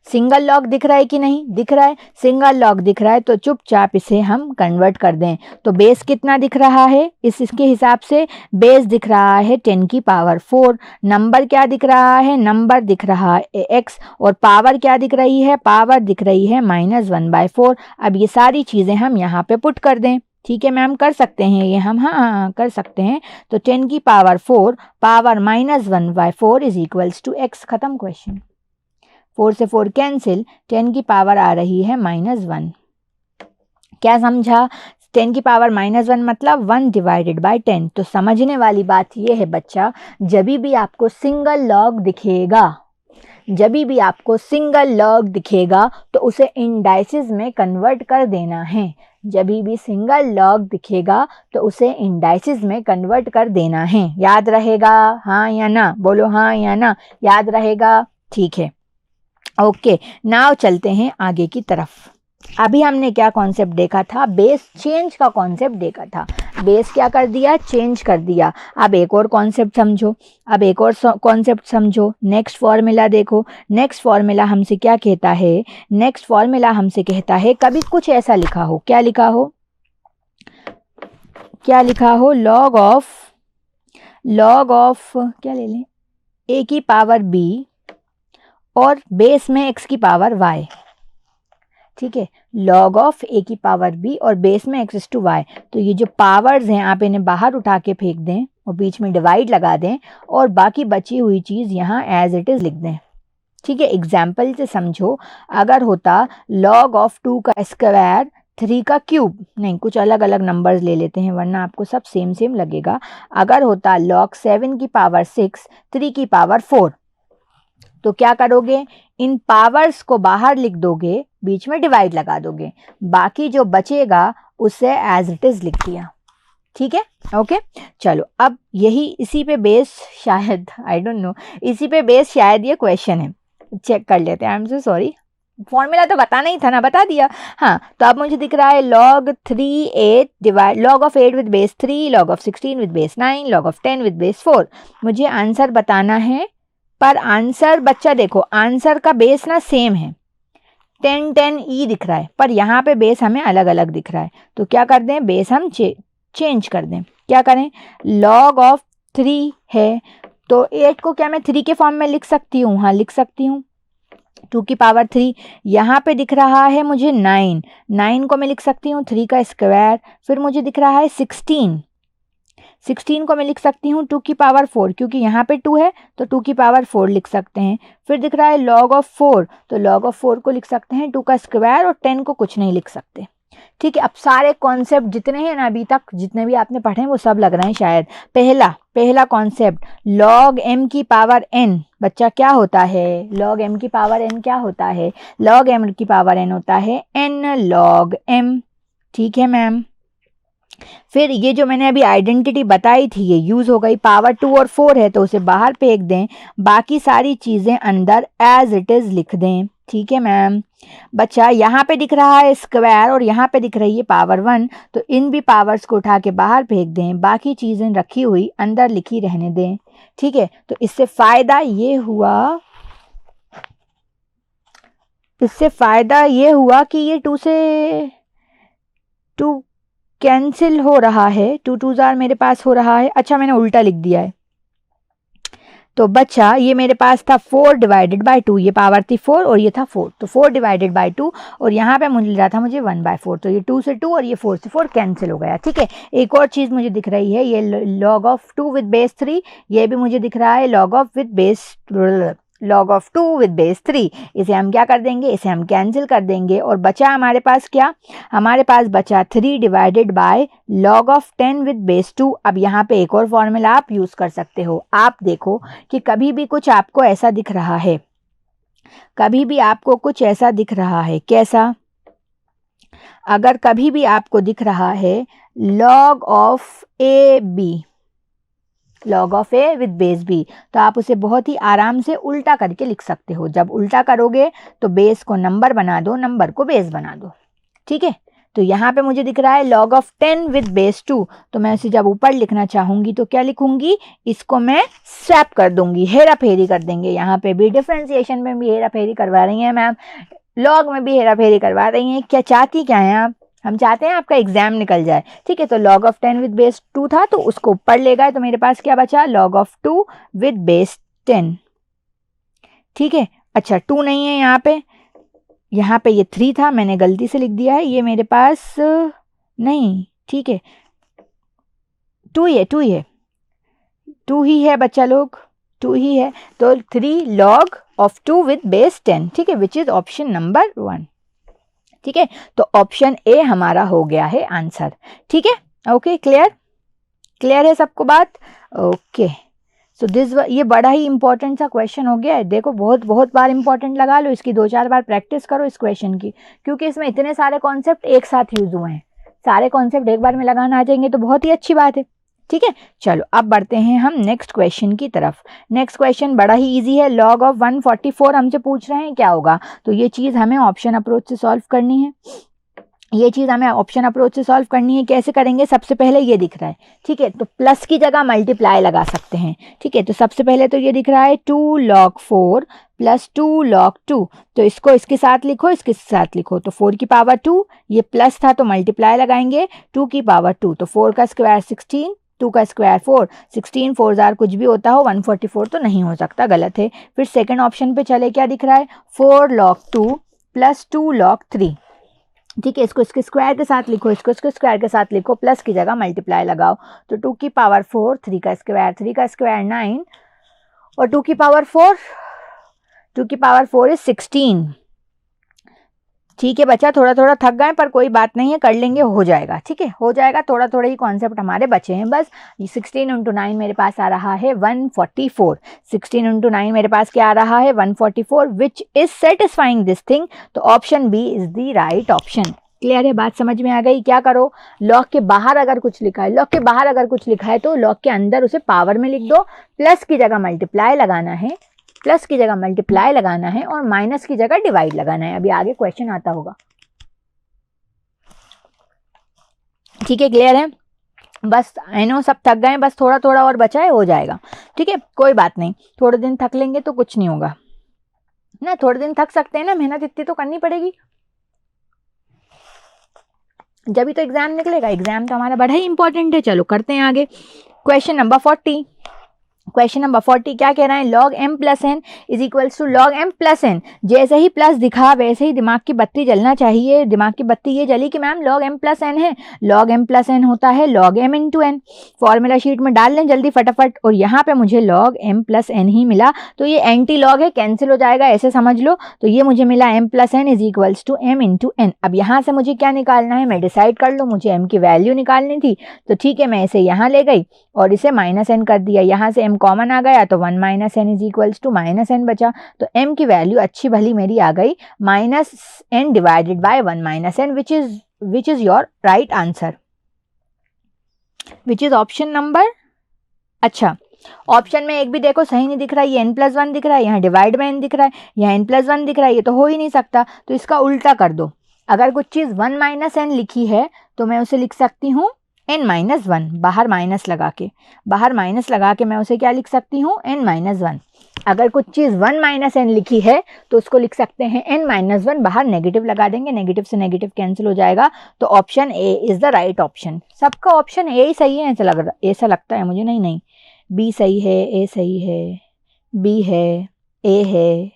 सिंगल लॉग दिख रहा है कि नहीं, दिख रहा है, सिंगल लॉग दिख रहा है, तो चुपचाप इसे हम कन्वर्ट कर दें। तो बेस कितना दिख रहा है, इसके हिसाब से बेस दिख रहा है 10 की पावर 4। नंबर क्या दिख रहा है, नंबर दिख रहा है x, और पावर क्या दिख रही है, पावर दिख रही है -1/4। अब ये सारी चीज़ें हम यहाँ पे पुट कर दें। ठीक है मैम, कर सकते हैं ये हम, हाँ कर सकते हैं। तो 10 की power 4 power -1/4 is equals to x। खत्म क्वेश्चन। 4 से 4 कैंसिल, 10 की पावर आ रही है -1। क्या समझा, 10 की पावर -1 मतलब 1 डिवाइडेड बाय 10। तो समझने वाली बात यह है बच्चा, जब भी आपको सिंगल लॉग दिखेगा, जब भी आपको सिंगल लॉग दिखेगा, तो उसे इंडाइसिस में कन्वर्ट कर देना है। जब भी सिंगल लॉग दिखेगा तो उसे इंडाइसिस में कन्वर्ट कर देना है। याद रहेगा, हाँ या ना, बोलो हाँ या ना, याद रहेगा। ठीक है, ओके। नाउ चलते हैं आगे की तरफ। अभी हमने क्या कॉन्सेप्ट देखा था, बेस चेंज का कॉन्सेप्ट देखा था। बेस क्या कर दिया, चेंज कर दिया। अब एक और कॉन्सेप्ट समझो, अब एक और कॉन्सेप्ट समझो। नेक्स्ट फॉर्मूला देखो, नेक्स्ट फॉर्मूला हमसे क्या कहता है, नेक्स्ट फॉर्मूला हमसे कहता है, कभी कुछ ऐसा लिखा हो, क्या लिखा हो, क्या लिखा हो, लॉग ऑफ क्या ले लें, a की पावर b और बेस में x की पावर y। ठीक है, log ऑफ a की पावर b और बेस में x टू y। तो ये जो पावर्स हैं आप इन्हें बाहर उठा के फेंक दें और बीच में डिवाइड लगा दें, और बाकी बची हुई चीज़ यहाँ एज इट इज़ लिख दें। ठीक है, एग्जाम्पल से समझो। अगर होता log ऑफ 2 का स्क्वायर 3 का क्यूब, नहीं कुछ अलग अलग नंबर्स ले लेते हैं वरना आपको सब सेम सेम लगेगा। अगर होता log 7 की पावर 6 3 की पावर 4, तो क्या करोगे, इन पावर्स को बाहर लिख दोगे, बीच में डिवाइड लगा दोगे, बाकी जो बचेगा उसे एज इट इज लिख दिया। ठीक है, ओके। चलो अब यही इसी पे बेस शायद, आई डोंट नो, इसी पे बेस शायद ये क्वेश्चन है, चेक कर लेते हैं। I am so sorry, formula तो बताना ही था ना, बता दिया। हाँ, तो अब मुझे दिख रहा है log 3 8 divide log of 8 with base 3, log of 16 with base 9, log of 10 with base 4। मुझे आंसर बताना है, पर आंसर बच्चा देखो, आंसर का बेस ना सेम है, 10 10 ई दिख रहा है, पर यहाँ पे बेस हमें अलग अलग दिख रहा है। तो क्या कर दें, बेस हम चेंज कर दें। क्या करें, log ऑफ 3 है, तो 8 को क्या मैं 3 के फॉर्म में लिख सकती हूँ? हाँ लिख सकती हूँ, 2 की पावर 3। यहाँ पे दिख रहा है मुझे 9, 9 को मैं लिख सकती हूँ 3 का स्क्वायर। फिर मुझे दिख रहा है 16, 16 को मैं लिख सकती हूँ 2 की पावर 4, क्योंकि यहाँ पे 2 है तो 2 की पावर 4 लिख सकते हैं। फिर दिख रहा है log ऑफ 4, तो log ऑफ 4 को लिख सकते हैं 2 का स्क्वायर, और 10 को कुछ नहीं लिख सकते। ठीक है, अब सारे कॉन्सेप्ट जितने हैं ना अभी तक, जितने भी आपने पढ़े हैं वो सब लग रहे हैं शायद। पहला कॉन्सेप्ट log m की पावर n, बच्चा क्या होता है, log m की पावर n क्या होता है, log m की पावर n होता है n log m। ठीक है मैम। फिर ये जो मैंने अभी आइडेंटिटी बताई थी ये यूज हो गई, पावर 2 और 4 है तो उसे बाहर फेंक दें, बाकी सारी चीजें अंदर एज इट इज लिख दें। ठीक है मैम। बच्चा यहाँ पे दिख रहा है स्क्वायर और यहाँ पे दिख रही है पावर 1, तो इन भी पावर्स को उठा के बाहर फेंक दें, बाकी चीजें रखी हुई अंदर लिखी रहने दें। ठीक है, तो इससे फायदा ये हुआ कि ये 2 से 2 कैंसिल हो रहा है, 2 2 जार मेरे पास हो रहा है। अच्छा मैंने उल्टा लिख दिया है, तो बच्चा ये मेरे पास था 4 डिवाइडेड बाई 2, ये पावर थी 4 और ये था 4, तो 4 डिवाइडेड बाई 2, और यहाँ पे मिल रहा था मुझे 1/4, तो ये 2 से 2 और ये 4 से 4 कैंसिल हो गया। ठीक है, एक और चीज़ मुझे दिख रही है, ये log ऑफ 2 विद बेस 3, ये भी मुझे दिख रहा है log ऑफ 2 विद बेस 3। इसे हम क्या कर देंगे, इसे हम कैंसिल कर देंगे, और बचा हमारे पास क्या, हमारे पास बचा 3 divided by log of 10 with base 2। अब यहाँ पे एक और फॉर्मूला आप यूज कर सकते हो। आप देखो कि कभी भी कुछ आपको ऐसा दिख रहा है, कभी भी आपको कुछ ऐसा दिख रहा है, कैसा, अगर कभी भी आपको दिख रहा है log of A B, log of A with base B, तो आप उसे बहुत ही आराम से उल्टा करके लिख सकते हो। जब उल्टा करोगे तो बेस को नंबर बना दो, नंबर को बेस बना दो। ठीक है, तो यहाँ पे मुझे दिख रहा है log ऑफ 10 विद बेस 2, तो मैं इसे जब ऊपर लिखना चाहूंगी तो क्या लिखूंगी, इसको मैं स्वैप कर दूंगी, हेरा फेरी कर देंगे। यहाँ पे भी डिफरेंशिएशन में भी हेरा फेरी करवा रही हैं मैम, लॉग में भी हेरा फेरी करवा रही हैं। क्या चाहती क्या हैं आप, हम चाहते हैं आपका एग्जाम निकल जाए। ठीक है, तो log ऑफ 10 विद बेस 2 था तो उसको ऊपर ले गए, तो मेरे पास क्या बचा, log ऑफ 2 विद बेस 10। ठीक है, अच्छा 2 नहीं है यहाँ पे ये 3 था, मैंने गलती से लिख दिया है, ये मेरे पास नहीं, ठीक है 2 ही है बच्चा लोग, 2 ही है, तो 3 log ऑफ 2 विद बेस 10। ठीक है, विच इज ऑप्शन नंबर 1। ठीक है, तो ऑप्शन ए हमारा हो गया है आंसर। ठीक है, ओके, क्लियर है सबको बात, ओके। सो ये बड़ा ही इंपॉर्टेंट सा क्वेश्चन हो गया है। देखो बहुत बार इंपॉर्टेंट लगा लो, इसकी 2-4 बार प्रैक्टिस करो इस क्वेश्चन की, क्योंकि इसमें इतने सारे कॉन्सेप्ट एक साथ यूज हुए हैं। सारे कॉन्सेप्ट एक बार में लगाना आ जाएंगे तो बहुत ही अच्छी बात है। ठीक है, चलो अब बढ़ते हैं हम नेक्स्ट क्वेश्चन की तरफ। नेक्स्ट क्वेश्चन बड़ा ही इजी है, log ऑफ 144 हमसे पूछ रहे हैं क्या होगा, तो ये चीज़ हमें ऑप्शन अप्रोच से सॉल्व करनी है। कैसे करेंगे, सबसे पहले ये दिख रहा है, ठीक है, तो प्लस की जगह मल्टीप्लाई लगा सकते हैं। ठीक है, तो सबसे पहले तो ये दिख रहा है 2 log 4 प्लस 2 log 2, तो इसको इसके साथ लिखो, इसके साथ लिखो, तो 4 की पावर 2, ये प्लस था तो मल्टीप्लाई लगाएंगे, 2 की पावर 2, तो 4 का स्क्वायर 16, 2 का स्क्वायर 4, 16 4 जार कुछ भी होता हो, 144 तो नहीं हो सकता, गलत है। फिर सेकंड ऑप्शन पे चले, क्या दिख रहा है, 4 log 2 प्लस 2 log 3। ठीक है, इसको इसके स्क्वायर के साथ लिखो, इसको इसके स्क्वायर के साथ लिखो, प्लस की जगह मल्टीप्लाई लगाओ, तो 2 की पावर 4, 3 का स्क्वायर 9, और 2 की पावर 4 इज 16, ठीक है बच्चा, थोड़ा थोड़ा थक गए पर कोई बात नहीं है, कर लेंगे, हो जाएगा, ठीक है, हो जाएगा। थोड़ा थोड़ा ही कॉन्सेप्ट हमारे बचे हैं बस। 16 × 9 मेरे पास आ रहा है 144। 16 × 9 मेरे पास क्या आ रहा है 144, which is satisfying this thing. तो option B is the right option. Clear है, बात समझ में आ गई। क्या करो, लॉग के बाहर अगर कुछ लिखा है, लॉग के बाहर अगर कुछ लिखा है तो लॉग के अंदर उसे पावर में लिख दो, प्लस की जगह मल्टीप्लाई लगाना है, प्लस की जगह मल्टीप्लाई लगाना है और माइनस की जगह डिवाइड लगाना है। अभी आगे क्वेश्चन आता होगा, ठीक है, क्लियर है। बस आई नो सब थक गए, बस थोड़ा थोड़ा और बचा है, हो जाएगा, ठीक है, कोई बात नहीं। थोड़े दिन थक लेंगे तो कुछ नहीं होगा ना, थोड़े दिन थक सकते हैं ना, मेहनत इतनी तो करनी पड़ेगी, जब भी तो एग्जाम निकलेगा। एग्जाम तो हमारा बड़ा ही इंपॉर्टेंट है। चलो करते हैं आगे। Question number 40। क्वेश्चन नंबर 40 क्या कह रहा है, log m plus N is equals to log m plus N. जैसे ही प्लस दिखा वैसे ही दिमाग की बत्ती जलना चाहिए। दिमाग की बत्ती ये जली कि ma'am log m plus N है, लॉग m प्लस एन होता है log m into N. Formula sheet में डाल लें जल्दी फटाफट, और यहाँ पे मुझे लॉग m प्लस एन ही मिला, तो ये एंटी लॉग है, कैंसिल हो जाएगा, ऐसे समझ लो। तो ये मुझे मिला m plus N is equals to m into N. अब यहाँ से मुझे क्या निकालना है, मैं डिसाइड कर लो, मुझे m की वैल्यू निकालनी थी, तो ठीक है, मैं इसे यहाँ ले गई और इसे माइनस एन कर दिया। यहाँ से m कॉमन आ गया तो 1 minus N is equals to minus N बचा। तो m की वैल्यू अच्छी भली मेरी आ गई minus N divided by 1 minus N, which is your right answer, which is option number. अच्छा, ऑप्शन में एक भी देखो सही नहीं दिख रहा है, ये n+1 दिख रहा है, यहाँ डिवाइड में n दिख रहा है, यहाँ n+1 दिख रहा है, ये तो हो ही नहीं सकता। तो इसका उल्टा कर दो, अगर कुछ चीज़ 1 माइनस एन लिखी है तो मैं उसे लिख सकती हूँ n-1, बाहर माइनस लगा के, बाहर माइनस लगा के मैं उसे क्या लिख सकती हूँ n-1। अगर कुछ चीज़ 1 माइनस एन लिखी है तो उसको लिख सकते हैं n-1, बाहर नेगेटिव लगा देंगे, नेगेटिव से नेगेटिव कैंसिल हो जाएगा। तो option A is the right option. सबका ऑप्शन ए ही सही है, ऐसा लगता है मुझे। नहीं, बी सही है, ए सही है, बी है, ए है,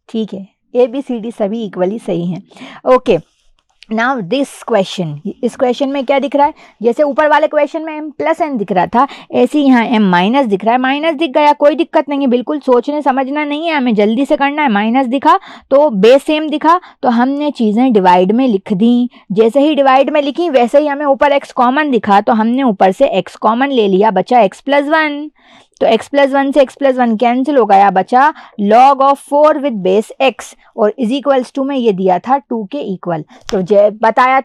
ठीक है, ए बी सी डी सभी इक्वली सही हैं। ओके, नाउ दिस क्वेश्चन, इस क्वेश्चन में क्या दिख रहा है, जैसे ऊपर वाले क्वेश्चन में m प्लस एन दिख रहा था, ऐसे ही यहाँ m माइनस दिख रहा है। माइनस दिख गया, कोई दिक्कत नहीं है, बिल्कुल सोचने समझना नहीं है, हमें जल्दी से करना है। माइनस दिखा तो बेस सेम दिखा, तो हमने चीज़ें डिवाइड में लिख दी। जैसे ही डिवाइड में लिखी वैसे ही हमें ऊपर x कॉमन दिखा, तो हमने ऊपर से x कॉमन ले लिया, बचा x+1। तो x+1 से x+1 कैंसिल हो गया, बचा log of 4 with base x, और इज इक्वल्स टू में ये दिया था 2 के इक्वल। तो बताया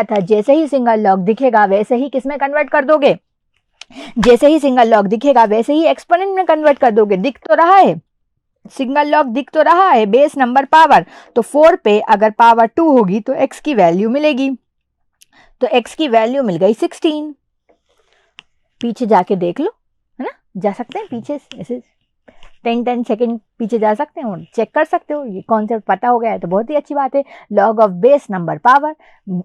था जैसे ही सिंगल लॉग दिखेगा वैसे ही किस में कन्वर्ट कर दोगे, जैसे ही सिंगल लॉग दिखेगा वैसे ही एक्सपोनेंट में कन्वर्ट कर दोगे। दिख तो रहा है, सिंगल लॉग दिख तो रहा है, बेस नंबर पावर, तो 4 पे अगर पावर 2 होगी तो x की वैल्यू मिलेगी, तो x की वैल्यू मिल गई 16। पीछे जाके देख लो, है ना, जा सकते हैं पीछे, ऐसे 10 सेकंड पीछे जा सकते हो, चेक कर सकते हो। ये कॉन्सेप्ट पता हो गया है तो बहुत ही अच्छी बात है। Log of base number power,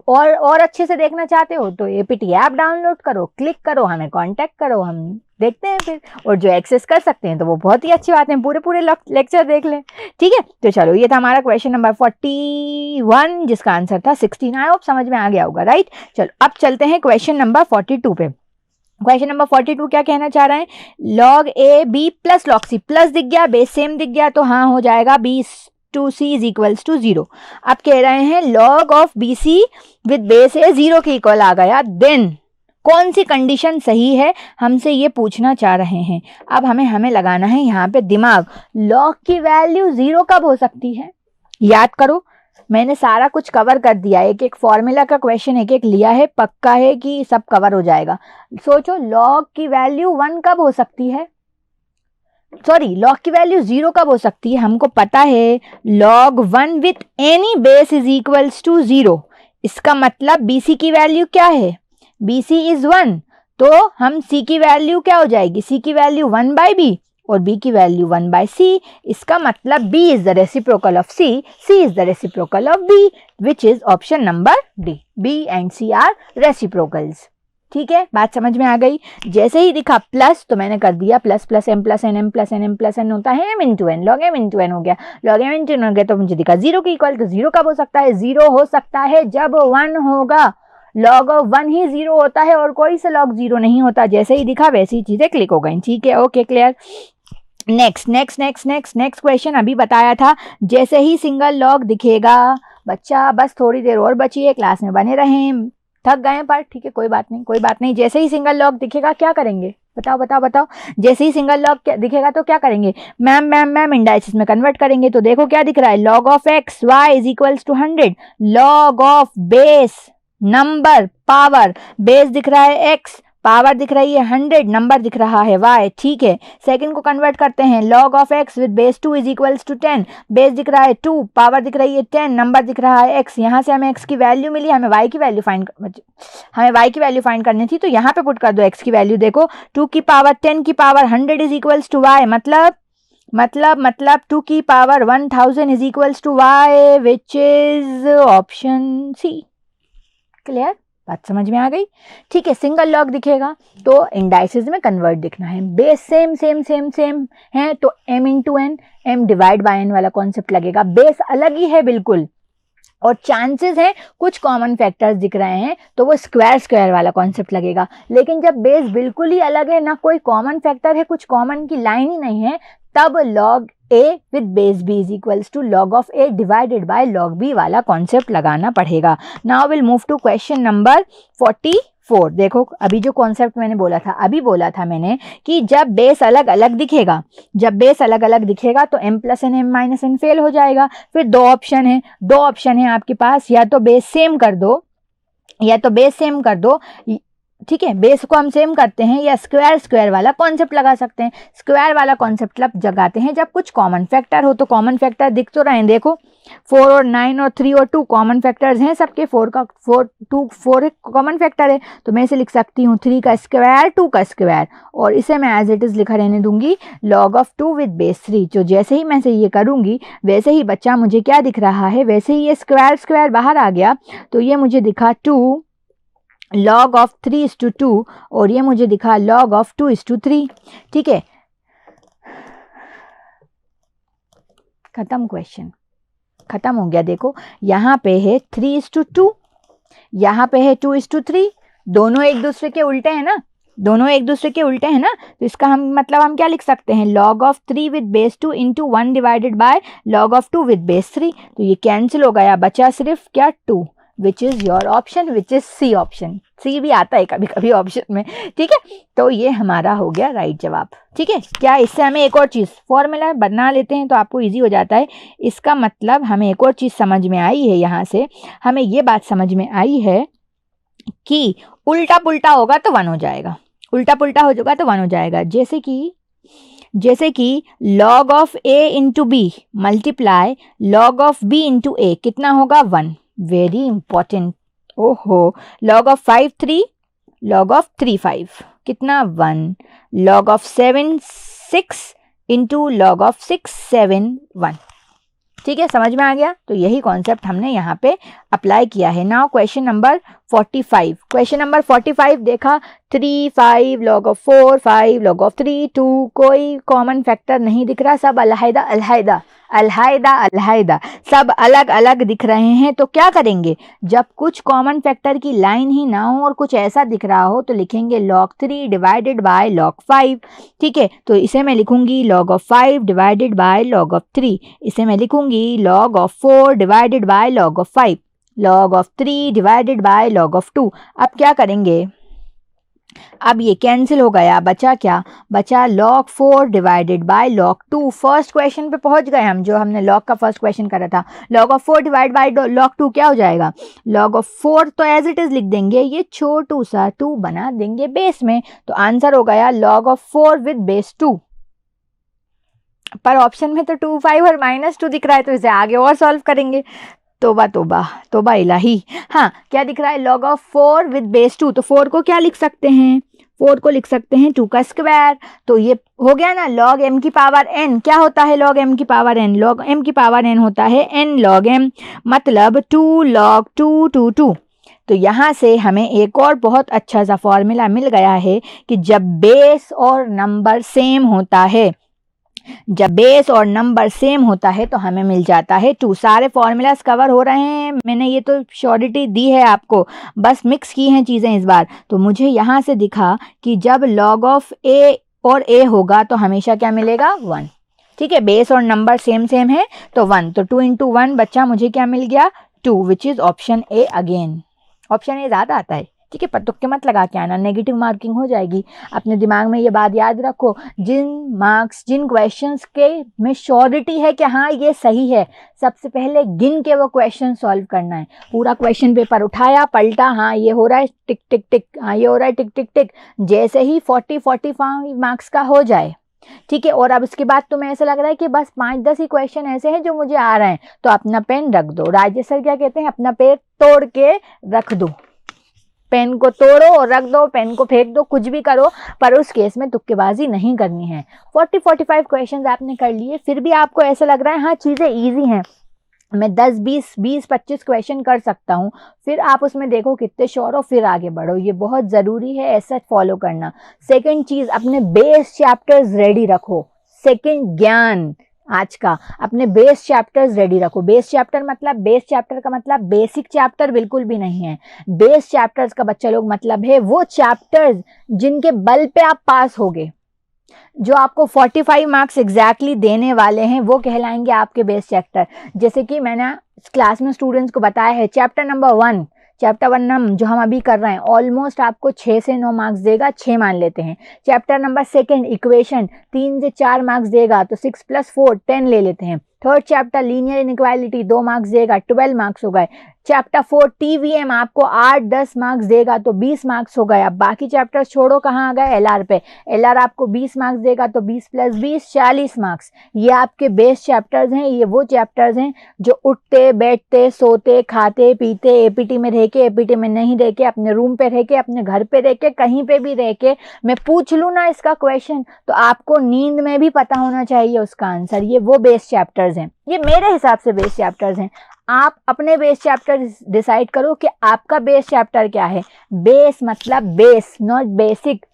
और अच्छे से देखना चाहते हो तो एपीटी ऐप डाउनलोड करो, क्लिक करो, हमें कांटेक्ट करो, हम देखते हैं फिर। और जो एक्सेस कर सकते हैं तो वो बहुत ही अच्छी बात है, पूरे लेक्चर देख लें, ठीक है। तो चलो, ये था हमारा क्वेश्चन नंबर 41 जिसका आंसर था 16। आई होप समझ में आ गया होगा, राइट। चलो अब चलते हैं क्वेश्चन नंबर 42 पे। क्वेश्चन नंबर 42 क्या कहना चाह रहे हैं, log A B plus log C, plus दिख गया, बेस सेम दिख गया, तो हाँ हो जाएगा b/c इज इक्वल्स टू 0। अब कह रहे हैं log of bc with base A 0 के इक्वल आ गया, देन कौन सी कंडीशन सही है, हमसे ये पूछना चाह रहे हैं। अब हमें लगाना है यहाँ पे दिमाग। लॉग की वैल्यू 0 कब हो सकती है, याद करो, मैंने सारा कुछ कवर कर दिया, एक फॉर्मूला का क्वेश्चन एक लिया है, पक्का है कि सब कवर हो जाएगा। सोचो लॉग की वैल्यू 1 कब हो सकती है, सॉरी लॉग की वैल्यू 0 कब हो सकती है। हमको पता है log 1 with any base is equals to 0। इसका मतलब BC की वैल्यू क्या है, BC इज 1, तो हम C की वैल्यू क्या हो जाएगी, C की वैल्यू 1/B और B की वैल्यू 1/C। इसका मतलब B is the reciprocal of C, C is the reciprocal of B, which is option number D। B and C are reciprocals, ठीक है, बात समझ में आ गई। जैसे ही दिखा प्लस तो मैंने कर दिया plus plus m plus n m plus n m plus n होता है m into N, log m into N हो गया, लॉग m इंटू एन हो गया, तो मुझे दिखा 0 के इक्वल। तो 0 कब हो सकता है, 0 हो सकता है जब 1 होगा, लॉग ऑफ 1 ही 0 होता है और कोई से लॉग 0 नहीं होता। जैसे ही दिखा वैसी चीजें क्लिक हो गई, ठीक है, ओके क्लियर। नेक्स्ट क्वेश्चन अभी बताया था, जैसे ही सिंगल लॉग दिखेगा, बच्चा बस थोड़ी देर और बची है, क्लास में बने रहें, थक गए हैं पर ठीक है, कोई बात नहीं। जैसे ही सिंगल लॉग दिखेगा क्या करेंगे, बताओ। जैसे ही सिंगल लॉग दिखेगा तो क्या करेंगे, मैम इंडाइसिस में कन्वर्ट करेंगे। तो देखो क्या दिख रहा है, log of X Y is equals to 100, log of base number power, base दिख रहा है x, पावर दिख रही है 100, नंबर दिख रहा है y, ठीक है। सेकंड को कन्वर्ट करते हैं, log of x with base 2 is equals to 10, base दिख रहा है 2, पावर दिख रही है 10, नंबर दिख रहा है x। यहाँ से हमें x की वैल्यू मिली, हमें y की वैल्यू फाइंड करनी थी, तो यहाँ पे पुट कर दो x की वैल्यू। देखो 2 की पावर 10 की power 100 is equals to y, मतलब 2 की power 1000 is equals to y, which is option C. Clear, बात समझ में आ गई, ठीक है। सिंगल लॉग दिखेगा तो इंडाइसेस में कन्वर्ट दिखना है, बेस सेम है तो m into N, m divide by n वाला कॉन्सेप्ट लगेगा। बेस अलग ही है बिल्कुल, और चांसेस हैं कुछ कॉमन फैक्टर्स दिख रहे हैं तो वो स्क्वायर वाला कॉन्सेप्ट लगेगा। लेकिन जब बेस बिल्कुल ही अलग है, ना कोई कॉमन फैक्टर है, कुछ कॉमन की लाइन ही नहीं है, तब log a with base b is equals to log of a divided by log b वाला कॉन्सेप्ट लगाना पड़ेगा। Now will move to question number 44। देखो अभी जो कॉन्सेप्ट मैंने बोला था मैंने कि जब बेस अलग अलग दिखेगा, तो m plus N m minus N fail हो जाएगा। फिर दो ऑप्शन है आपके पास, या तो बेस सेम कर दो, ठीक है, बेस को हम सेम करते हैं, या स्क्वायर वाला कॉन्सेप्ट लगा सकते हैं। स्क्वायर वाला कॉन्सेप्ट लगाते हैं जब कुछ कॉमन फैक्टर हो, तो कॉमन फैक्टर दिख तो रहे हैं, देखो 4 और 9 और 3 और 2 कॉमन फैक्टर्स हैं सबके, 4 कॉमन फैक्टर है, तो मैं इसे लिख सकती हूँ 3 का स्क्वायर 2 का स्क्वायर, और इसे मैं एज इट इज लिखा रहने दूंगी लॉग ऑफ 2 विद बेस 3। तो जैसे ही मैं से ये करूंगी वैसे ही बच्चा मुझे क्या दिख रहा है, वैसे ही ये स्क्वायर बाहर आ गया, तो ये मुझे दिखा 2 log ऑफ 3:2, और ये मुझे दिखा log ऑफ 2:3, ठीक है। क्वेश्चन खत्म हो गया। देखो यहाँ पे है 3:2, यहाँ पे है 2:3, दोनों एक दूसरे के उल्टे हैं ना, तो इसका हम क्या लिख सकते हैं, log of 3 with base 2 into 1 divided by log of 2 with base 3। तो ये कैंसिल हो गया, बचा सिर्फ क्या 2, which is your option, which is C option. C भी आता है कभी कभी ऑप्शन में, ठीक है। तो ये हमारा हो गया राइट जवाब, ठीक है। क्या इससे हमें एक और चीज फॉर्मूला बना लेते हैं तो आपको इजी हो जाता है। इसका मतलब हमें एक और चीज समझ में आई है, यहाँ से हमें ये बात समझ में आई है कि उल्टा पुल्टा होगा तो 1 हो जाएगा, जैसे कि log of a into B multiply log of b into a कितना होगा 1, वेरी इंपॉर्टेंट। ओहो, log ऑफ 5 3, log ऑफ 3 5 कितना 1, log of 7 6 into log of 6 7 1, ठीक है, समझ में आ गया। तो यही कॉन्सेप्ट हमने यहाँ पे अप्लाई किया है। नाउ क्वेश्चन नंबर 45 देखा 3 5 log ऑफ 4 5 log ऑफ 3 2, कोई कॉमन फैक्टर नहीं दिख रहा, सब अलहैदा सब अलग अलग दिख रहे हैं। तो क्या करेंगे, जब कुछ कॉमन फैक्टर की लाइन ही ना हो और कुछ ऐसा दिख रहा हो तो लिखेंगे log 3 डिवाइडेड बाय log 5, ठीक है। तो इसे मैं लिखूंगी log of 5 divided bye log of 3, इसे मैं लिखूंगी log of 4 divided by log of 5, log of 3 divided by log of 2। अब क्या करेंगे, अब ये कैंसिल हो गया, बचा क्या, बचा log 4 divided by log 2। First question पे पहुंच गए हम, जो हमने log का फर्स्ट क्वेश्चन करा था। log of 4 divide bye log 2 क्या हो जाएगा, log ऑफ 4 तो एज इट इज लिख देंगे, ये छोटू सा 2 बना देंगे बेस में, तो आंसर हो गया log ऑफ 4 विद बेस 2। पर ऑप्शन में तो 2 5 और -2 दिख रहा है, तो इसे आगे और सॉल्व करेंगे। तोबा इलाही। हाँ, क्या दिख रहा है, log ऑफ 4 विद बेस 2, तो 4 को क्या लिख सकते हैं, 4 को लिख सकते हैं 2 का स्क्वायर। तो ये हो गया ना, log m की पावर n क्या होता है, log m की पावर n, log m की पावर n होता है n log m, मतलब 2 log 2 2 2। तो यहाँ से हमें एक और बहुत अच्छा सा फॉर्मूला मिल गया है कि जब बेस और नंबर सेम होता है तो हमें मिल जाता है 2। सारे फॉर्मूलाज कवर हो रहे हैं, मैंने ये तो श्योरिटी दी है आपको, बस मिक्स की हैं चीज़ें इस बार। तो मुझे यहाँ से दिखा कि जब log ऑफ a और ए होगा तो हमेशा क्या मिलेगा 1। ठीक है, बेस और नंबर सेम सेम है तो 1, तो 2 इंटू 1 बच्चा मुझे क्या मिल गया 2, which is option A again. Option A ज़्यादा आता है। ठीक है, पर तुक्के मत लगा के आना, नेगेटिव मार्किंग हो जाएगी। अपने दिमाग में ये बात याद रखो, जिन क्वेश्चंस के में श्योरिटी है कि हाँ ये सही है, सबसे पहले गिन के वो क्वेश्चन सॉल्व करना है। पूरा क्वेश्चन पेपर उठाया, पलटा, हाँ ये हो रहा है टिक टिक टिक, हाँ ये हो रहा है टिक टिक टिक, जैसे ही 40-45 मार्क्स का हो जाए, ठीक है, और अब उसके बाद तुम्हें ऐसा लग रहा है कि बस 5-10 ही क्वेश्चन ऐसे हैं जो मुझे आ रहे हैं, तो अपना पेन रख दो। राजेश सर क्या कहते हैं, अपना पेन तोड़ के रख दो। पेन को तोड़ो और रख दो, पेन को फेंक दो, कुछ भी करो, पर उस केस में तुक्केबाजी नहीं करनी है। 40-45 क्वेश्चंस आपने कर लिए, फिर भी आपको ऐसा लग रहा है हाँ चीज़ें ईजी हैं, मैं 10-20-25 क्वेश्चन कर सकता हूँ, फिर आप उसमें देखो कितने श्योर हो, फिर आगे बढ़ो। ये बहुत ज़रूरी है, ऐसा फॉलो करना। सेकंड चीज़, अपने बेस चैप्टर्स रेडी रखो। सेकंड ज्ञान आज का, अपने बेस चैप्टर्स रेडी रखो। बेस चैप्टर मतलब, बेस चैप्टर का मतलब बेसिक चैप्टर बिल्कुल भी नहीं है। बेस चैप्टर्स का बच्चा लोग मतलब है वो चैप्टर्स जिनके बल पे आप पास होगे, जो आपको 45 मार्क्स एग्जैक्टली देने वाले हैं, वो कहलाएंगे आपके बेस चैप्टर। जैसे कि मैंने क्लास में स्टूडेंट्स को बताया है, चैप्टर नंबर 1 जो हम अभी कर रहे हैं, ऑलमोस्ट आपको 6 से 9 मार्क्स देगा, 6 मान लेते हैं। चैप्टर नंबर 2 इक्वेशन 3 से 4 मार्क्स देगा, तो 6 + 4 10 ले लेते हैं। Third chapter linear inequality 2 marks देगा, 12 मार्क्स हो गए। चैप्टर 4 TVM आपको 8-10 मार्क्स देगा, तो 20 मार्क्स हो गए। अब बाकी चैप्टर्स छोड़ो, कहाँ आ गए LR पे। LR आपको 20 मार्क्स देगा, तो 20 + 20 40 मार्क्स। ये आपके बेस चैप्टर्स हैं। ये वो चैप्टर्स हैं जो उठते बैठते सोते खाते पीते APT में रह के, APT में नहीं रह के, अपने रूम पे रह के, अपने घर पे रह के, कहीं पे भी रह के मैं पूछ लूँ ना इसका क्वेश्चन, तो आपको नींद में भी पता होना चाहिए उसका आंसर। ये वो बेस चैप्टर्स हैं, ये मेरे हिसाब से बेस चैप्टर्स हैं। आप अपने बेस चैप्टर डिसाइड करो कि आपका बेस चैप्टर क्या है। बेस मतलब बेस, नॉट बेसिक।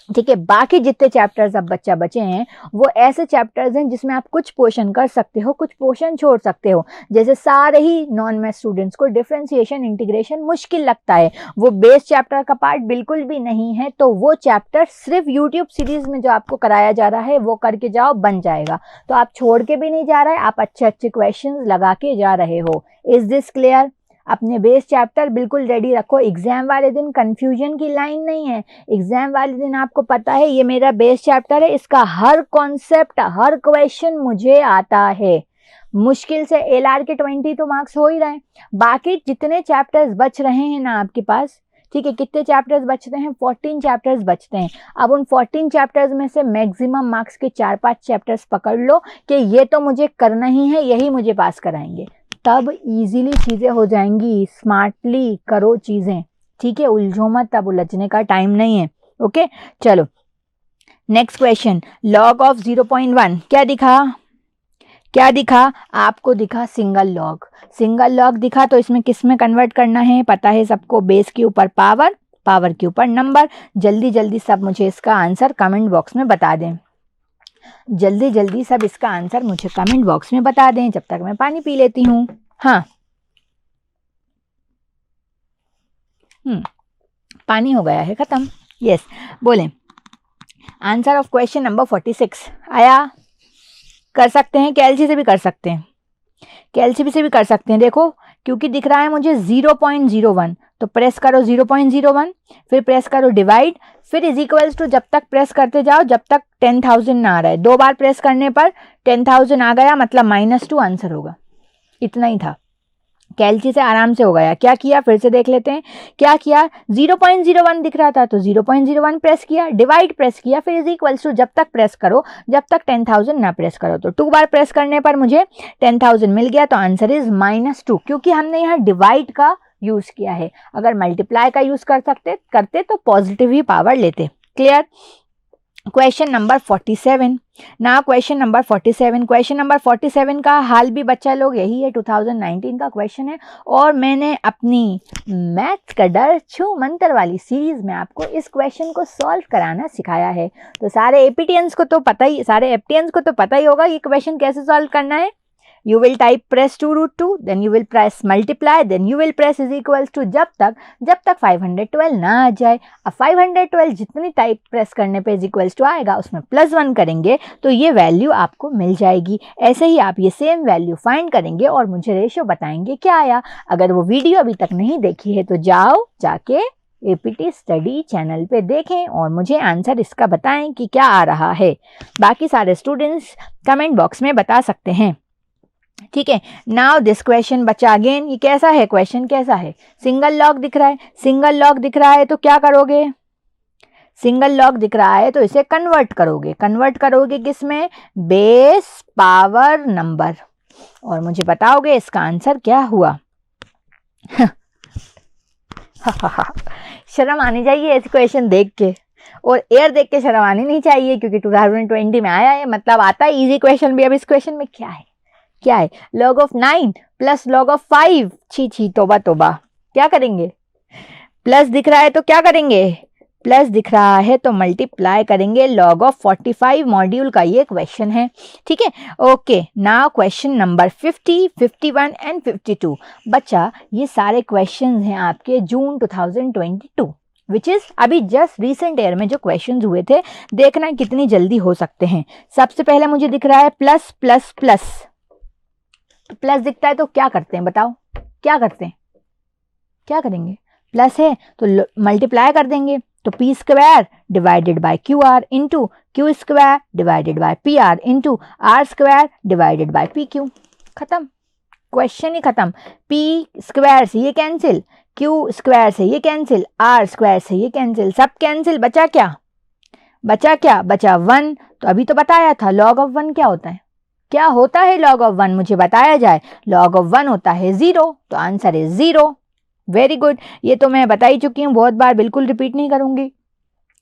ठीक है, बाकी जितने चैप्टर्स अब बच्चा बचे हैं वो ऐसे चैप्टर्स हैं जिसमें आप कुछ पोर्शन कर सकते हो, कुछ पोर्शन छोड़ सकते हो। जैसे सारे ही नॉन मैथ स्टूडेंट्स को डिफरेंशिएशन इंटीग्रेशन मुश्किल लगता है, वो बेस चैप्टर का पार्ट बिल्कुल भी नहीं है, तो वो चैप्टर सिर्फ यूट्यूब सीरीज में जो आपको कराया जा रहा है वो करके जाओ, बन जाएगा। तो आप छोड़ के भी नहीं जा रहे, आप अच्छे अच्छे क्वेश्चन लगा के जा रहे हो। Is this clear? अपने बेस चैप्टर बिल्कुल रेडी रखो। एग्जाम वाले दिन कंफ्यूजन की लाइन नहीं है। एग्जाम वाले दिन आपको पता है ये मेरा बेस चैप्टर है, इसका हर कॉन्सेप्ट, हर क्वेश्चन मुझे आता है। मुश्किल से LR के 20 तो मार्क्स हो ही रहे हैं। बाकी जितने चैप्टर्स बच रहे हैं ना आपके पास, ठीक है, कितने चैप्टर्स बचते हैं? 14 चैप्टर्स बचते हैं। अब उन 14 चैप्टर्स में से मैक्सिमम मार्क्स के 4-5 चैप्टर्स पकड़ लो कि ये तो मुझे करना ही है, यही मुझे पास कराएंगे, तब इजीली चीज़ें हो जाएंगी। स्मार्टली करो चीज़ें, ठीक है, उलझो मत, तब उलझने का टाइम नहीं है। ओके, चलो नेक्स्ट क्वेश्चन। लॉग ऑफ 0.1 क्या दिखा आपको? दिखा सिंगल लॉग। सिंगल लॉग दिखा तो इसमें किस में कन्वर्ट करना है पता है सबको? बेस के ऊपर पावर, पावर के ऊपर नंबर। जल्दी जल्दी सब मुझे इसका आंसर कमेंट बॉक्स में बता दें। जल्दी जल्दी सब इसका आंसर मुझे कमेंट बॉक्स में बता दें, जब तक मैं पानी पी लेती हूँ। हाँ, पानी हो गया है खत्म। यस, बोलें। आंसर ऑफ क्वेश्चन नंबर 46 आया। कर सकते हैं, कैलसी से भी कर सकते हैं, कैलसी से भी कर सकते हैं। देखो, क्योंकि दिख रहा है मुझे 0.01, तो प्रेस करो 0.01, फिर प्रेस करो डिवाइड, फिर इज इक्वल्स टू, जब तक प्रेस करते जाओ जब तक 10,000 ना आ रहा है। 2 बार प्रेस करने पर 10,000 आ गया, मतलब -2 आंसर होगा। इतना ही था, कैलसी से आराम से हो गया। क्या किया फिर से देख लेते हैं। क्या किया? 0.01 दिख रहा था तो 0.01 प्रेस किया, डिवाइड प्रेस किया, फिर इज इक्वल्स टू, जब तक प्रेस करो जब तक 10,000 ना प्रेस करो। तो 2 बार प्रेस करने पर मुझे 10,000 मिल गया, तो आंसर इज -2, क्योंकि हमने यहाँ डिवाइड का यूज किया है। अगर मल्टीप्लाई का यूज करते तो पॉजिटिव ही पावर लेते। क्लियर? क्वेश्चन नंबर 47 ना, क्वेश्चन नंबर 47 का हाल भी बच्चा लोग यही है, 2019 का क्वेश्चन है। और मैंने अपनी मैथ्स का डर छू मंतर वाली सीरीज में आपको इस क्वेश्चन को सॉल्व कराना सिखाया है। तो सारे एपीटियंस को तो पता ही, सारे एपीटियंस को तो पता ही होगा ये क्वेश्चन कैसे सॉल्व करना है। you will type press 2 root 2, then you will press multiply, then you will press is equals to जब तक 512 ना आ जाए। अब 512 जितनी टाइप प्रेस करने पे इज इक्वल्स टू आएगा उसमें +1 करेंगे तो ये वैल्यू आपको मिल जाएगी। ऐसे ही आप ये सेम वैल्यू फाइंड करेंगे और मुझे रेशियो बताएंगे क्या आया। अगर वो वीडियो अभी तक नहीं देखी है तो जाके एपीटी स्टडी चैनल पे देखें और मुझे आंसर इसका बताएं कि क्या आ रहा है। बाकी सारे स्टूडेंट्स कमेंट बॉक्स में बता सकते हैं, ठीक है। नाउ दिस क्वेश्चन बच्चा अगेन, ये कैसा है क्वेश्चन, कैसा है, सिंगल लॉग दिख रहा है, सिंगल लॉग दिख रहा है तो क्या करोगे, सिंगल लॉग दिख रहा है तो इसे कन्वर्ट करोगे किसमें, बेस पावर नंबर, और मुझे बताओगे इसका आंसर क्या हुआ। शर्म आनी चाहिए इस क्वेश्चन देख के, और एयर देख के शर्म आनी नहीं चाहिए क्योंकि 2020 में आया है, मतलब आता है इजी क्वेश्चन भी। अब इस क्वेश्चन में क्या है, log of 9 plus log of 5, छी तोबा, क्या करेंगे, प्लस दिख रहा है तो क्या करेंगे, प्लस दिख रहा है तो मल्टीप्लाई करेंगे, log ऑफ 45 मॉड्यूल का ये क्वेश्चन है, ठीक है। Okay, now question number 50, 51 and 52। बच्चा ये सारे क्वेश्चन हैं आपके जून 2022 विच इज अभी जस्ट रिसेंट ईयर में जो क्वेश्चंस हुए थे। देखना कितनी जल्दी हो सकते हैं। सबसे पहले मुझे दिख रहा है प्लस प्लस प्लस, प्लस दिखता है तो क्या करते हैं बताओ, क्या करेंगे, प्लस है तो मल्टीप्लाई कर देंगे, तो P square divided by Q R into Q square divided by P R into R square divided by P Q. खत्म, क्वेश्चन ही खत्म। पी स्क्वायर से ये कैंसिल, क्यू स्क्वायर से ये कैंसिल, आर स्क्वायर से ये कैंसिल, सब कैंसिल, बचा क्या, बचा 1। तो अभी तो बताया था log ऑफ 1 क्या होता है, log ऑफ 1 मुझे बताया जाए, log ऑफ 1 होता है 0, तो आंसर है 0। वेरी गुड, ये तो मैं बता ही चुकी हूँ बहुत बार, बिल्कुल रिपीट नहीं करूंगी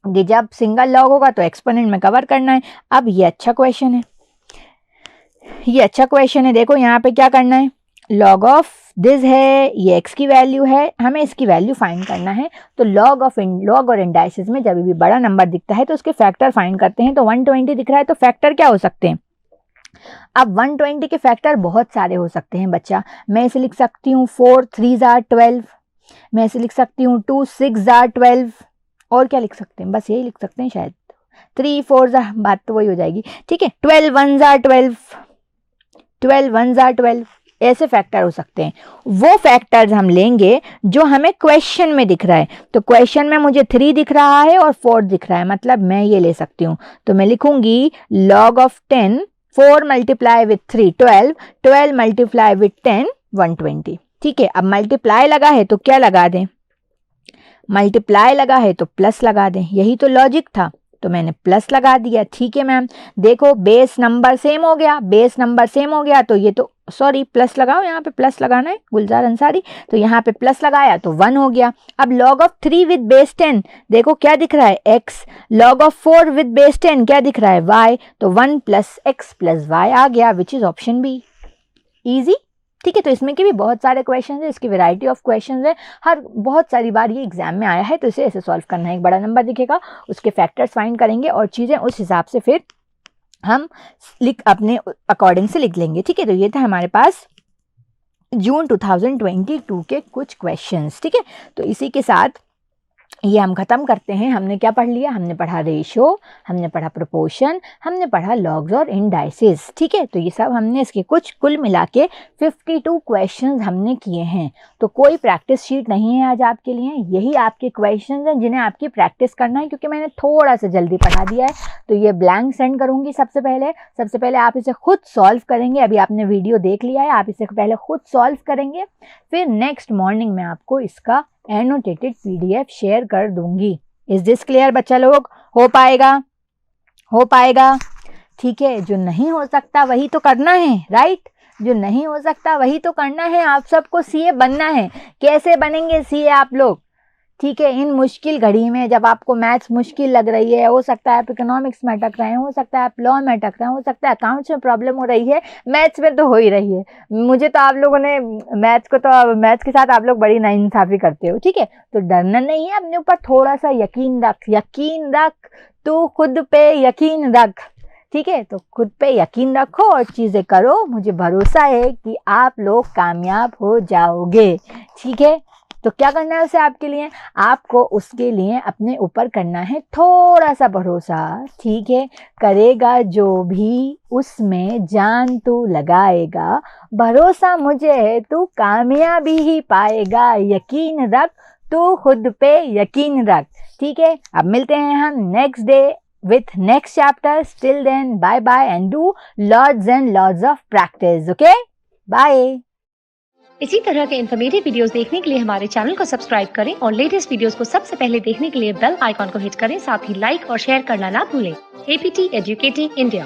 कि जब सिंगल लॉग होगा तो एक्सपोनेंट में कवर करना है। अब ये अच्छा क्वेश्चन है, देखो यहाँ पे क्या करना है, log ऑफ दिस है, ये x की वैल्यू है, हमें इसकी वैल्यू फाइंड करना है। तो लॉग और इंडाइसिस में जब भी बड़ा नंबर दिखता है तो उसके फैक्टर फाइंड करते हैं। तो 120 दिख रहा है तो फैक्टर क्या हो सकते हैं, अब 120 के फैक्टर बहुत सारे हो सकते हैं बच्चा। मैं इसे लिख सकती हूँ 4 3 are 12, मैं इसे लिख सकती हूँ 2 6 are 12, और क्या लिख सकते हैं, बस यही लिख सकते हैं शायद, 3 4 बात तो वही हो जाएगी, ठीक है। 12 1 are 12, 12 1 are 12, ऐसे फैक्टर हो सकते हैं। वो फैक्टर्स हम लेंगे जो हमें क्वेश्चन में दिख रहा है। तो क्वेश्चन में मुझे 3 दिख रहा है और 4 दिख रहा है, मतलब मैं ये ले सकती हूँ। तो मैं लिखूंगी log of 10, 4 multiply with 3 12, 12 multiply with 10 120, ठीक है। अब मल्टीप्लाई लगा है तो क्या लगा दें, मल्टीप्लाई लगा है तो प्लस लगा दें, यही तो लॉजिक था, तो मैंने प्लस लगा दिया, ठीक है मैम। देखो बेस नंबर सेम हो गया, तो ये तो सॉरी प्लस लगाओ, यहाँ पे प्लस लगाना है गुलजार अंसारी, तो यहाँ पे प्लस लगाया तो 1 हो गया। अब log ऑफ 3 विद बेस 10, देखो क्या दिख रहा है x, log of 4 with base 10 क्या दिख रहा है y, तो 1 प्लस x प्लस y आ गया, which is option B. Easy, ठीक है। तो इसमें के भी बहुत सारे क्वेश्चन है, इसकी वैरायटी ऑफ क्वेश्चन है, हर बहुत सारी बार ये एग्जाम में आया है, तो इसे ऐसे सॉल्व करना है। एक बड़ा नंबर दिखेगा, उसके फैक्टर्स फाइंड करेंगे और चीज़ें उस हिसाब से फिर हम अपने अकॉर्डिंग से लिख लेंगे, ठीक है। तो ये था हमारे पास जून 2022 के कुछ क्वेश्चंस, ठीक है। तो इसी के साथ ये हम खत्म करते हैं। हमने क्या पढ़ लिया, हमने पढ़ा रेशियो, हमने पढ़ा प्रोपोर्शन, हमने पढ़ा लॉग्स और इंडाइसेस, ठीक है। तो ये सब हमने इसके कुल मिला के 52 क्वेश्चंस हमने किए हैं। तो कोई प्रैक्टिस शीट नहीं है आज आपके लिए, यही आपके क्वेश्चंस हैं जिन्हें आपकी प्रैक्टिस करना है, क्योंकि मैंने थोड़ा सा जल्दी पढ़ा दिया है। तो ये ब्लैंक सेंड करूंगी सबसे पहले आप इसे खुद सॉल्व करेंगे। अभी आपने वीडियो देख लिया है, आप इसे पहले खुद सॉल्व करेंगे, फिर नेक्स्ट मॉर्निंग में आपको इसका एनोटेटेड पीडीएफ शेयर कर दूंगी। इज दिस क्लियर बच्चा लोग, हो पाएगा, ठीक है। जो नहीं हो सकता वही तो करना है, राइट, जो नहीं हो सकता वही तो करना है। आप सबको सीए बनना है। कैसे बनेंगे सीए आप लोग, ठीक है। इन मुश्किल घड़ी में जब आपको मैथ्स मुश्किल लग रही है, हो सकता है आप इकोनॉमिक्स में अटक रहे हैं, हो सकता है आप लॉ में अटक रहे हैं, हो सकता है अकाउंट्स में प्रॉब्लम हो रही है, मैथ्स में तो हो ही रही है। मुझे तो आप लोगों ने मैथ्स के साथ आप लोग बड़ी नाइंसाफी करते हो, ठीक है। तो डरना नहीं है, अपने ऊपर थोड़ा सा यकीन रख, तू खुद पे यकीन रख, ठीक है, तो खुद पे यकीन रखो और चीज़ें करो, मुझे भरोसा है कि आप लोग कामयाब हो जाओगे। ठीक है, तो क्या करना है उसे आपके लिए, आपको उसके लिए अपने ऊपर करना है थोड़ा सा भरोसा। ठीक है, करेगा जो भी उसमें जान तू लगाएगा, भरोसा मुझे है तू कामयाबी ही पाएगा, यकीन रख तू खुद पे यकीन रख। ठीक है, अब मिलते हैं हम next day with next chapter. Till then, bye bye and do lots and lots of practice. Okay, bye. इसी तरह के इन्फॉर्मेटिव वीडियोस देखने के लिए हमारे चैनल को सब्सक्राइब करें और लेटेस्ट वीडियोस को सबसे पहले देखने के लिए बेल आइकॉन को हिट करें। साथ ही लाइक और शेयर करना ना भूलें। APT educating India.